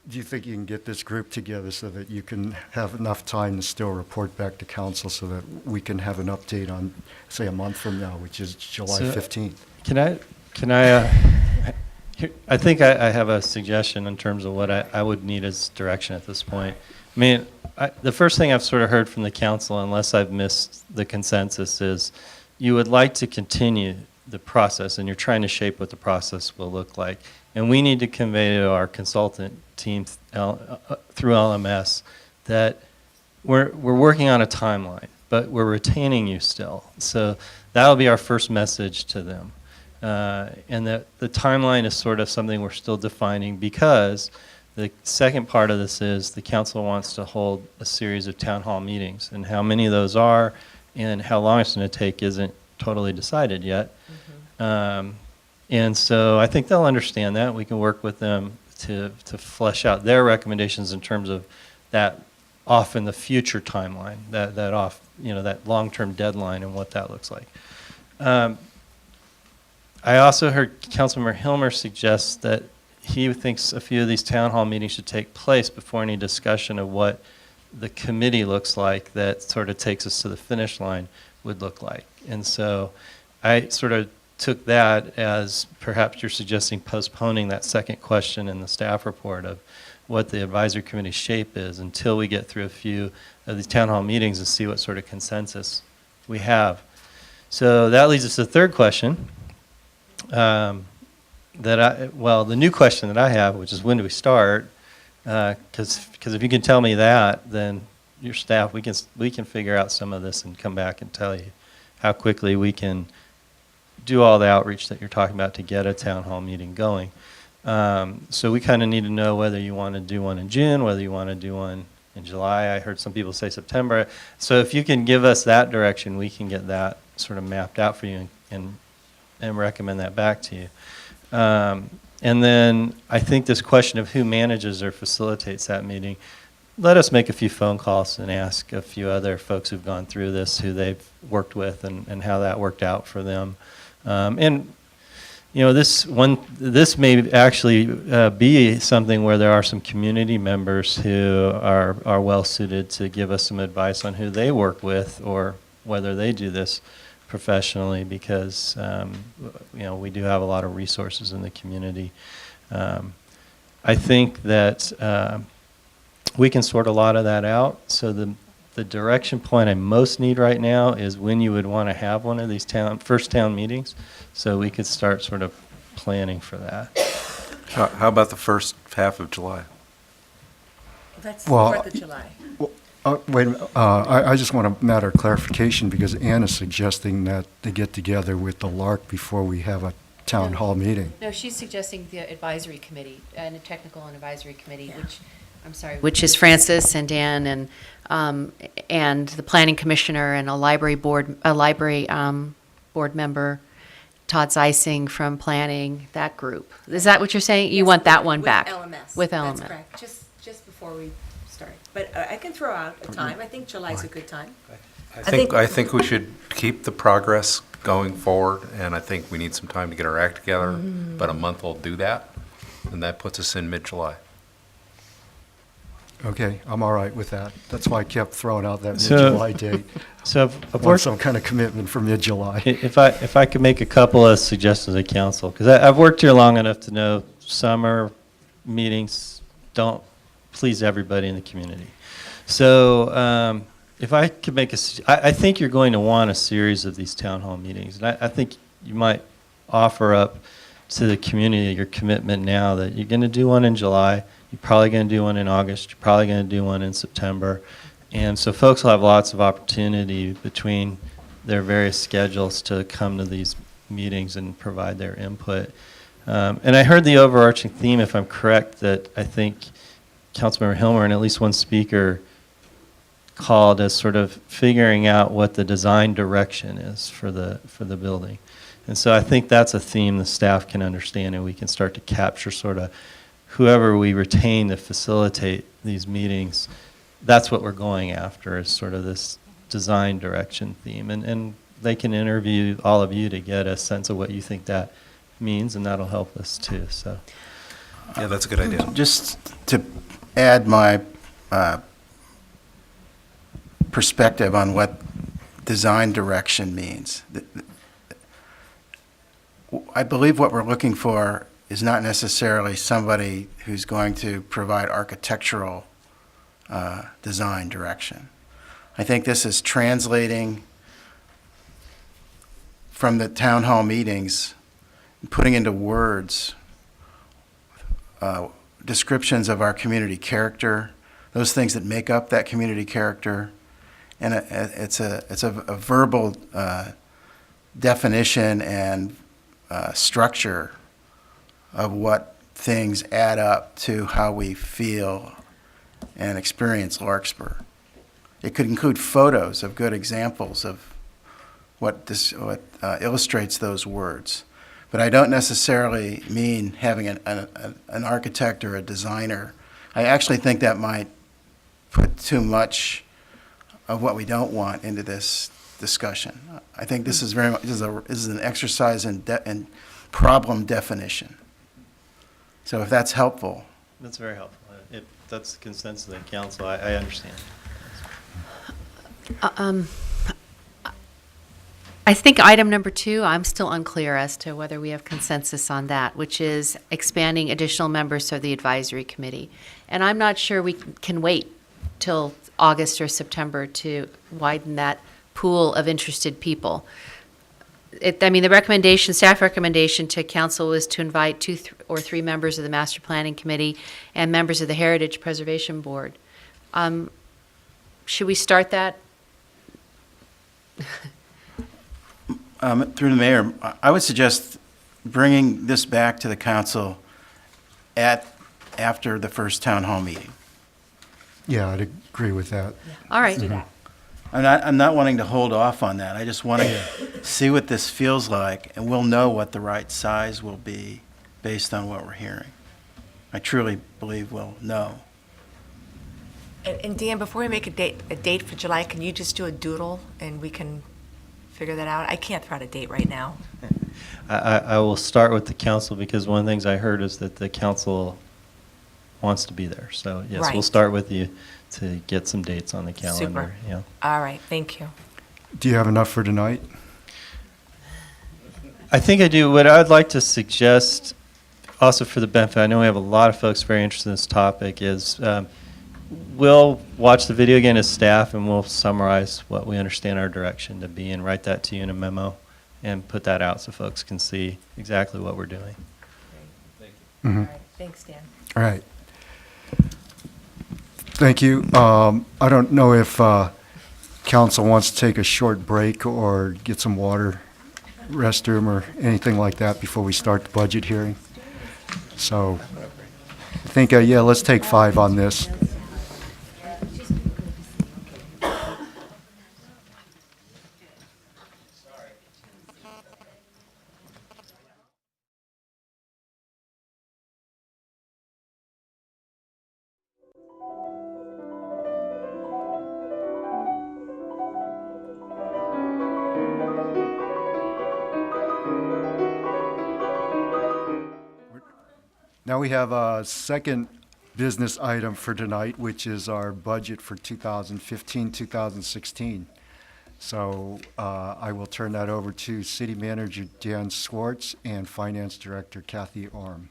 Do you think you can get this group together so that you can have enough time to still report back to council so that we can have an update on, say, a month from now, which is July 15th? I think I have a suggestion in terms of what I would need as direction at this point. I mean, the first thing I've sort of heard from the council, unless I've missed the consensus, is you would like to continue the process, and you're trying to shape what the process will look like. And we need to convey to our consultant team through LMS that we're working on a timeline, but we're retaining you still. So that'll be our first message to them. And that the timeline is sort of something we're still defining, because the second part of this is the council wants to hold a series of town hall meetings, and how many of those are and how long it's going to take isn't totally decided yet. And so I think they'll understand that. We can work with them to flesh out their recommendations in terms of that off in the future timeline, that long-term deadline and what that looks like. I also heard Councilmember Hilmer suggest that he thinks a few of these town hall meetings should take place before any discussion of what the committee looks like that sort of takes us to the finish line would look like. And so I sort of took that as perhaps you're suggesting postponing that second question in the staff report of what the advisory committee shape is until we get through a few of these town hall meetings and see what sort of consensus we have. So that leads us to the third question. The new question that I have, which is when do we start? Because if you can tell me that, then your staff, we can figure out some of this and come back and tell you how quickly we can do all the outreach that you're talking about to get a town hall meeting going. So we kind of need to know whether you want to do one in June, whether you want to do one in July. I heard some people say September. So if you can give us that direction, we can get that sort of mapped out for you and recommend that back to you. And then I think this question of who manages or facilitates that meeting, let us make a few phone calls and ask a few other folks who've gone through this, who they've worked with and how that worked out for them. And you know, this may actually be something where there are some community members who are well suited to give us some advice on who they work with or whether they do this professionally, because you know, we do have a lot of resources in the community. I think that we can sort a lot of that out. So the direction point I most need right now is when you would want to have one of these first town meetings, so we could start sort of planning for that. How about the first half of July? That's Well, 4th of July. Wait a minute. I just want a matter of clarification, because Ann is suggesting that they get together with the Lark before we have a town hall meeting. No, she's suggesting the advisory committee, and a technical and advisory committee, which is Francis and Dan and the planning commissioner and a library board member, Todd Zeising from planning, that group. Is that what you're saying? You want that one back? LMS. With That's LMS. correct. Just before we start. But I can throw out a time. I think July's a good time. I think we should keep the progress going forward, and I think we need some time to get our act together, but a month will do that, and that puts us in mid-July. Okay, I'm all right with that. That's why I kept throwing out that So- mid-July date. So I want some kind of commitment for mid-July. If I could make a couple of suggestions to council, because I've worked here long enough to know summer meetings don't please everybody in the community. So if I could make I think you're going to want a series of these town hall meetings, and I think you might offer up to the community your commitment now that you're going to do one in July, you're probably going to do one in August, you're probably going to do one in September. And so folks will have lots of opportunity between their various schedules to come to these meetings and provide their input. And I heard the overarching theme, if I'm correct, that I think Councilmember Hilmer and at least one speaker called as sort of figuring out what the design direction is for the building. And so I think that's a theme the staff can understand, and we can start to capture sort of whoever we retain to facilitate these meetings. That's what we're going after, is sort of this design direction theme. And they can interview all of you to get a sense of what you think that means, and that'll help us too. So Yeah, that's a good idea. Just to add my perspective on what design direction means. I believe what we're looking for is not necessarily somebody who's going to provide architectural design direction. I think this is translating from the town hall meetings, putting into words descriptions of our community character, those things that make up that community character, and it's a verbal definition and structure of what things add up to how we feel and experience Larkspur. It could include photos of good examples of what illustrates those words. But I don't necessarily mean having an architect or a designer. I actually think that might put too much of what we don't want into this discussion. I think this is very much this is an exercise in problem definition. So if that's helpful. that's very helpful. If that's the consensus of the council, I understand. I think item number 2, I'm still unclear as to whether we have consensus on that, which is expanding additional members of the advisory committee. And I'm not sure we can wait till August or September to widen that pool of interested people. The recommendation, staff recommendation to council was to invite 2 or 3 members of the master planning committee and members of the Heritage Preservation Board. Should we start that? Through the mayor, I would suggest bringing this back to the council after the first town hall meeting. Yeah, I'd agree with that. All right. I'm not wanting to hold off on that. I just want to see what this feels like, and we'll know what the right size will be based on what we're hearing. I truly believe we'll know. And Dan, before we make a date for July, can you just do a doodle and we can figure that out? I can't throw out a date right now. I will start with the council, because one of the things I heard is that the council wants to be there. So yes, Right. we'll start with you to get some dates on the calendar. Super. Yeah. All right, thank you. Do you have enough for tonight? I think I do. What I would like to suggest, also for the benefit, I know we have a lot of folks very interested in this topic, is we'll watch the video again as staff, and we'll summarize what we understand our direction to be and write that to you in a memo and put that out so folks can see exactly what we're doing. All right, thanks, Dan. All right. Thank you. I don't know if council wants to take a short break or get some water, restroom, or anything like that before we start the budget hearing. So I think, yeah, let's take 5 on this. Now we have a second business item for tonight, which is our budget for 2015-2016. So I will turn that over to City Manager Dan Swartz and Finance Director Kathy Orm.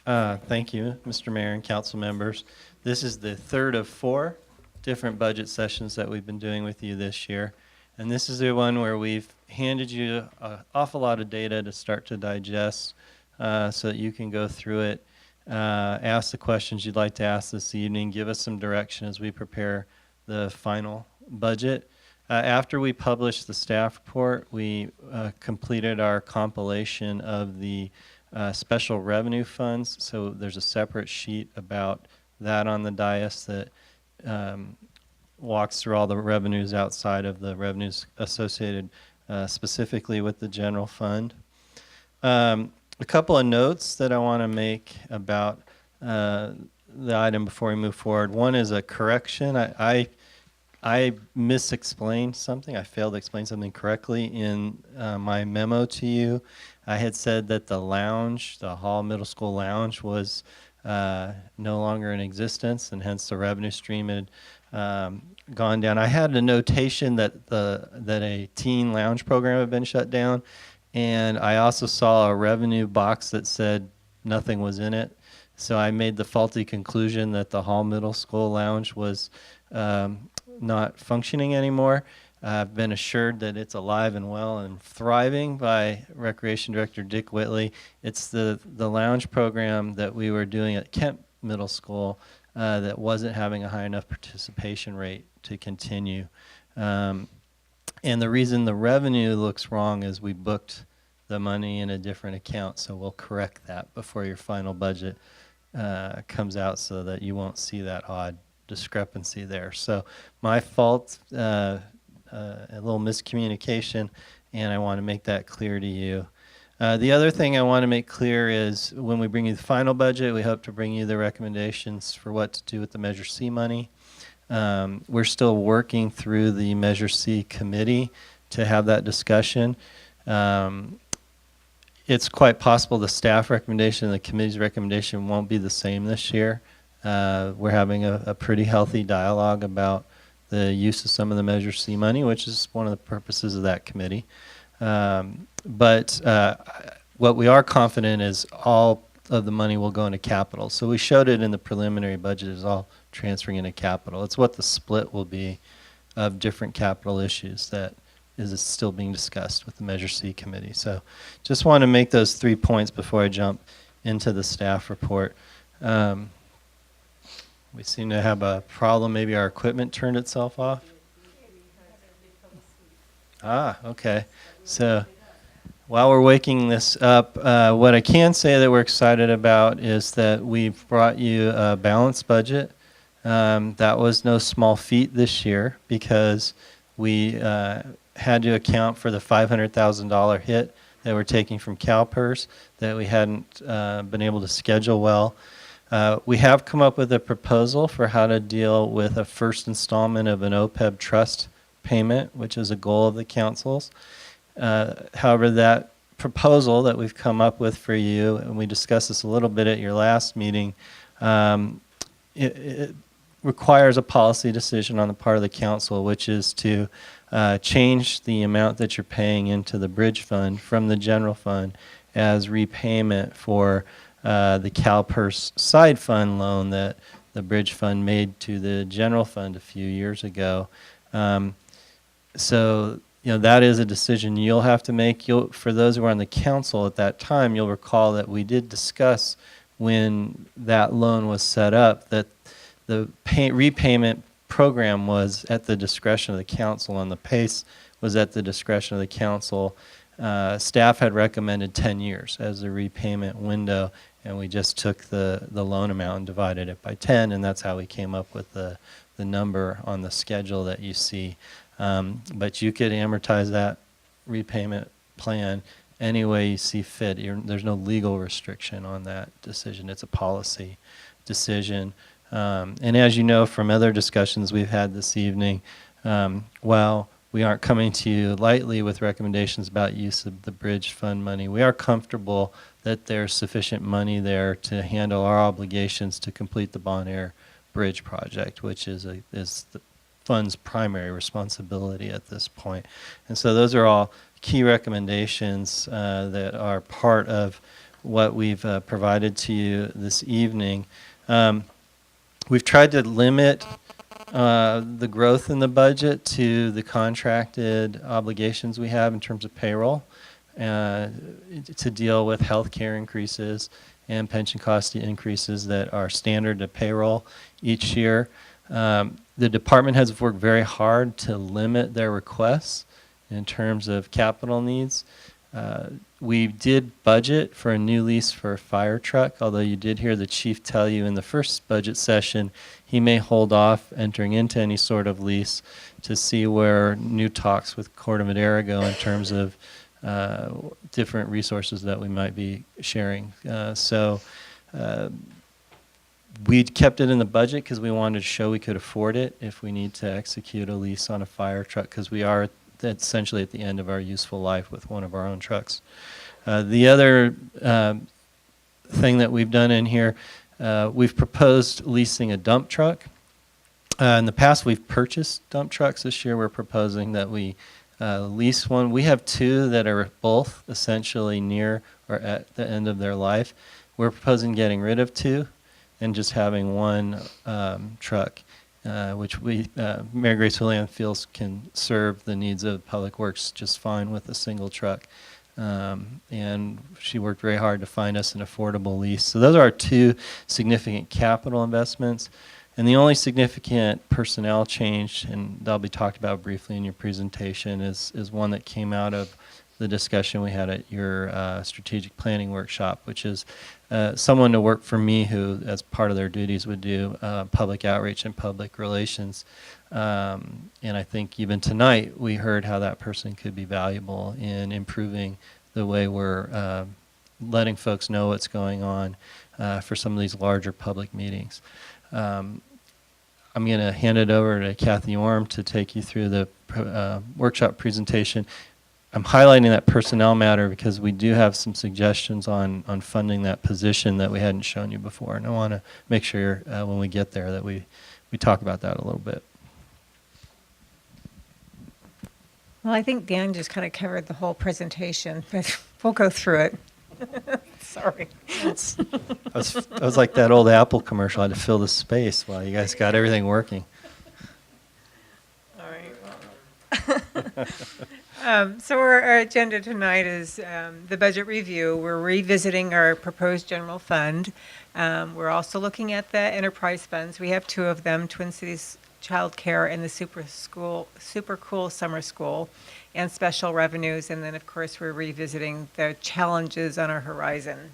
Thank you, Mr. Mayor and council members. This is the third of 4 different budget sessions that we've been doing with you this year. And this is the one where we've handed you an awful lot of data to start to digest so that you can go through it, ask the questions you'd like to ask this evening, give us some direction as we prepare the final budget. After we published the staff report, we completed our compilation of the special revenue funds. So there's a separate sheet about that on the dais that walks through all the revenues outside of the revenues associated specifically with the general fund. A couple of notes that I want to make about the item before we move forward. One is a correction. I misexplained something. I failed to explain something correctly in my memo to you. I had said that the lounge, the Hall Middle School lounge, was no longer in existence, and hence the revenue stream had gone down. I had a notation that a teen lounge program had been shut down, and I also saw a revenue box that said nothing was in it. So I made the faulty conclusion that the Hall Middle School lounge was not functioning anymore. I've been assured that it's alive and well and thriving by Recreation Director Dick Whitley. It's the lounge program that we were doing at Kent Middle School that wasn't having a high enough participation rate to continue. And the reason the revenue looks wrong is we booked the money in a different account, so we'll correct that before your final budget comes out so that you won't see that odd discrepancy there. So my fault, a little miscommunication, and I want to make that clear to you. The other thing I want to make clear is when we bring you the final budget, we hope to bring you the recommendations for what to do with the Measure C money. We're still working through the Measure C committee to have that discussion. It's quite possible the staff recommendation and the committee's recommendation won't be the same this year. We're having a pretty healthy dialogue about the use of some of the Measure C money, which is one of the purposes of that committee. But what we are confident is all of the money will go into capital. So we showed it in the preliminary budget is all transferring into capital. It's what the split will be of different capital issues that is still being discussed with the Measure C committee. So just want to make those 3 points before I jump into the staff report. We seem to have a problem. Maybe our equipment turned itself off. Ah, okay. So while we're waking this up, what I can say that we're excited about is that we've brought you a balanced budget. That was no small feat this year because we had to account for the $500,000 hit that we're taking from CalPERS that we hadn't been able to schedule well. We have come up with a proposal for how to deal with a first installment of an OPEB trust payment, which is a goal of the council's. However, that proposal that we've come up with for you, and we discussed this a little bit at your last meeting, it requires a policy decision on the part of the council, which is to change the amount that you're paying into the bridge fund from the general fund as repayment for the CalPERS side fund loan that the bridge fund made to the general fund a few years ago. So, you know, that is a decision you'll have to make. For those who are on the council at that time, you'll recall that we did discuss when that loan was set up that the repayment program was at the discretion of the council and the pace was at the discretion of the council. Staff had recommended 10 years as the repayment window, and we just took the loan amount and divided it by 10, and that's how we came up with the number on the schedule that you see. But you could amortize that repayment plan any way you see fit. There's no legal restriction on that decision. It's a policy decision. And as you know from other discussions we've had this evening, while we aren't coming to you lightly with recommendations about use of the bridge fund money, we are comfortable that there's sufficient money there to handle our obligations to complete the Bon Air Bridge project, which is the fund's primary responsibility at this point. And so those are all key recommendations that are part of what we've provided to you this evening. We've tried to limit the growth in the budget to the contracted obligations we have in terms of payroll to deal with health care increases and pension cost increases that are standard to payroll each year. The department has worked very hard to limit their requests in terms of capital needs. We did budget for a new lease for a fire truck, although you did hear the chief tell you in the first budget session he may hold off entering into any sort of lease to see where new talks with Corte Madera go in terms of different resources that we might be sharing. We kept it in the budget because we wanted to show we could afford it if we need to execute a lease on a fire truck, because we are essentially at the end of our useful life with one of our own trucks. The other thing that we've done in here, we've proposed leasing a dump truck. In the past, we've purchased dump trucks. This year, we're proposing that we lease one. We have two that are both essentially near or at the end of their life. We're proposing getting rid of two and just having one truck, which Mary Grace William feels can serve the needs of Public Works just fine with a single truck. And she worked very hard to find us an affordable lease. So those are our two significant capital investments. And the only significant personnel change, and that'll be talked about briefly in your presentation, is one that came out of the discussion we had at your strategic planning workshop, which is someone to work for me who, as part of their duties, would do public outreach and public relations. And I think even tonight we heard how that person could be valuable in improving the way we're letting folks know what's going on for some of these larger public meetings. I'm going to hand it over to Kathy Orm to take you through the workshop presentation. I'm highlighting that personnel matter because we do have some suggestions on funding that position that we hadn't shown you before. And I want to make sure when we get there that we talk about that a little bit. Well, I think Dan just kind of covered the whole presentation, but we'll go through it. Sorry. I was like that old Apple commercial. I had to fill the space while you guys got everything working. All right. So our agenda tonight is the budget review. We're revisiting our proposed general fund. We're also looking at the enterprise funds. We have two of them, Twin Cities Child Care and the Super Cool Summer School, and special revenues. And then, of course, we're revisiting the challenges on our horizon.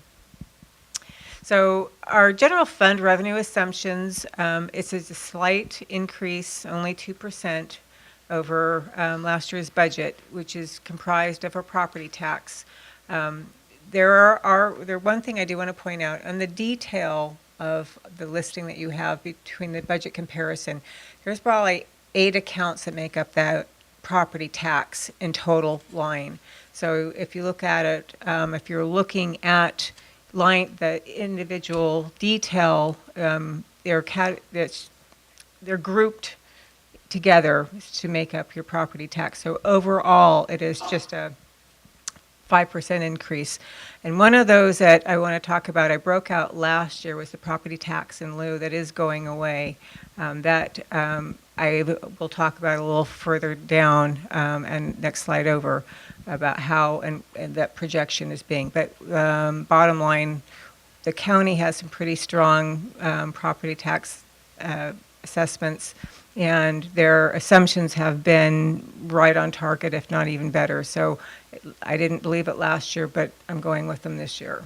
So our general fund revenue assumptions, it's a slight increase, only 2% over last year's budget, which is comprised of a property tax. One thing I do want to point out, on the detail of the listing that you have between the budget comparison, there's probably 8 accounts that make up that property tax in total line. So if you look at it, if you're looking at the individual detail, they're grouped together to make up your property tax. So overall, it is just a 5% increase. And one of those that I want to talk about, I broke out last year, was the property tax in lieu that is going away. I will talk about a little further down, and next slide over, about how and that projection is being. But bottom line, the county has some pretty strong property tax assessments, and their assumptions have been right on target, if not even better. So I didn't believe it last year, but I'm going with them this year.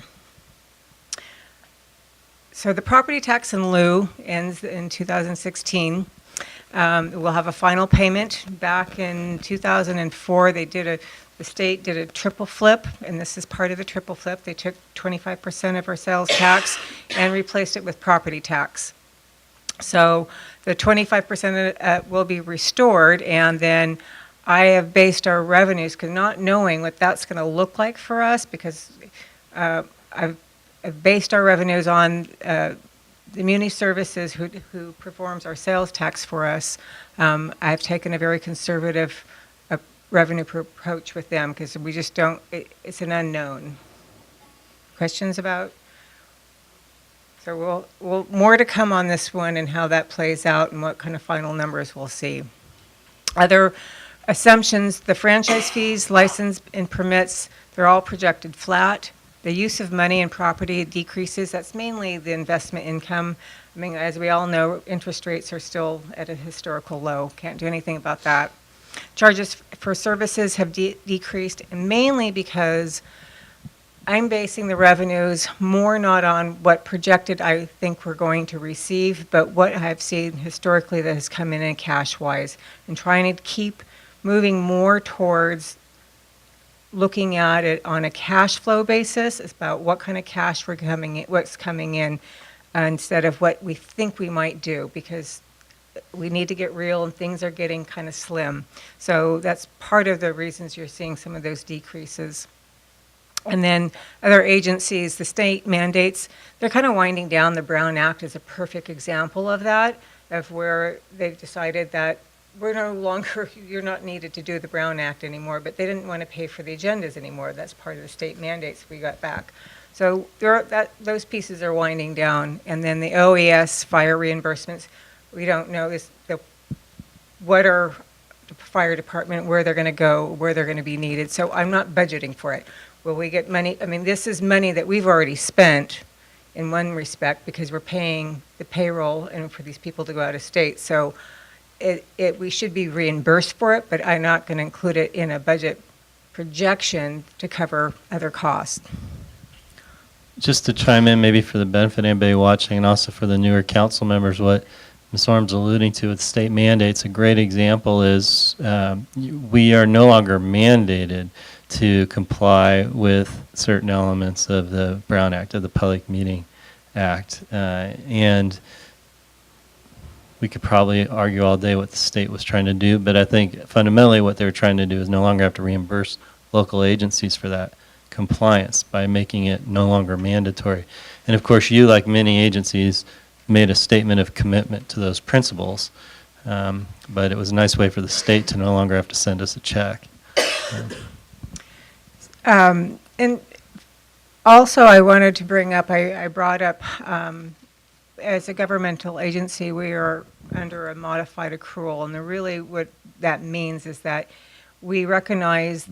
So the property tax in lieu ends in 2016. We'll have a final payment. Back in 2004, the state did a triple flip, and this is part of the triple flip. They took 25% of our sales tax and replaced it with property tax. So the 25% will be restored, and then I have based our revenues, because not knowing what that's going to look like for us, because I've based our revenues on the Muni Services who performs our sales tax for us. I've taken a very conservative revenue approach with them, because we just don't, it's an unknown. Questions about? So we'll more to come on this one and how that plays out and what kind of final numbers we'll see. Other assumptions, the franchise fees, license, and permits, they're all projected flat. The use of money and property decreases. That's mainly the investment income. I mean, as we all know, interest rates are still at a historical low. Can't do anything about that. Charges for services have decreased, mainly because I'm basing the revenues more not on what projected I think we're going to receive, but what I've seen historically that has come in cash-wise, and trying to keep moving more towards looking at it on a cash flow basis. It's about what kind of cash we're coming in, what's coming in, instead of what we think we might do, because we need to get real and things are getting kind of slim. So that's part of the reasons you're seeing some of those decreases. And then other agencies, the state mandates, they're kind of winding down. The Brown Act is a perfect example of that, of where they've decided that we're no longer, you're not needed to do the Brown Act anymore, but they didn't want to pay for the agendas anymore. That's part of the state mandates we got back. So those pieces are winding down. And then the OES fire reimbursements, we don't know what are the fire department, where they're going to go, where they're going to be needed. So I'm not budgeting for it. Will we get money? I mean, this is money that we've already spent in one respect, because we're paying the payroll and for these people to go out of state. So we should be reimbursed for it, but I'm not going to include it in a budget projection to cover other costs. Just to chime in, maybe for the benefit of anybody watching, and also for the newer council members, what Ms. Orm's alluding to with state mandates, a great example is we are no longer mandated to comply with certain elements of the Brown Act, of the Public Meeting Act. And we could probably argue all day what the state was trying to do, but I think fundamentally what they were trying to do is no longer have to reimburse local agencies for that compliance by making it no longer mandatory. And of course, you, like many agencies, made a statement of commitment to those principles, but it was a nice way for the state to no longer have to send us a check. And also I wanted to bring up, I brought up, as a governmental agency, we are under a modified accrual, and really what that means is that we recognize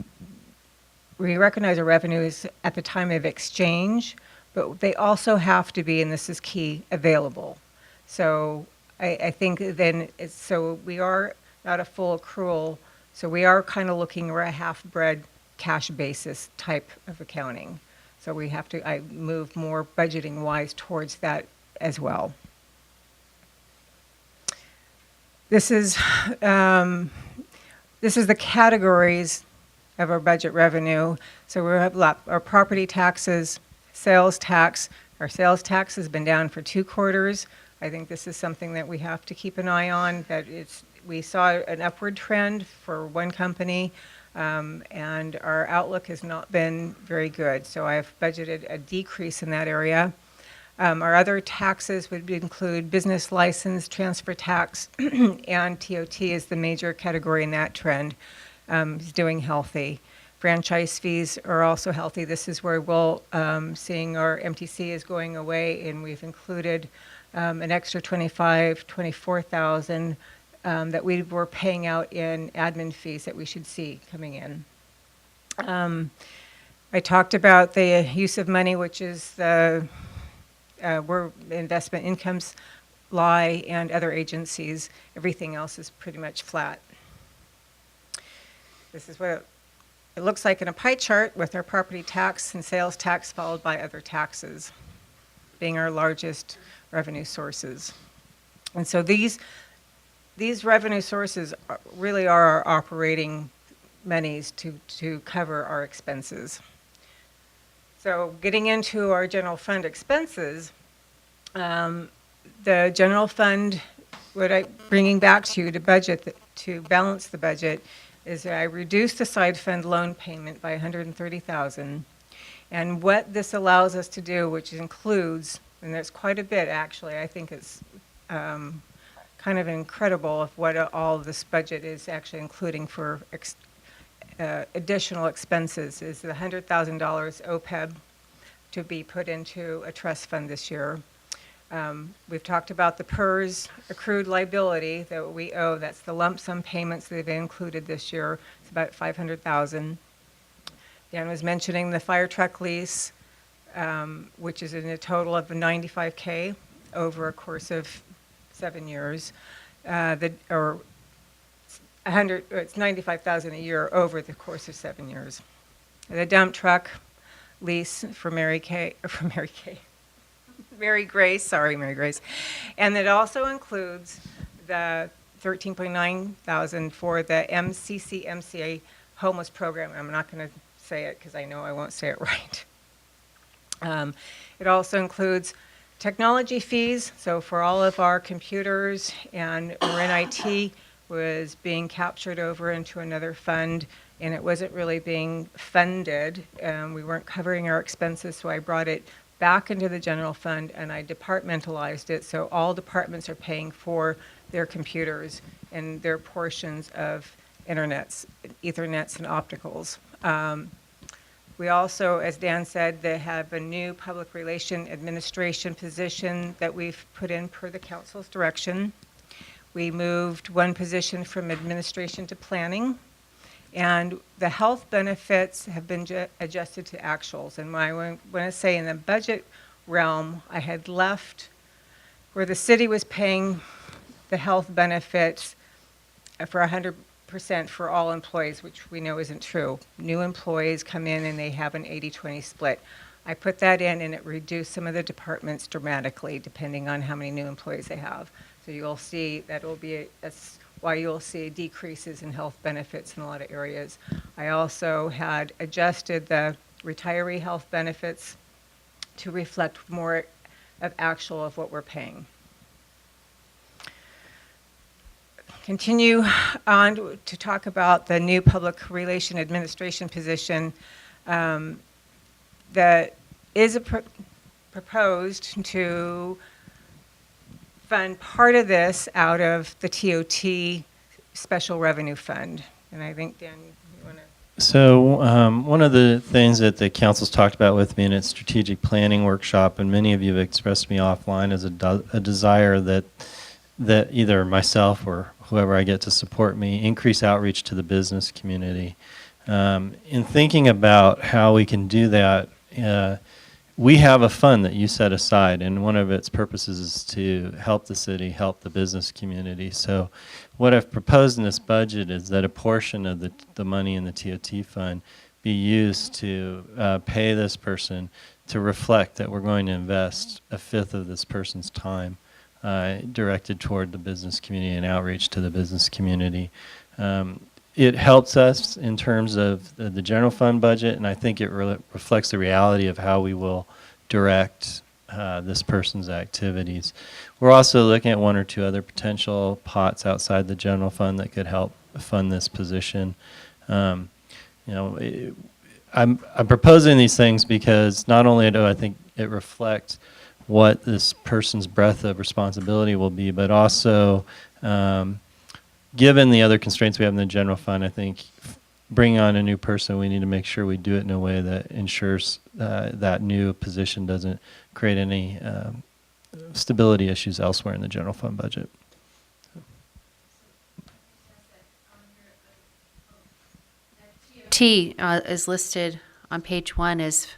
our revenues at the time of exchange, but they also have to be, and this is key, available. So I think then, so we are not a full accrual, so we are kind of looking at a half-bred cash basis type of accounting. So I move more budgeting-wise towards that as well. This is the categories of our budget revenue. So we have our property taxes, sales tax. Our sales tax has been down for 2 quarters. I think this is something that we have to keep an eye on, that we saw an upward trend for one company, and our outlook has not been very good. So I've budgeted a decrease in that area. Our other taxes would include business license, transfer tax, and TOT is the major category in that trend. Is doing healthy. Franchise fees are also healthy. This is where we'll seeing our MTC is going away, and we've included an extra $24,000 that we were paying out in admin fees that we should see coming in. I talked about the use of money, which is the where investment incomes lie, and other agencies. Everything else is pretty much flat. This is what it looks like in a pie chart, with our property tax and sales tax followed by other taxes being our largest revenue sources. And so these revenue sources really are our operating monies to cover our expenses. So getting into our general fund expenses, the general fund, bringing back to you to budget, to balance the budget, is that I reduced the side fund loan payment by $130,000. And what this allows us to do, which includes, and there's quite a bit actually, I think it's kind of incredible of what all of this budget is actually including for additional expenses, is the $100,000 OPEB to be put into a trust fund this year. We've talked about the PERS accrued liability that we owe. That's the lump sum payments that have been included this year. It's about $500,000. Dan was mentioning the fire truck lease, which is in a total of $95K over a course of 7 years. It's $95,000 a year over the course of 7 years. The dump truck, lease for Mary Grace, sorry, Mary Grace. And it also includes the 13.9 thousand for the MCA homeless program. I'm not going to say it because I know I won't say it right. It also includes technology fees. So for all of our computers and Marin IT was being captured over into another fund, and it wasn't really being funded. We weren't covering our expenses, so I brought it back into the general fund and I departmentalized it. So all departments are paying for their computers and their portions of internets, Ethernets and opticals. We also, as Dan said, they have a new public relation administration position that we've put in per the council's direction. We moved one position from administration to planning, and the health benefits have been adjusted to actuals. And when I say in the budget realm, I had left where the city was paying the health benefits for 100% for all employees, which we know isn't true. New employees come in and they have an 80-20 split. I put that in and it reduced some of the departments dramatically depending on how many new employees they have. So you'll see that will be that's why you'll see decreases in health benefits in a lot of areas. I also had adjusted the retiree health benefits to reflect more of actual of what we're paying. Continue on to talk about the new public relation administration position that is proposed to fund part of this out of the TOT special revenue fund. And I think, Dan, you want to... So one of the things that the council's talked about with me in its strategic planning workshop, and many of you have expressed to me offline, is a desire that either myself or whoever I get to support me increase outreach to the business community. In thinking about how we can do that, we have a fund that you set aside, and one of its purposes is to help the city, help the business community. So what I've proposed in this budget is that a portion of the money in the TOT fund be used to pay this person to reflect that we're going to invest a fifth of this person's time directed toward the business community and outreach to the business community. It helps us in terms of the general fund budget, and I think it reflects the reality of how we will direct this person's activities. We're also looking at one or two other potential pots outside the general fund that could help fund this position. I'm proposing these things because not only do I think it reflects what this person's breadth of responsibility will be, but also given the other constraints we have in the general fund, I think bringing on a new person, we need to make sure we do it in a way that ensures that new position doesn't create any stability issues elsewhere in the general fund budget. T is listed on page 1 as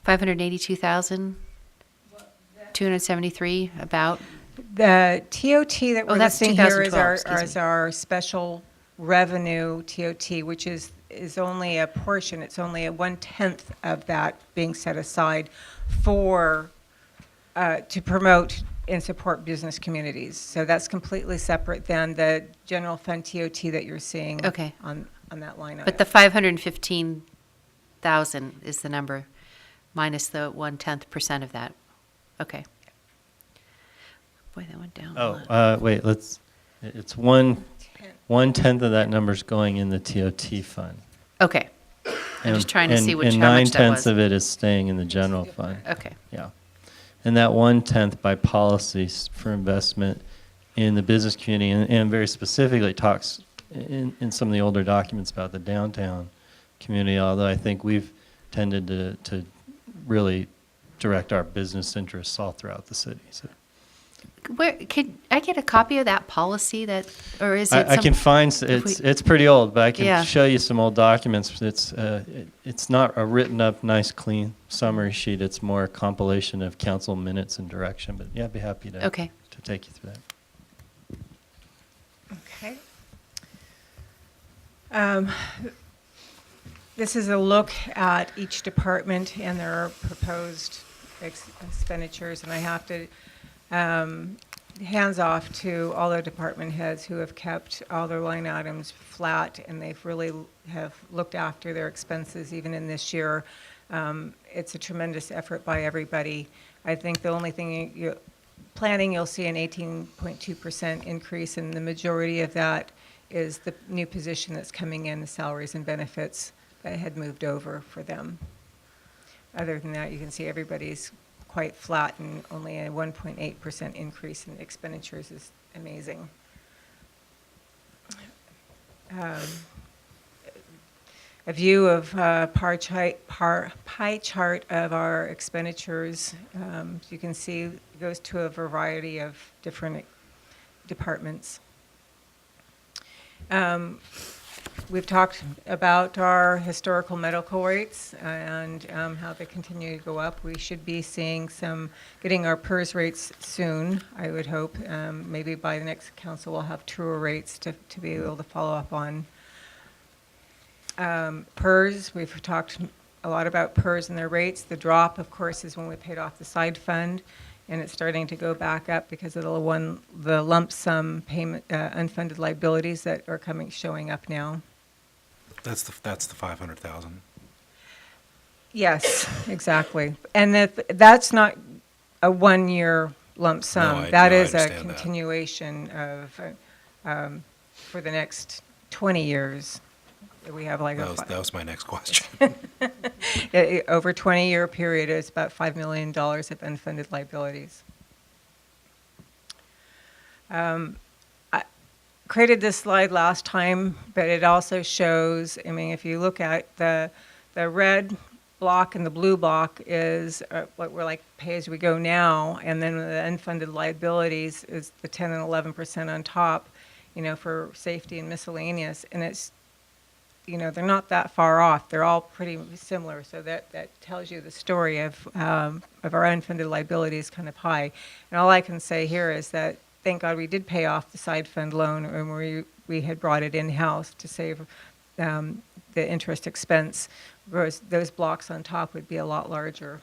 582,273 about. The TOT that we're that's listing here is 2012, our special revenue TOT, which is only a portion. It's only a 1/10 of that being set aside for to promote and support business communities. So that's completely separate than the general fund TOT that you're seeing Okay. on that line item. But the 515,000 is the number, minus the 1/10% of that. Okay. Boy, that went down a lot. Wait, it's 1/10 of that number's going in the TOT fund. Okay. I'm just trying to see and how much that 9/10 was. of it is staying in the general fund. Okay. Yeah. And that 1/10 by policies for investment in the business community, and very specifically talks in some of the older documents about the downtown community, although I think we've tended to really direct our business interests all throughout the city. So. Where could I get a copy of that policy or is it? I can find it's pretty old, but I can Yeah. show you some old documents. It's not a written up, nice, clean summary sheet. It's more a compilation of council minutes and direction. But yeah, I'd be happy to take you through that. Okay. This is a look at each department and their proposed expenditures, and I have to hands off to all the department heads who have kept all their line items flat, and they've really have looked after their expenses even in this year. It's a tremendous effort by everybody. I think the only thing planning, you'll see an 18.2% increase, and the majority of that is the new position that's coming in, the salaries and benefits that had moved over for them. Other than that, you can see everybody's quite flat, and only a 1.8% increase in expenditures is amazing. A view of pie chart of our expenditures. You can see it goes to a variety of different departments. We've talked about our historical medical rates and how they continue to go up. We should be seeing getting our PERS rates soon, I would hope. Maybe by the next council we'll have truer rates to be able to follow up on. PERS, we've talked a lot about PERS and their rates. The drop, of course, is when we paid off the side fund, and it's starting to go back up because of the lump sum payment, unfunded liabilities that are showing up now. That's the 500,000. Yes, exactly. And that's not a one-year lump sum. That is a continuation of for the next 20 years. We have like that was my next question. Over a 20-year period, it's about $5 million of unfunded liabilities. I created this slide last time, but it also shows, I mean, if you look at the red block and the blue block is what we're like pay as we go now, and then the unfunded liabilities is the 10 and 11% on top, for safety and miscellaneous, and it's they're not that far off. They're all pretty similar. So that tells you the story of our unfunded liabilities kind of high. And all I can say here is that thank God we did pay off the side fund loan, and we had brought it in-house to save the interest expense, whereas those blocks on top would be a lot larger.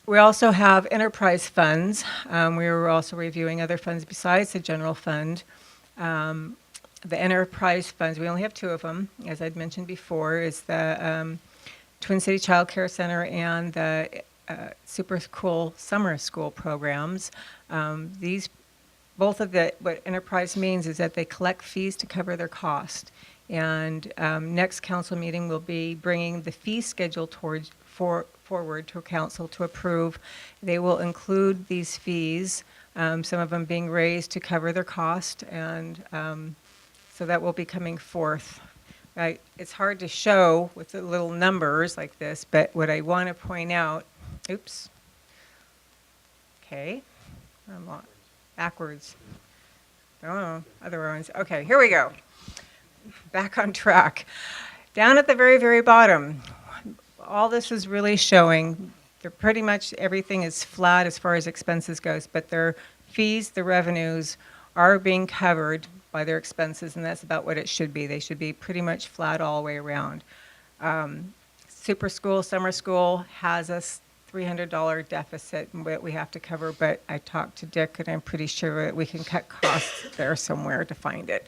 We also have enterprise funds. We were also reviewing other funds besides the general fund. The enterprise funds, we only have two of them, as I'd mentioned before, is the Twin City Child Care Center and the Super Cool Summer School programs. Both of what enterprise means is that they collect fees to cover their cost. And next council meeting will be bringing the fee schedule forward to council to approve. They will include these fees, some of them being raised to cover their cost, and so that will be coming forth. It's hard to show with the little numbers like this, but what I want to point out, oops, okay, I'm backwards. Oh, other ones. Okay, here we go. Back on track. Down at the very, very bottom, all this is really showing pretty much everything is flat as far as expenses goes, but their fees, the revenues, are being covered by their expenses, and that's about what it should be. They should be pretty much flat all the way around. Super School, Summer School has a $300 deficit that we have to cover, but I talked to Dick, and I'm pretty sure that we can cut costs there somewhere to find it.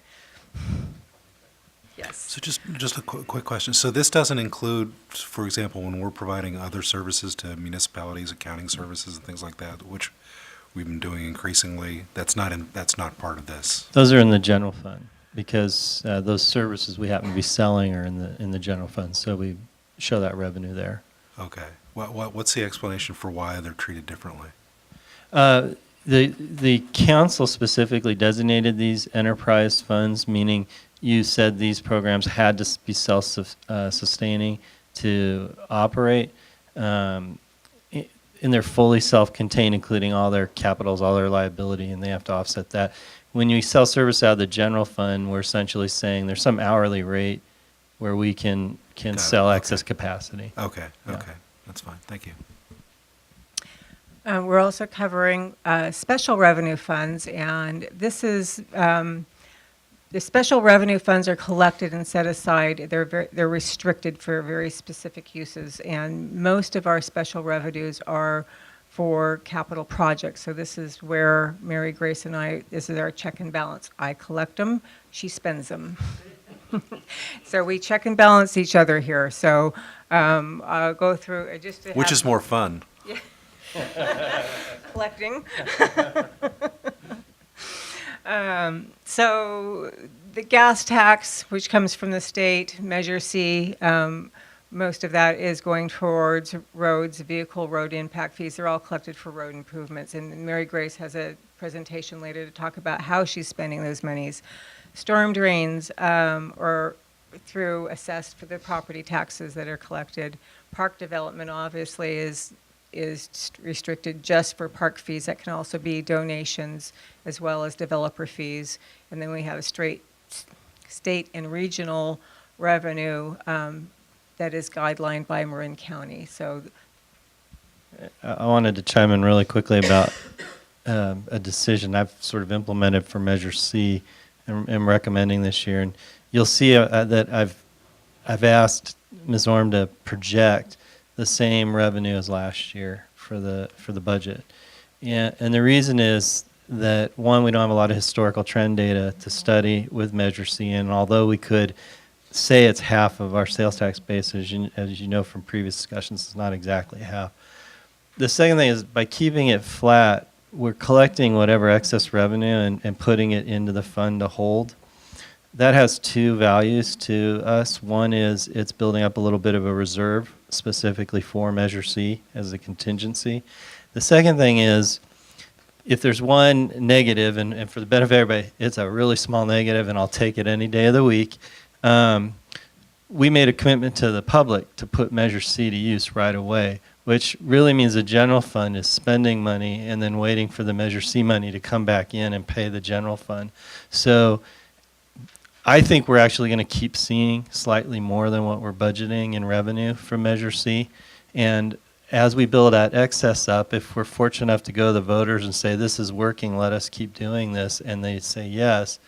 Yes. So just a quick question. So this doesn't include, for example, when we're providing other services to municipalities, accounting services and things like that, which we've been doing increasingly. That's not part of this. Those are in the general fund because those services we happen to be selling are in the general fund. So we show that revenue there. Okay. What's the explanation for why they're treated differently? The council specifically designated these enterprise funds, meaning you said these programs had to be self-sustaining to operate. And they're fully self-contained, including all their capitals, all their liability, and they have to offset that. When you sell service out of the general fund, we're essentially saying there's some hourly rate where we can sell excess capacity. Okay, Yeah. okay. That's fine. Thank you. We're also covering special revenue funds, and this is the special revenue funds are collected and set aside. They're restricted for very specific uses, and most of our special revenues are for capital projects. So this is where Mary Grace and I, this is our check and balance. I collect them, she spends them. So we check and balance each other here. So I'll go through just to Which have is more fun? collecting. So the gas tax, which comes from the state, Measure C, most of that is going towards roads, vehicle road impact fees. They're all collected for road improvements. And Mary Grace has a presentation later to talk about how she's spending those monies. Storm drains are assessed for the property taxes that are collected. Park development obviously is restricted just for park fees. That can also be donations as well as developer fees. And then we have a straight state and regional revenue that is guidelined by Marin County. So I wanted to chime in really quickly about a decision I've sort of implemented for Measure C and am recommending this year. And you'll see that I've asked Ms. Orm to project the same revenue as last year for the budget. And the reason is that, one, we don't have a lot of historical trend data to study with Measure C, and although we could say it's half of our sales tax base, as you know from previous discussions, it's not exactly half. The second thing is, by keeping it flat, we're collecting whatever excess revenue and putting it into the fund to hold. That has two values to us. One is it's building up a little bit of a reserve specifically for Measure C as a contingency. The second thing is, if there's one negative, and for the benefit of everybody, it's a really small negative, and I'll take it any day of the week. We made a commitment to the public to put Measure C to use right away, which really means the general fund is spending money and then waiting for the Measure C money to come back in and pay the general fund. So I think we're actually going to keep seeing slightly more than what we're budgeting in revenue from Measure C. And as we build that excess up, if we're fortunate enough to go to the voters and say, this is working, let us keep doing this, and they say yes,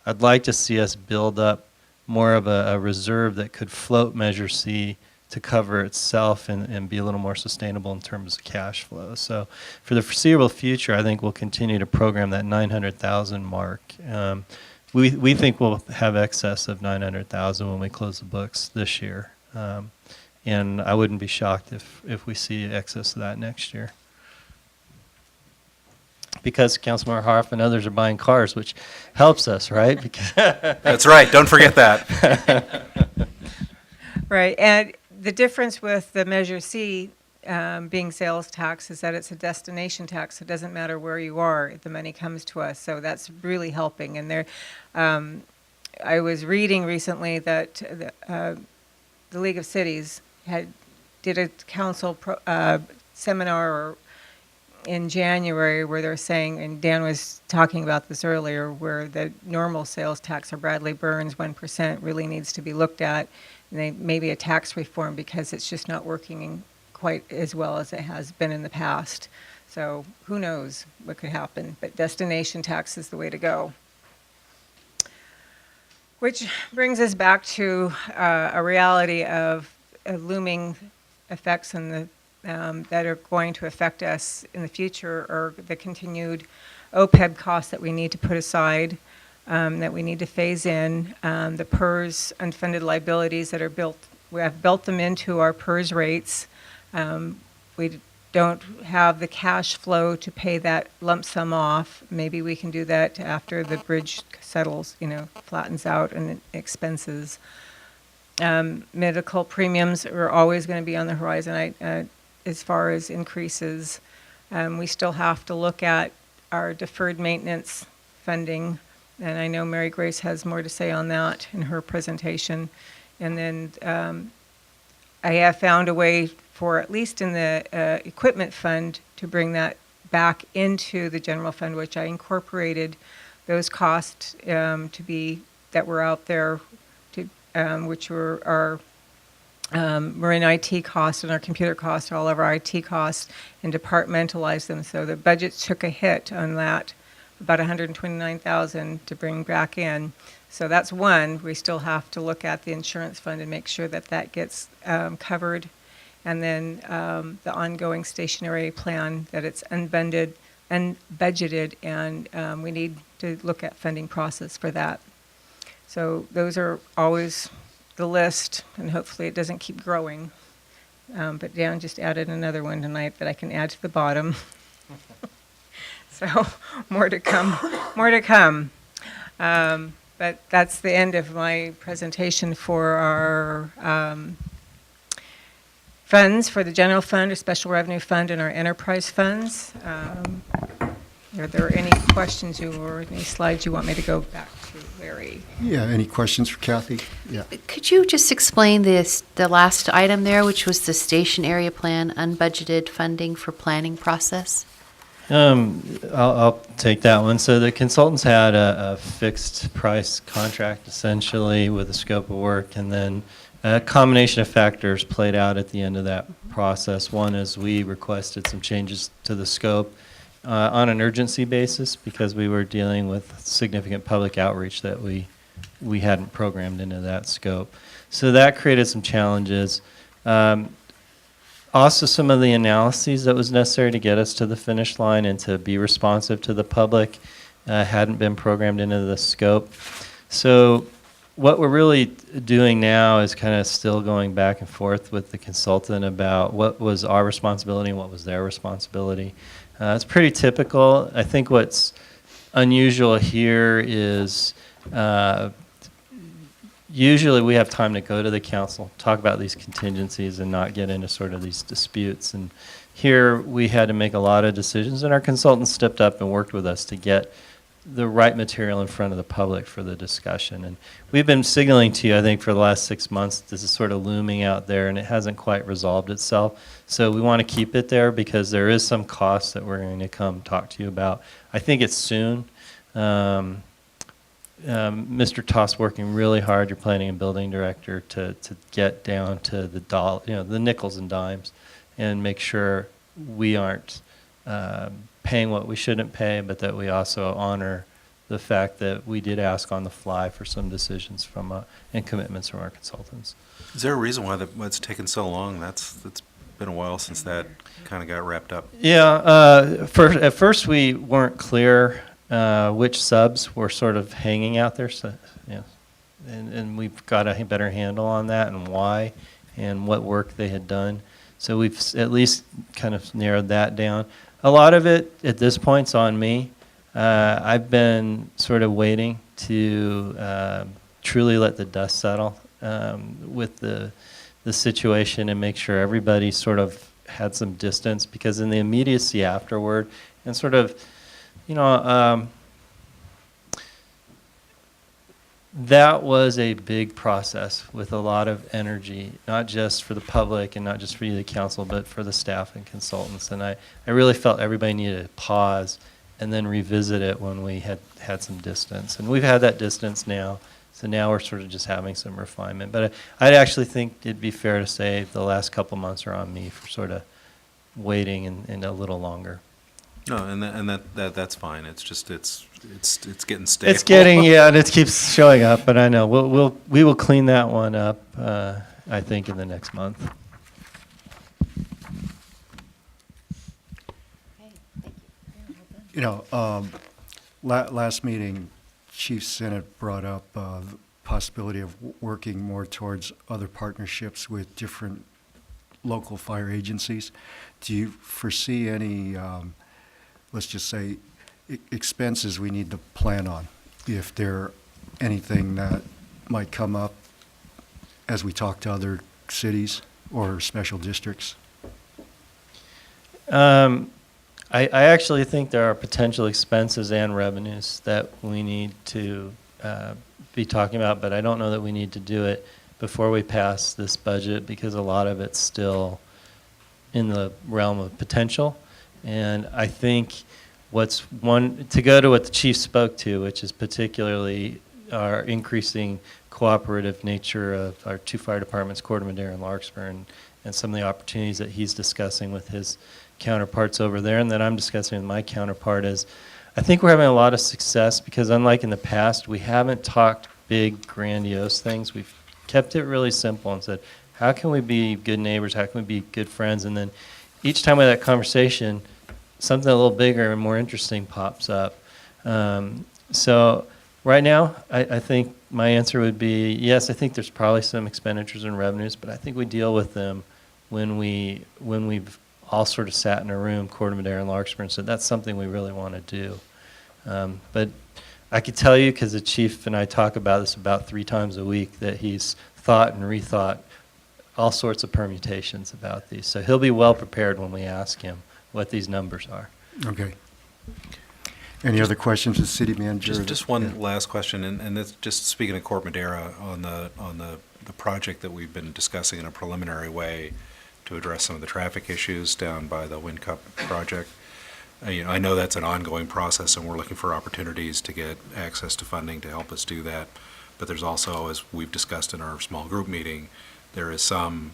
I'd like to see us build up more of a reserve that could float Measure C to cover itself and be a little more sustainable in terms of cash flow. So for the foreseeable future, I think we'll continue to program that 900,000 mark. We think we'll have excess of 900,000 when we close the books this year. And I wouldn't be shocked if we see excess of that next year. Because Councilmember Harf and others are buying cars, which helps us, right? Because That's right. Don't forget that. right, and the difference with the Measure C being sales tax is that it's a destination tax. It doesn't matter where you are, the money comes to us. So that's really helping. And there, I was reading recently that the League of Cities did a council seminar in January where they're saying, and Dan was talking about this earlier, where the normal sales tax or Bradley Burns 1% really needs to be looked at, and maybe a tax reform because it's just not working quite as well as it has been in the past. So who knows what could happen, but destination tax is the way to go. Which brings us back to a reality of looming effects in the that are going to affect us in the future, or the continued OPEB costs that we need to put aside, that we need to phase in, the PERS unfunded liabilities that are built. We have built them into our PERS rates. We don't have the cash flow to pay that lump sum off. Maybe we can do that after the bridge settles, flattens out and expenses. Medical premiums are always going to be on the horizon. As far as increases, we still have to look at our deferred maintenance funding, and I know Mary Grace has more to say on that in her presentation. And then I have found a way for, at least in the equipment fund, to bring that back into the general fund, which I incorporated those costs that were out there, which were our Marin IT costs and our computer costs, all of our IT costs, and departmentalize them. So the budget took a hit on that, about $129,000 to bring back in. So that's one. We still have to look at the insurance fund and make sure that that gets covered. And then the ongoing stationary plan, that it's unbudgeted, and we need to look at funding process for that. So those are always the list, and hopefully it doesn't keep growing. But Dan just added another one tonight that I can add to the bottom. So more to come, more to come. But that's the end of my presentation for our funds, for the general fund, our special revenue fund, and our enterprise funds. Are there any questions or any slides you want me to go back to, Larry? Yeah, any questions for Kathy? Yeah. Could you just explain the last item there, which was the station area plan, unbudgeted funding for planning process? I'll take that one. So the consultants had a fixed price contract essentially with a scope of work, and then a combination of factors played out at the end of that process. One is we requested some changes to the scope on an urgency basis because we were dealing with significant public outreach that we hadn't programmed into that scope. So that created some challenges. Also, some of the analyses that was necessary to get us to the finish line and to be responsive to the public hadn't been programmed into the scope. So what we're really doing now is kind of still going back and forth with the consultant about what was our responsibility and what was their responsibility. It's pretty typical. I think what's unusual here is usually we have time to go to the council, talk about these contingencies, and not get into sort of these disputes. And here we had to make a lot of decisions, and our consultants stepped up and worked with us to get the right material in front of the public for the discussion. And we've been signaling to you, I think, for the last 6 months, this is sort of looming out there, and it hasn't quite resolved itself. So we want to keep it there because there is some costs that we're going to come talk to you about. I think it's soon. Mr. Toss working really hard, your planning and building director, to get down to the nickels and dimes and make sure we aren't paying what we shouldn't pay, but that we also honor the fact that we did ask on the fly for some decisions from and commitments from our consultants. Is there a reason why it's taken so long? It's been a while since that kind of got wrapped up. Yeah, at first we weren't clear which subs were sort of hanging out there, so, yeah, and we've got a better handle on that and why and what work they had done. So we've at least kind of narrowed that down. A lot of it at this point's on me. I've been sort of waiting to truly let the dust settle with the situation and make sure everybody sort of had some distance, because in the immediacy afterward and sort of, that was a big process with a lot of energy, not just for the public and not just for you, the council, but for the staff and consultants. And I really felt everybody needed to pause and then revisit it when we had some distance. And we've had that distance now, so now we're sort of just having some refinement. But I'd actually think it'd be fair to say the last couple months are on me for sort of waiting and a little longer. No, and that's fine. It's just it's getting stale. It's getting, yeah, and it keeps showing up. But I know we will clean that one up. I think in the next month. Last meeting, Chief Senate brought up the possibility of working more towards other partnerships with different local fire agencies. Do you foresee any, let's just say, expenses we need to plan on, if there anything that might come up as we talk to other cities or special districts? I actually think there are potential expenses and revenues that we need to be talking about, but I don't know that we need to do it before we pass this budget, because a lot of it's still in the realm of potential. And I think to go to what the chief spoke to, which is particularly our increasing cooperative nature of our two fire departments, Corte Madera and Larkspur, and some of the opportunities that he's discussing with his counterparts over there and that I'm discussing with my counterpart, is I think we're having a lot of success because, unlike in the past, we haven't talked big, grandiose things. We've kept it really simple and said, how can we be good neighbors? How can we be good friends? And then each time we have that conversation, something a little bigger and more interesting pops up. So right now, I think my answer would be yes. I think there's probably some expenditures and revenues, but I think we deal with them when we've all sort of sat in a room, Corte Madera and Larkspur, and said that's something we really want to do. But I could tell you, because the chief and I talk about this about 3 times a week, that he's thought and rethought all sorts of permutations about these. So he'll be well prepared when we ask him what these numbers are. Okay. Any other questions of the city manager? Just one last question, and that's just speaking of Corte Madera on the project that we've been discussing in a preliminary way to address some of the traffic issues down by the Wind Cup project. I know that's an ongoing process, and we're looking for opportunities to get access to funding to help us do that. But there's also, as we've discussed in our small group meeting, there is some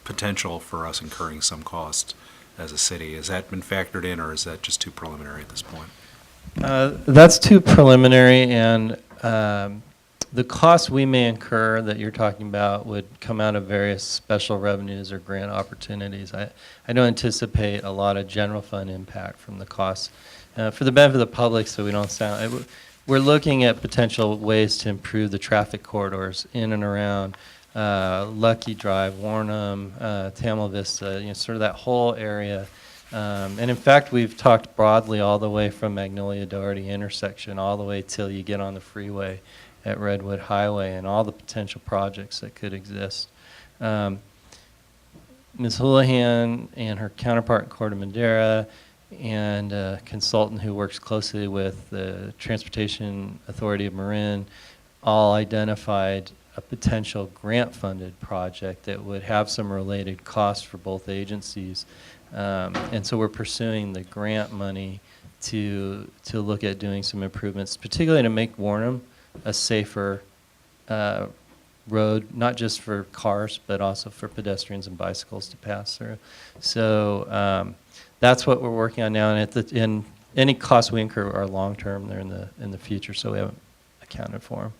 potential for us incurring some costs as a city. Has that been factored in, or is that just too preliminary at this point? That's too preliminary, and the costs we may incur that you're talking about would come out of various special revenues or grant opportunities. I don't anticipate a lot of general fund impact from the costs. For the benefit of the public, so we don't sound, we're looking at potential ways to improve the traffic corridors in and around Lucky Drive, Warnham, Tamil Vista, sort of that whole area. And in fact, we've talked broadly all the way from Magnolia Doherty intersection all the way till you get on the freeway at Redwood Highway and all the potential projects that could exist. Ms. Houlihan and her counterpart in Corte Madera and a consultant who works closely with the Transportation Authority of Marin all identified a potential grant-funded project that would have some related costs for both agencies. And so we're pursuing the grant money to look at doing some improvements, particularly to make Warnham a safer road, not just for cars, but also for pedestrians and bicycles to pass through. So that's what we're working on now, and any costs we incur are long-term. They're in the future, so we haven't accounted for them.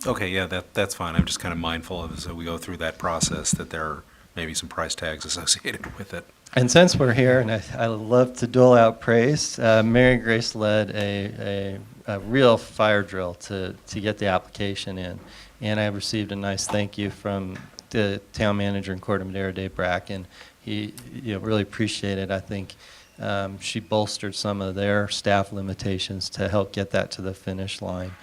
Okay, yeah, that's fine. I'm just kind of mindful of, as we go through that process, that there are maybe some price tags associated with it. And since we're here, and I love to dole out praise, Mary Grace led a real fire drill to get the application in. And I received a nice thank you from the town manager in Corte Madera, Dave Bracken. He really appreciated it. I think she bolstered some of their staff limitations to help get that to the finish line.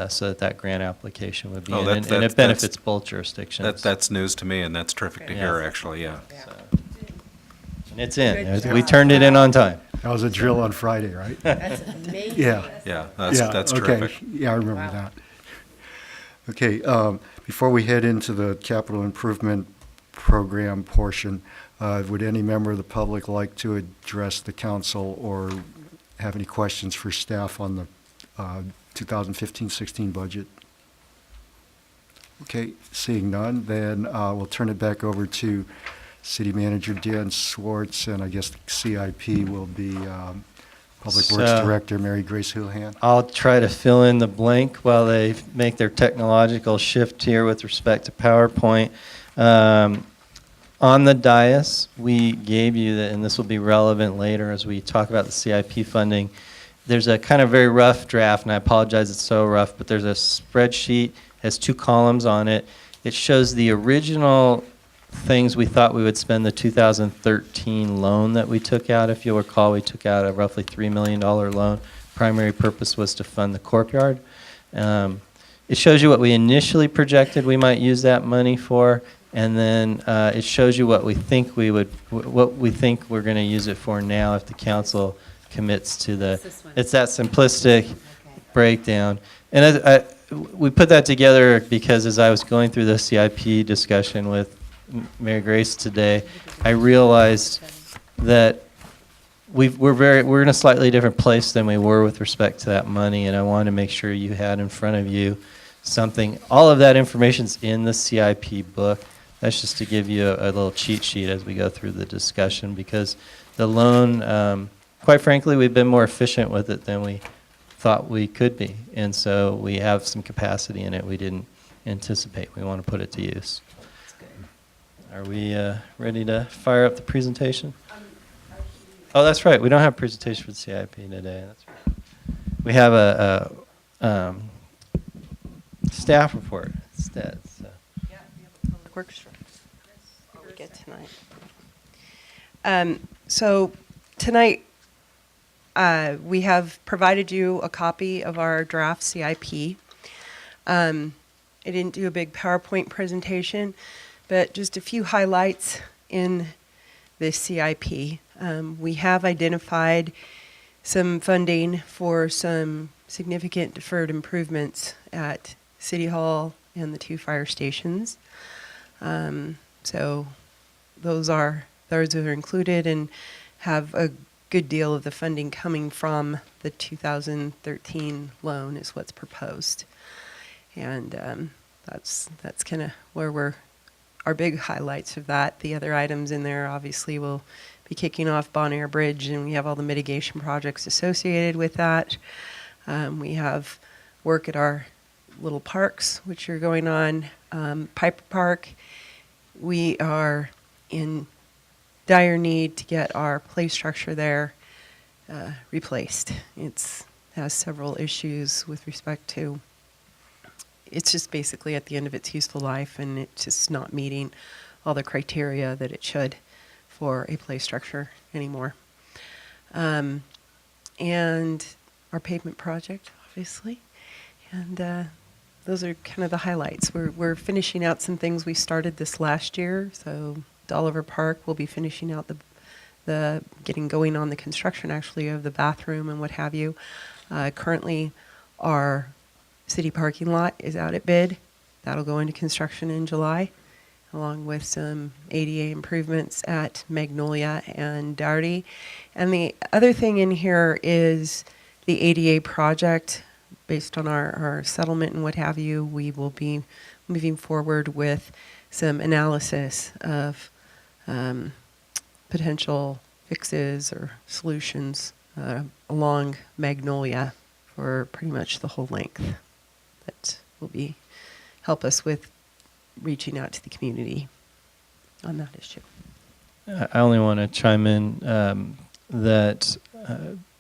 So that grant application would be in, and it benefits both jurisdictions. That's news to me, and that's terrific to hear, actually, yeah. So, and it's in. We turned it in on time. That was a drill on Friday, right? That's amazing. Yeah, that's okay. terrific. Yeah, I remember that. Okay, before we head into the capital improvement program portion, would any member of the public like to address the council or have any questions for staff on the 2015-16 budget? Okay, seeing none, then we'll turn it back over to City Manager Dan Swartz, and I guess the CIP will be Public Works Director Mary Grace Houlihan. I'll try to fill in the blank while they make their technological shift here with respect to PowerPoint. On the dais, we gave you, and this will be relevant later as we talk about the CIP funding, there's a kind of very rough draft, and I apologize it's so rough, but there's a spreadsheet, has 2 columns on it. It shows the original things we thought we would spend the 2013 loan that we took out. If you'll recall, we took out a roughly $3 million loan. Primary purpose was to fund the courtyard. It shows you what we initially projected we might use that money for, and then it shows you what we think we're going to use it for now if the council commits to it's that simplistic breakdown. And we put that together because as I was going through the CIP discussion with Mary Grace today, I realized that we're in a slightly different place than we were with respect to that money, and I wanted to make sure you had in front of you something. All of that information's in the CIP book. That's just to give you a little cheat sheet as we go through the discussion, because the loan, quite frankly, we've been more efficient with it than we thought we could be. And so we have some capacity in it we didn't anticipate. We want to put it to use. Are we ready to fire up the presentation? Oh, that's right. We don't have a presentation for the CIP today. That's right. We have a staff report instead. So. Yeah, we have a public works we get tonight. So tonight we have provided you a copy of our draft CIP. I didn't do a big PowerPoint presentation, but just a few highlights in this CIP. We have identified some funding for some significant deferred improvements at City Hall and the 2 fire stations. So those are included and have a good deal of the funding coming from the 2013 loan is what's proposed. And that's kind of where our big highlights of that. The other items in there obviously will be kicking off Bon Air Bridge, and we have all the mitigation projects associated with that. We have work at our little parks, which are going on. Piper Park, we are in dire need to get our play structure there replaced. It has several issues with respect to, it's just basically at the end of its useful life, and it's just not meeting all the criteria that it should for a play structure anymore. And our pavement project, obviously. And those are kind of the highlights. We're finishing out some things we started this last year. So Dolliver Park will be finishing out the getting going on the construction actually of the bathroom and what have you. Currently, our city parking lot is out at bid. That'll go into construction in July, along with some ADA improvements at Magnolia and Darty. And the other thing in here is the ADA project. Based on our settlement and what have you, we will be moving forward with some analysis of potential fixes or solutions along Magnolia for pretty much the whole length. That will help us with reaching out to the community on that issue. I only want to chime in that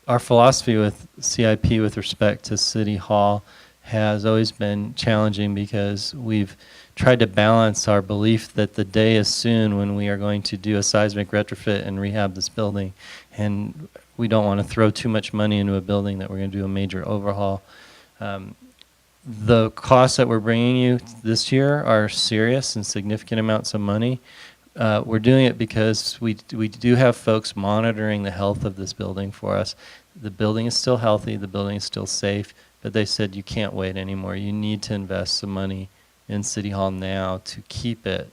our philosophy with CIP with respect to City Hall has always been challenging because we've tried to balance our belief that the day is soon when we are going to do a seismic retrofit and rehab this building, and we don't want to throw too much money into a building that we're going to do a major overhaul. The costs that we're bringing you this year are serious and significant amounts of money. We're doing it because we do have folks monitoring the health of this building for us. The building is still healthy, the building is still safe, but they said you can't wait anymore. You need to invest some money in City Hall now to keep it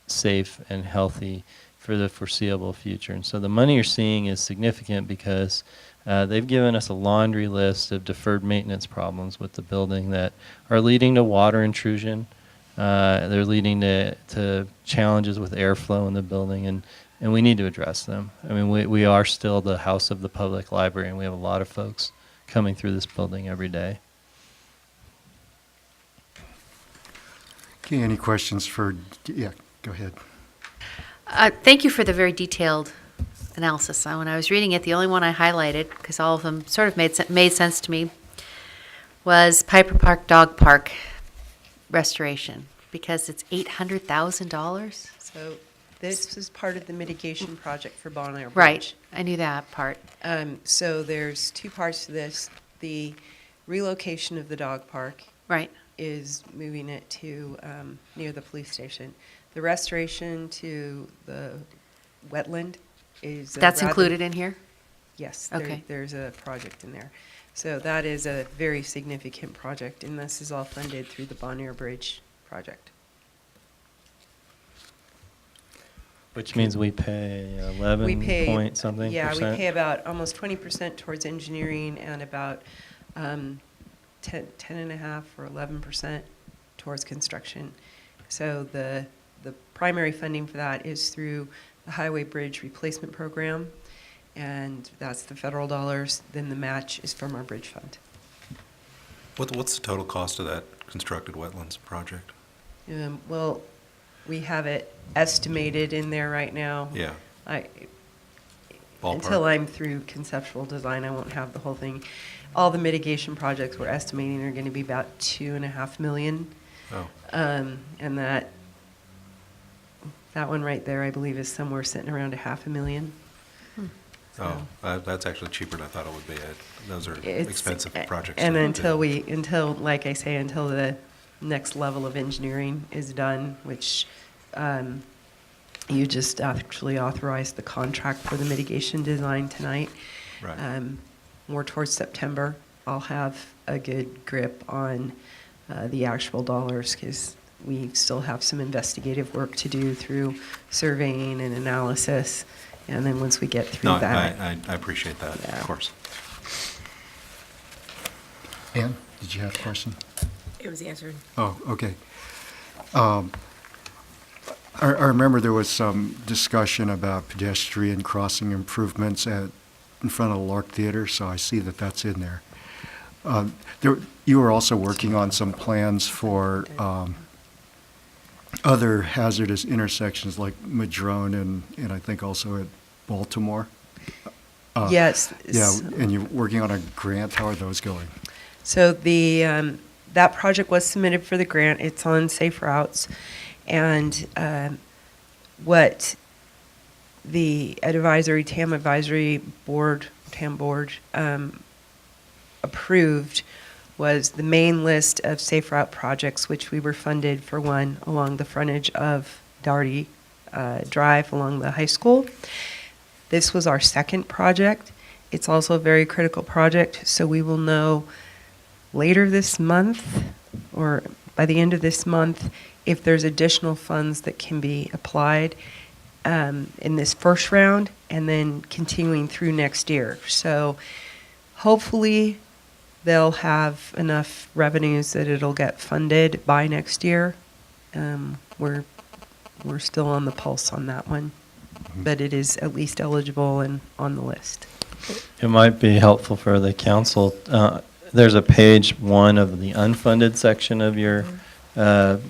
safe and healthy for the foreseeable future. And so the money you're seeing is significant because they've given us a laundry list of deferred maintenance problems with the building that are leading to water intrusion. They're leading to challenges with airflow in the building, and we need to address them. I mean, we are still the house of the public library, and we have a lot of folks coming through this building every day. Okay, any questions for, yeah, go ahead. Thank you for the very detailed analysis. When I was reading it, the only one I highlighted, because all of them sort of made sense to me, was Piper Park Dog Park restoration, because it's $800,000. So this is part of the mitigation project for Bon Air Bridge. Right, I knew that part. So there's two parts to this. The relocation of the dog park Right. is moving it to near the police station. The restoration to the wetland is That's included in here? Yes, Okay. there's a project in there. So that is a very significant project, and this is all funded through the Bon Air Bridge project. Which means we pay 11 We pay point something Yeah, percent? we pay about almost 20% towards engineering and about 10.5 or 11% towards construction. So the primary funding for that is through the Highway Bridge Replacement Program, and that's the federal dollars. Then the match is from our bridge fund. What's the total cost of that constructed wetlands project? Well, we have it estimated in there right now. Yeah, Until ballpark. I'm through conceptual design, I won't have the whole thing. All the mitigation projects we're estimating are going to be about 2.5 million. Oh, And that one right there, I believe, is somewhere sitting around 500,000. that's actually cheaper than I thought it would be. Those are It's- expensive projects. And to do. until, like I say, until the next level of engineering is done, which you just actually authorized the contract for the mitigation design tonight. Right. More towards September, I'll have a good grip on the actual dollars, because we still have some investigative work to do through surveying and analysis. And then once we get through No, that. I appreciate that, Yeah. of course. Ann, did you have a question? It was answered. Oh, okay. I remember there was some discussion about pedestrian crossing improvements in front of the Lark Theater, so I see that that's in there. You were also working on some plans for other hazardous intersections like Madrone and I think also at Baltimore. Yes. Yeah, and you're working on a grant. How are those going? So that project was submitted for the grant. It's on Safe Routes. And what the TAM Advisory Board, TAM Board, approved was the main list of Safe Route projects, which we were funded for one along the frontage of Doherty Drive along the high school. This was our second project. It's also a very critical project, so we will know later this month or by the end of this month if there's additional funds that can be applied in this first round and then continuing through next year. So hopefully they'll have enough revenues that it'll get funded by next year. We're still on the pulse on that one, but it is at least eligible and on the list. It might be helpful for the council. There's a page 1 of the unfunded section of your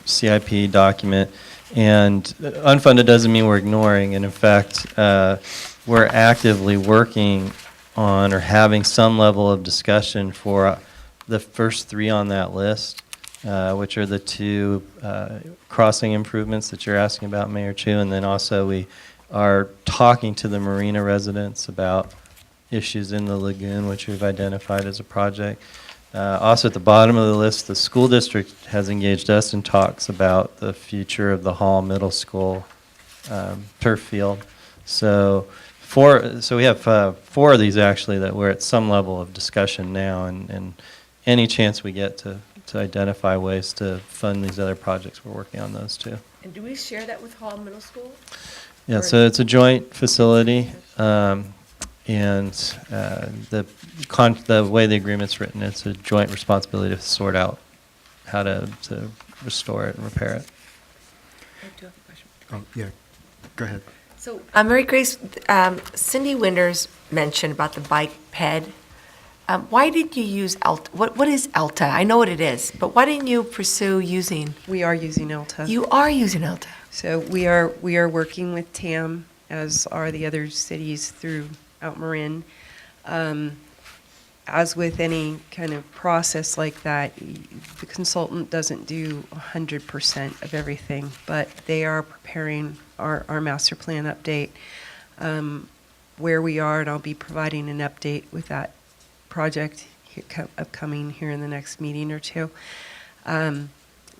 CIP document, and unfunded doesn't mean we're ignoring, and in fact, we're actively working on or having some level of discussion for the first 3 on that list, which are the 2 crossing improvements that you're asking about, Mayor Chu, and then also we are talking to the marina residents about issues in the lagoon, which we've identified as a project. Also at the bottom of the list, the school district has engaged us in talks about the future of the Hall Middle School turf field. So we have 4 of these actually that we're at some level of discussion now, and any chance we get to identify ways to fund these other projects, we're working on those too. And do we share that with Hall Middle School? Yeah, so it's a joint facility, and the way the agreement's written, it's a joint responsibility to sort out how to restore it and repair it. I do have a question. Oh, yeah, go ahead. So, Mary Grace, Cindy Winters mentioned about the bike ped. Why did you use Alta? What is Alta? I know what it is, but why didn't you pursue using? We are using Alta. You are using Alta. So we are working with TAM, as are the other cities throughout Marin. As with any kind of process like that, the consultant doesn't do 100% of everything, but they are preparing our master plan update, where we are, and I'll be providing an update with that project upcoming here in the next meeting or 2.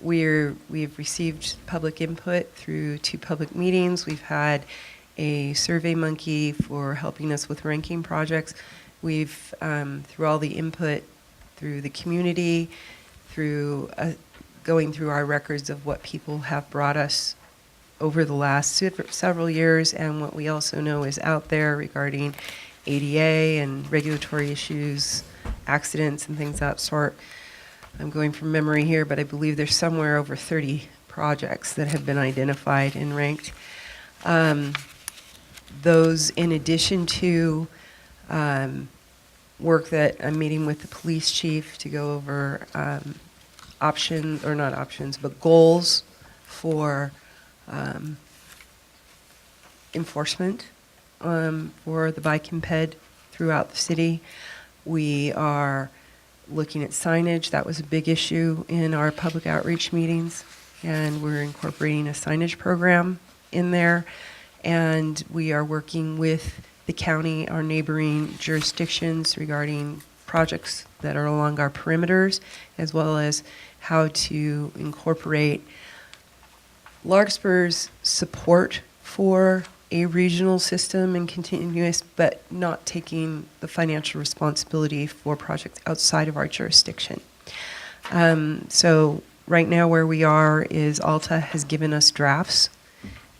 We've received public input through 2 public meetings. We've had a survey monkey for helping us with ranking projects. We've, through all the input through the community, through going through our records of what people have brought us over the last several years, and what we also know is out there regarding ADA and regulatory issues, accidents and things of that sort. I'm going from memory here, but I believe there's somewhere over 30 projects that have been identified and ranked. Those, in addition to work that I'm meeting with the police chief to go over options, or not options, but goals for enforcement for the bike and ped throughout the city. We are looking at signage. That was a big issue in our public outreach meetings, and we're incorporating a signage program in there. And we are working with the county, our neighboring jurisdictions, regarding projects that are along our perimeters, as well as how to incorporate Larkspur's support for a regional system and continuous, but not taking the financial responsibility for projects outside of our jurisdiction. So right now where we are is Alta has given us drafts.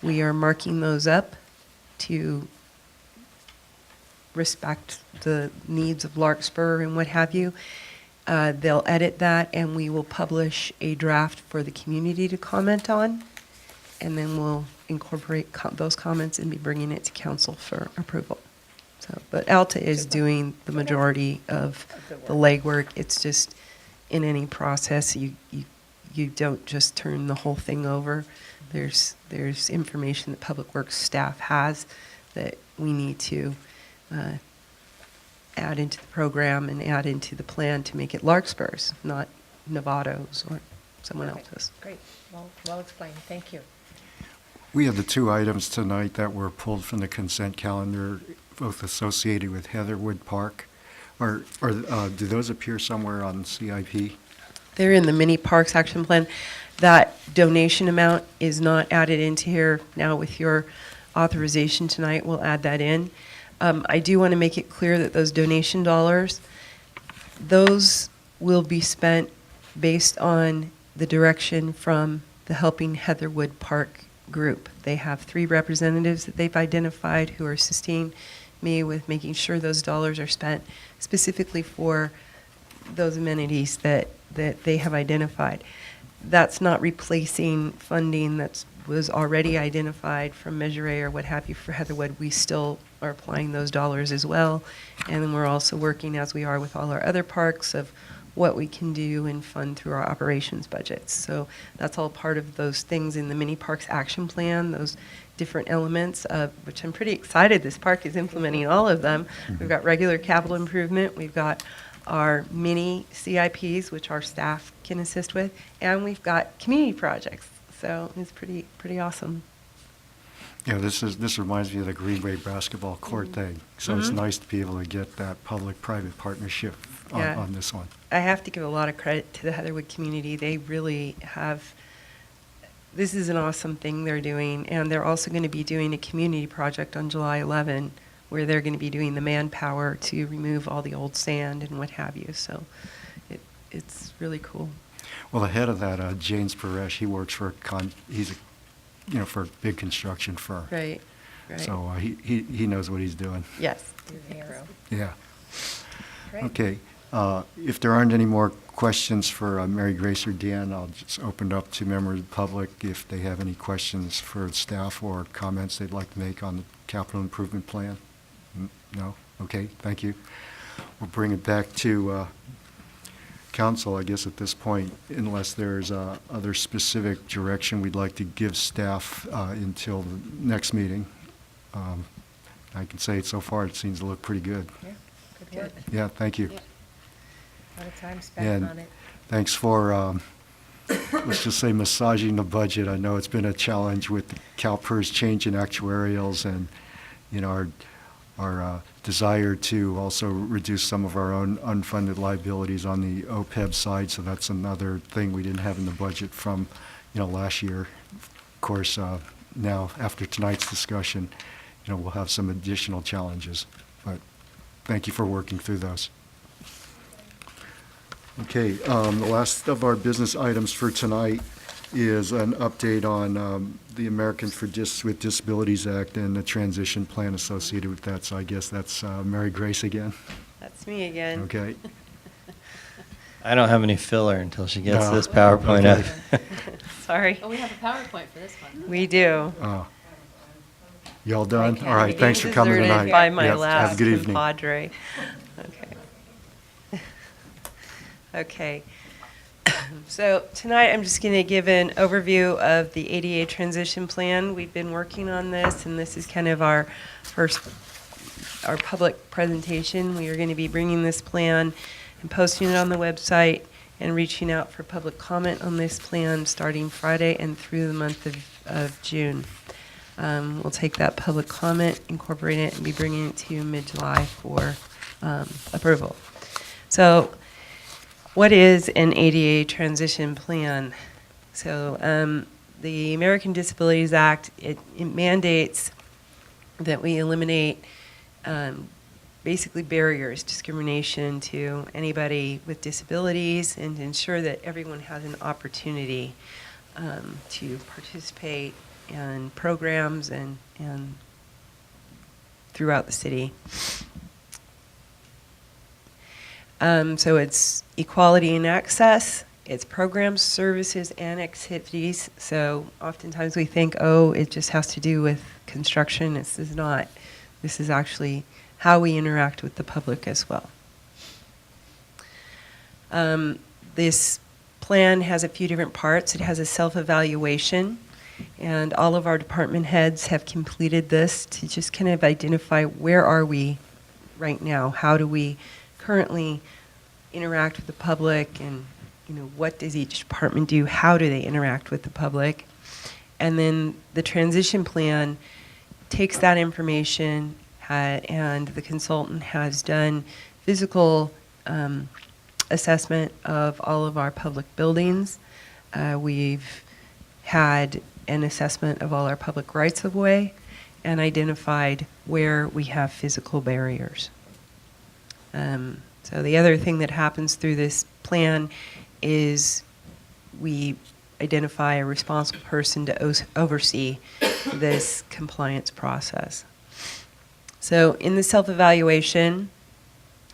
We are marking those up to respect the needs of Larkspur and what have you. They'll edit that, and we will publish a draft for the community to comment on, and then we'll incorporate those comments and be bringing it to council for approval. So, but Alta is doing the majority of the legwork. It's just, in any process, you don't just turn the whole thing over. There's information that Public Works staff has that we need to add into the program and add into the plan to make it Larkspur's, not Novato's or someone else's. Great. Well explained. Thank you. We have the two items tonight that were pulled from the consent calendar, both associated with Heatherwood Park. Or do those appear somewhere on CIP? They're in the mini parks action plan. That donation amount is not added into here. Now with your authorization tonight, we'll add that in. I do want to make it clear that those donation dollars, those will be spent based on the direction from the Helping Heatherwood Park group. They have 3 representatives that they've identified who are assisting me with making sure those dollars are spent specifically for those amenities that they have identified. That's not replacing funding that was already identified from Measure A or what have you for Heatherwood. We still are applying those dollars as well. And then we're also working, as we are with all our other parks, of what we can do and fund through our operations budgets. So that's all part of those things in the mini parks action plan, those different elements, which I'm pretty excited this park is implementing all of them. We've got regular capital improvement, we've got our mini CIPs, which our staff can assist with, and we've got community projects. So it's pretty awesome. Yeah, this reminds me of the Greenway basketball court thing. So it's nice to be able to get that public-private partnership on this one. I have to give a lot of credit to the Heatherwood community. They really have, this is an awesome thing they're doing, and they're also going to be doing a community project on July 11 where they're going to be doing the manpower to remove all the old sand and what have you. So it's really cool. Well, the head of that, James Paresh, he works for for a big construction firm. Right. So he knows what he's doing. Yes. Yeah. Okay. If there aren't any more questions for Mary Grace or Dan, I'll just open it up to members of the public if they have any questions for staff or comments they'd like to make on the capital improvement plan. No? Okay, thank you. We'll bring it back to council, I guess, at this point, unless there's other specific direction we'd like to give staff until the next meeting. I can say so far it seems to look pretty good. Yeah, good work. Yeah, thank you. Yeah. A lot of time spent And on it. thanks for, let's just say, massaging the budget. I know it's been a challenge with the CalPERS change in actuarials and, our desire to also reduce some of our own unfunded liabilities on the OPEB side. So that's another thing we didn't have in the budget from, last year. Of course, now after tonight's discussion, we'll have some additional challenges. But thank you for working through those. Okay, the last of our business items for tonight is an update on the Americans with Disabilities Act and the transition plan associated with that. So I guess that's Mary Grace again. That's me again. Okay. I don't have any filler until she gets No. this PowerPoint up. Sorry. Oh, we have a PowerPoint for this one. We do. Y'all done? Okay. All right, thanks for coming Deserted tonight. by my Yep, last have a good evening. compadre. Okay. Okay. So tonight I'm just going to give an overview of the ADA transition plan. We've been working on this, and this is kind of our public presentation. We are going to be bringing this plan and posting it on the website and reaching out for public comment on this plan starting Friday and through the month of June. We'll take that public comment, incorporate it, and be bringing it to you mid-July for approval. So what is an ADA transition plan? So the American Disabilities Act, it mandates that we eliminate basically barriers, discrimination to anybody with disabilities, and ensure that everyone has an opportunity to participate in programs and throughout the city. So it's equality and access, it's programs, services, and activities. So oftentimes we think, oh, it just has to do with construction. This is not. This is actually how we interact with the public as well. This plan has a few different parts. It has a self-evaluation, and all of our department heads have completed this to just kind of identify where are we right now, how do we currently interact with the public, and what does each department do, how do they interact with the public. And then the transition plan takes that information and the consultant has done physical assessment of all of our public buildings. We've had an assessment of all our public rights of way and identified where we have physical barriers. So the other thing that happens through this plan is we identify a responsible person to oversee this compliance process. So in the self-evaluation,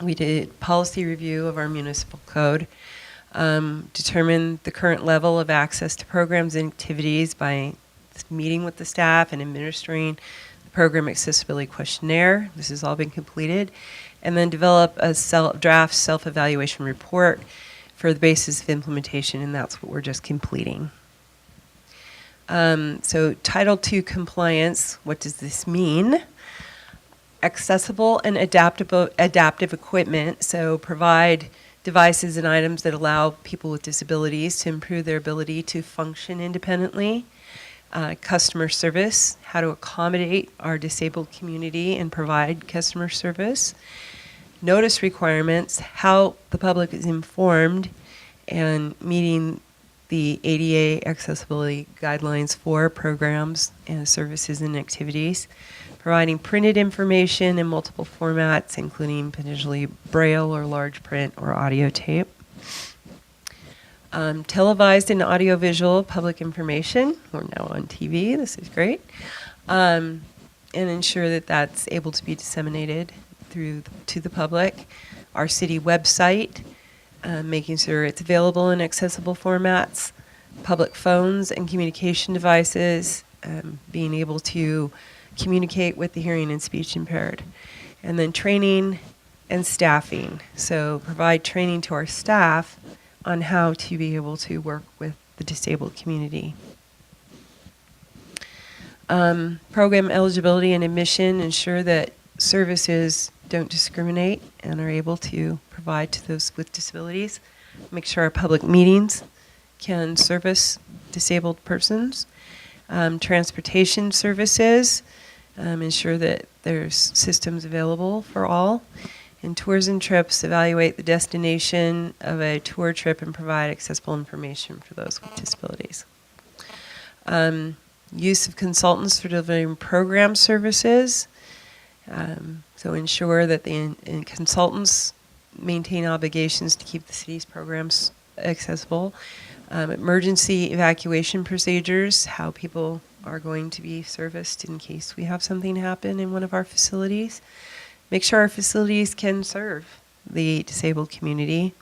we did policy review of our municipal code, determined the current level of access to programs and activities by meeting with the staff and administering the program accessibility questionnaire. This has all been completed. And then develop a draft self-evaluation report for the basis of implementation, and that's what we're just completing. So Title II compliance, what does this mean? Accessible and adaptive equipment, so provide devices and items that allow people with disabilities to improve their ability to function independently. Customer service, how to accommodate our disabled community and provide customer service. Notice requirements, how the public is informed and meeting the ADA accessibility guidelines for programs and services and activities. Providing printed information in multiple formats, including potentially braille or large print or audio tape. Televised and audiovisual public information. We're now on TV. This is great. And ensure that that's able to be disseminated to the public. Our city website, making sure it's available in accessible formats. Public phones and communication devices, being able to communicate with the hearing and speech impaired. And then training and staffing. So provide training to our staff on how to be able to work with the disabled community. Program eligibility and admission, ensure that services don't discriminate and are able to provide to those with disabilities. Make sure our public meetings can service disabled persons. Transportation services, ensure that there's systems available for all. And tours and trips, evaluate the destination of a tour trip and provide accessible information for those with disabilities. Use of consultants for delivering program services. So ensure that the consultants maintain obligations to keep the city's programs accessible. Emergency evacuation procedures, how people are going to be serviced in case we have something happen in one of our facilities. Make sure our facilities can serve the disabled community,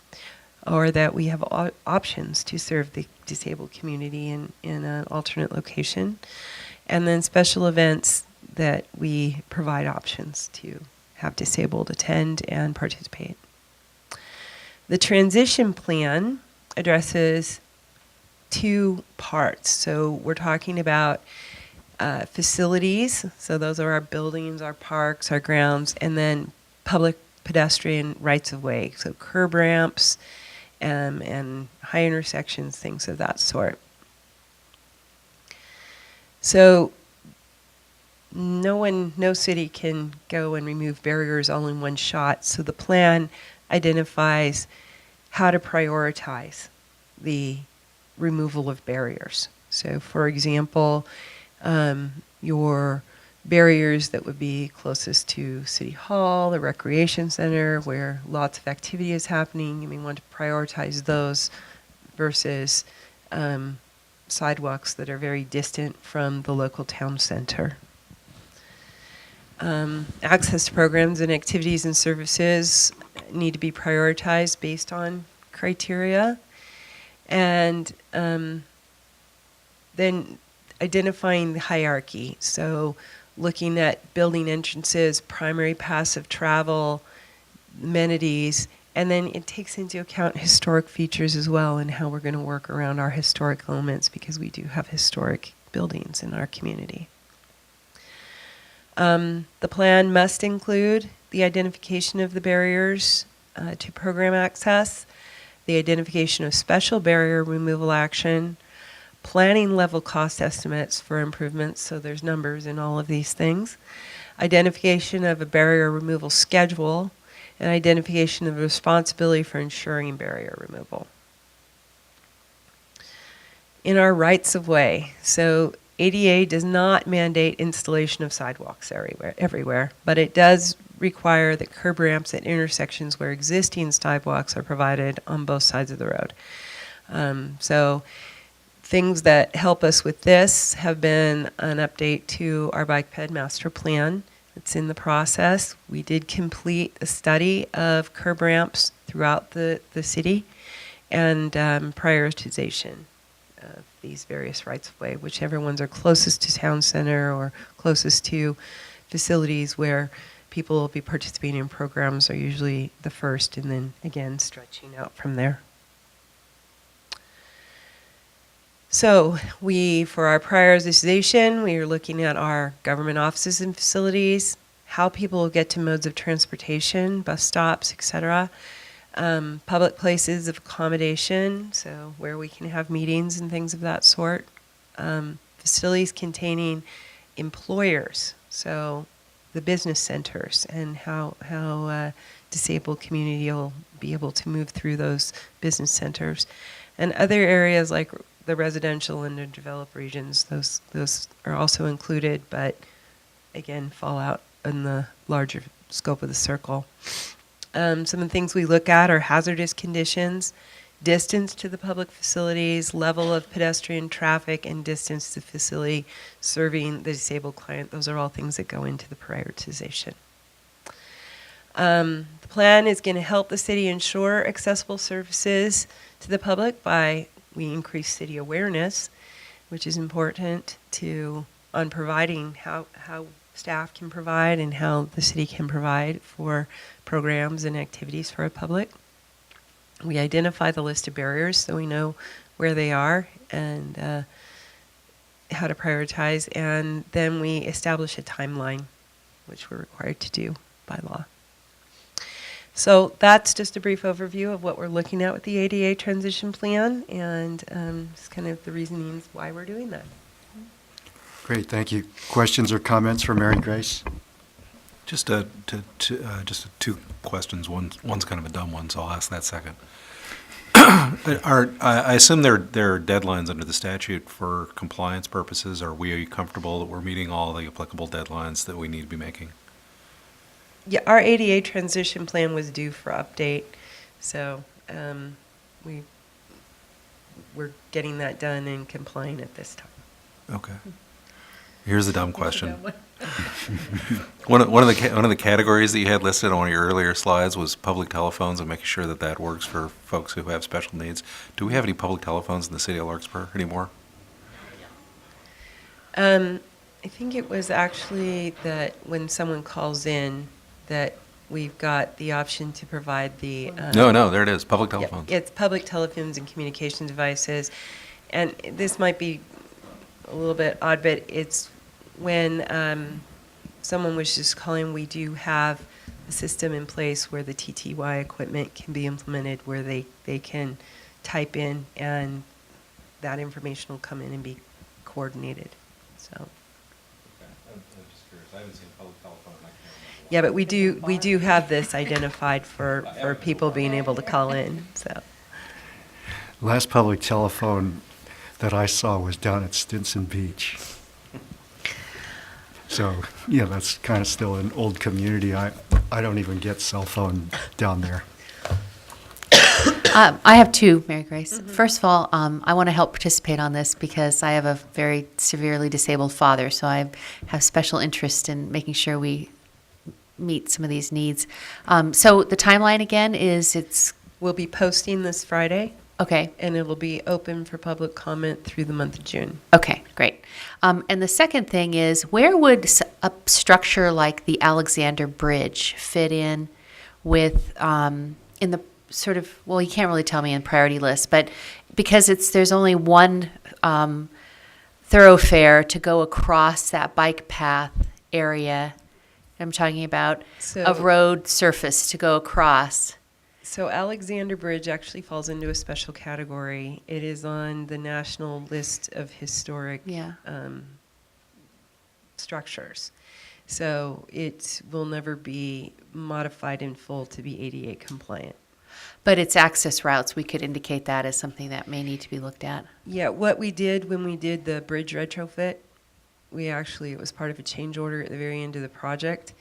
or that we have options to serve the disabled community in an alternate location. And then special events that we provide options to have disabled attend and participate. The transition plan addresses two parts. So we're talking about facilities, so those are our buildings, our parks, our grounds, and then public pedestrian rights-of-way, so curb ramps and high intersections, things of that sort. So no city can go and remove barriers all in one shot, so the plan identifies how to prioritize the removal of barriers. So for example, your barriers that would be closest to City Hall, the Recreation Center, where lots of activity is happening, you may want to prioritize those versus sidewalks that are very distant from the local town center. Access to programs and activities and services need to be prioritized based on criteria. And then identifying the hierarchy. So looking at building entrances, primary passive travel, amenities, and then it takes into account historic features as well and how we're going to work around our historic elements because we do have historic buildings in our community. The plan must include the identification of the barriers to program access, the identification of special barrier removal action, planning level cost estimates for improvements, so there's numbers in all of these things, identification of a barrier removal schedule, and identification of responsibility for ensuring barrier removal. In our rights of way, so ADA does not mandate installation of sidewalks everywhere, but it does require that curb ramps at intersections where existing sidewalks are provided on both sides of the road. So things that help us with this have been an update to our bike ped master plan. It's in the process. We did complete a study of curb ramps throughout the city and prioritization of these various rights of way, whichever ones are closest to town center or closest to facilities where people will be participating in programs are usually the first, and then again stretching out from there. So for our prioritization, we are looking at our government offices and facilities, how people will get to modes of transportation, bus stops, etc. Public places of accommodation, so where we can have meetings and things of that sort. Facilities containing employers, so the business centers and how disabled community will be able to move through those business centers. And other areas like the residential and underdeveloped regions, those are also included, but again, fall out in the larger scope of the circle. Some of the things we look at are hazardous conditions, distance to the public facilities, level of pedestrian traffic, and distance to the facility serving the disabled client. Those are all things that go into the prioritization. The plan is going to help the city ensure accessible services to the public by we increase city awareness, which is important on providing how staff can provide and how the city can provide for programs and activities for our public. We identify the list of barriers so we know where they are and how to prioritize, and then we establish a timeline, which we're required to do by law. So that's just a brief overview of what we're looking at with the ADA transition plan, and it's kind of the reasonings why we're doing that. Great, thank you. Questions or comments for Mary Grace? Just two questions. One's kind of a dumb one, so I'll ask that second. I assume there are deadlines under the statute for compliance purposes. Are we comfortable that we're meeting all the applicable deadlines that we need to be making? Yeah, our ADA transition plan was due for update, so we're getting that done and complying at this time. Okay. Here's a dumb question. One of the categories that you had listed on one of your earlier slides was public telephones and making sure that works for folks who have special needs. Do we have any public telephones in the city of Larkspur anymore? I think it was actually that when someone calls in, that we've got the option to provide the. No, there it is, public Yep, telephones. it's public telephones and communication devices. And this might be a little bit odd, but it's when someone was just calling, we do have a system in place where the TTY equipment can be implemented, where they can type in and that information will come in and be coordinated, so. I'm just curious, I haven't seen public telephone, and I can't remember. Yeah, but we do have this identified for people being able to call in, so. Last public telephone that I saw was down at Stinson Beach. So, yeah, that's kind of still an old community. I don't even get cell phone down there. I have two, Mary Grace. First of all, I want to help participate on this because I have a very severely disabled father, so I have special interest in making sure we meet some of these needs. So the timeline again is We'll be posting this Friday, okay. and it will be open for public comment through the month of June. Okay, great. And the second thing is, where would a structure like the Alexander Bridge fit in with, in the sort of, well, you can't really tell me in priority list, but because there's only one thoroughfare to go across that bike path area, I'm talking about a road surface to go across. So Alexander Bridge actually falls into a special category. It is on the national list of historic structures. So it will never be modified in full to be ADA compliant. But its access routes, we could indicate that as something that may need to be looked at. Yeah, what we did when we did the bridge retrofit, it was part of a change order at the very end of the project.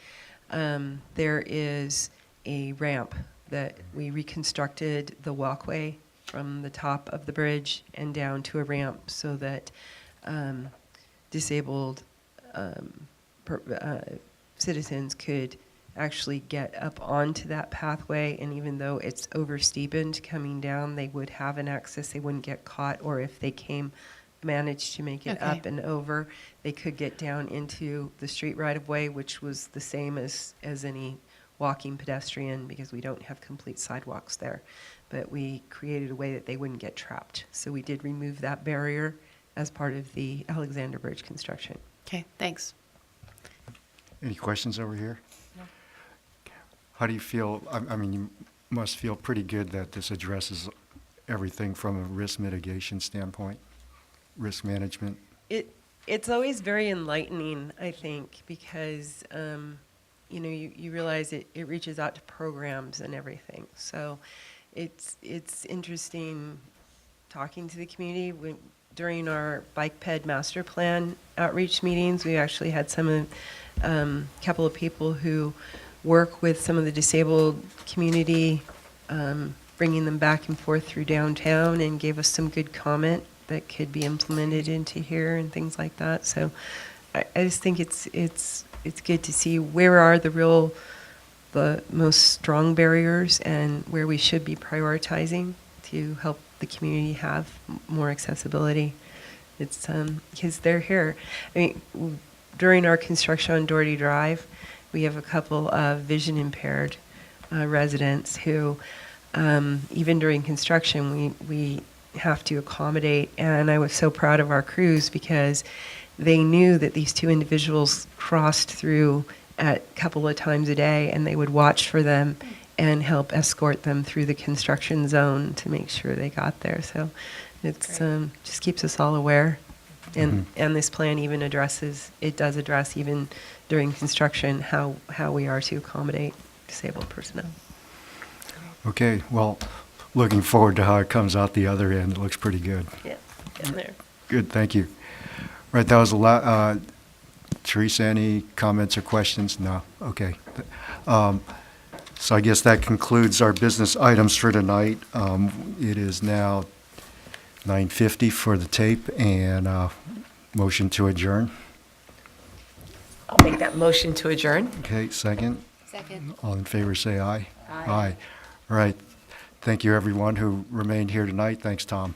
There is a ramp that we reconstructed the walkway from the top of the bridge and down to a ramp so that disabled citizens could actually get up onto that pathway, and even though it's oversteepened coming down, they would have an access. They wouldn't get caught, or if they managed to make it up and over, they could get down into the street right-of-way, which was the same as any walking pedestrian, because we don't have complete sidewalks there. But we created a way that they wouldn't get trapped. So we did remove that barrier as part of the Alexander Bridge construction. Okay, thanks. Any questions over here? No. How do you feel? I mean, you must feel pretty good that this addresses everything from a risk mitigation standpoint, risk management. It's always very enlightening, I think, because you realize it reaches out to programs and everything. So it's interesting talking to the community. During our bike ped master plan outreach meetings, we actually had couple of people who work with some of the disabled community, bringing them back and forth through downtown, and gave us some good comment that could be implemented into here and things like that. So I just think it's good to see where are the most strong barriers and where we should be prioritizing to help the community have more accessibility. It's because they're here. I mean, during our construction on Doherty Drive, we have a couple of vision impaired residents who, even during construction, we have to accommodate. And I was so proud of our crews because they knew that these two individuals crossed through a couple of times a day, and they would watch for them and help escort them through the construction zone to make sure they got there. So it's just keeps us all aware. And this plan even does address even during construction how we are to accommodate disabled personnel. Okay, well, looking forward to how it comes out the other end. It looks pretty good. Yeah, getting there. Good, thank you. Right, that was a lot. Teresa, any comments or questions? No? Okay. So I guess that concludes our business items for tonight. It is now 9:50 for the tape, and motion to adjourn. I'll make that motion to adjourn. Okay, second? Second. All in favor, say aye. Aye. All right. Thank you, everyone who remained here tonight. Thanks, Tom.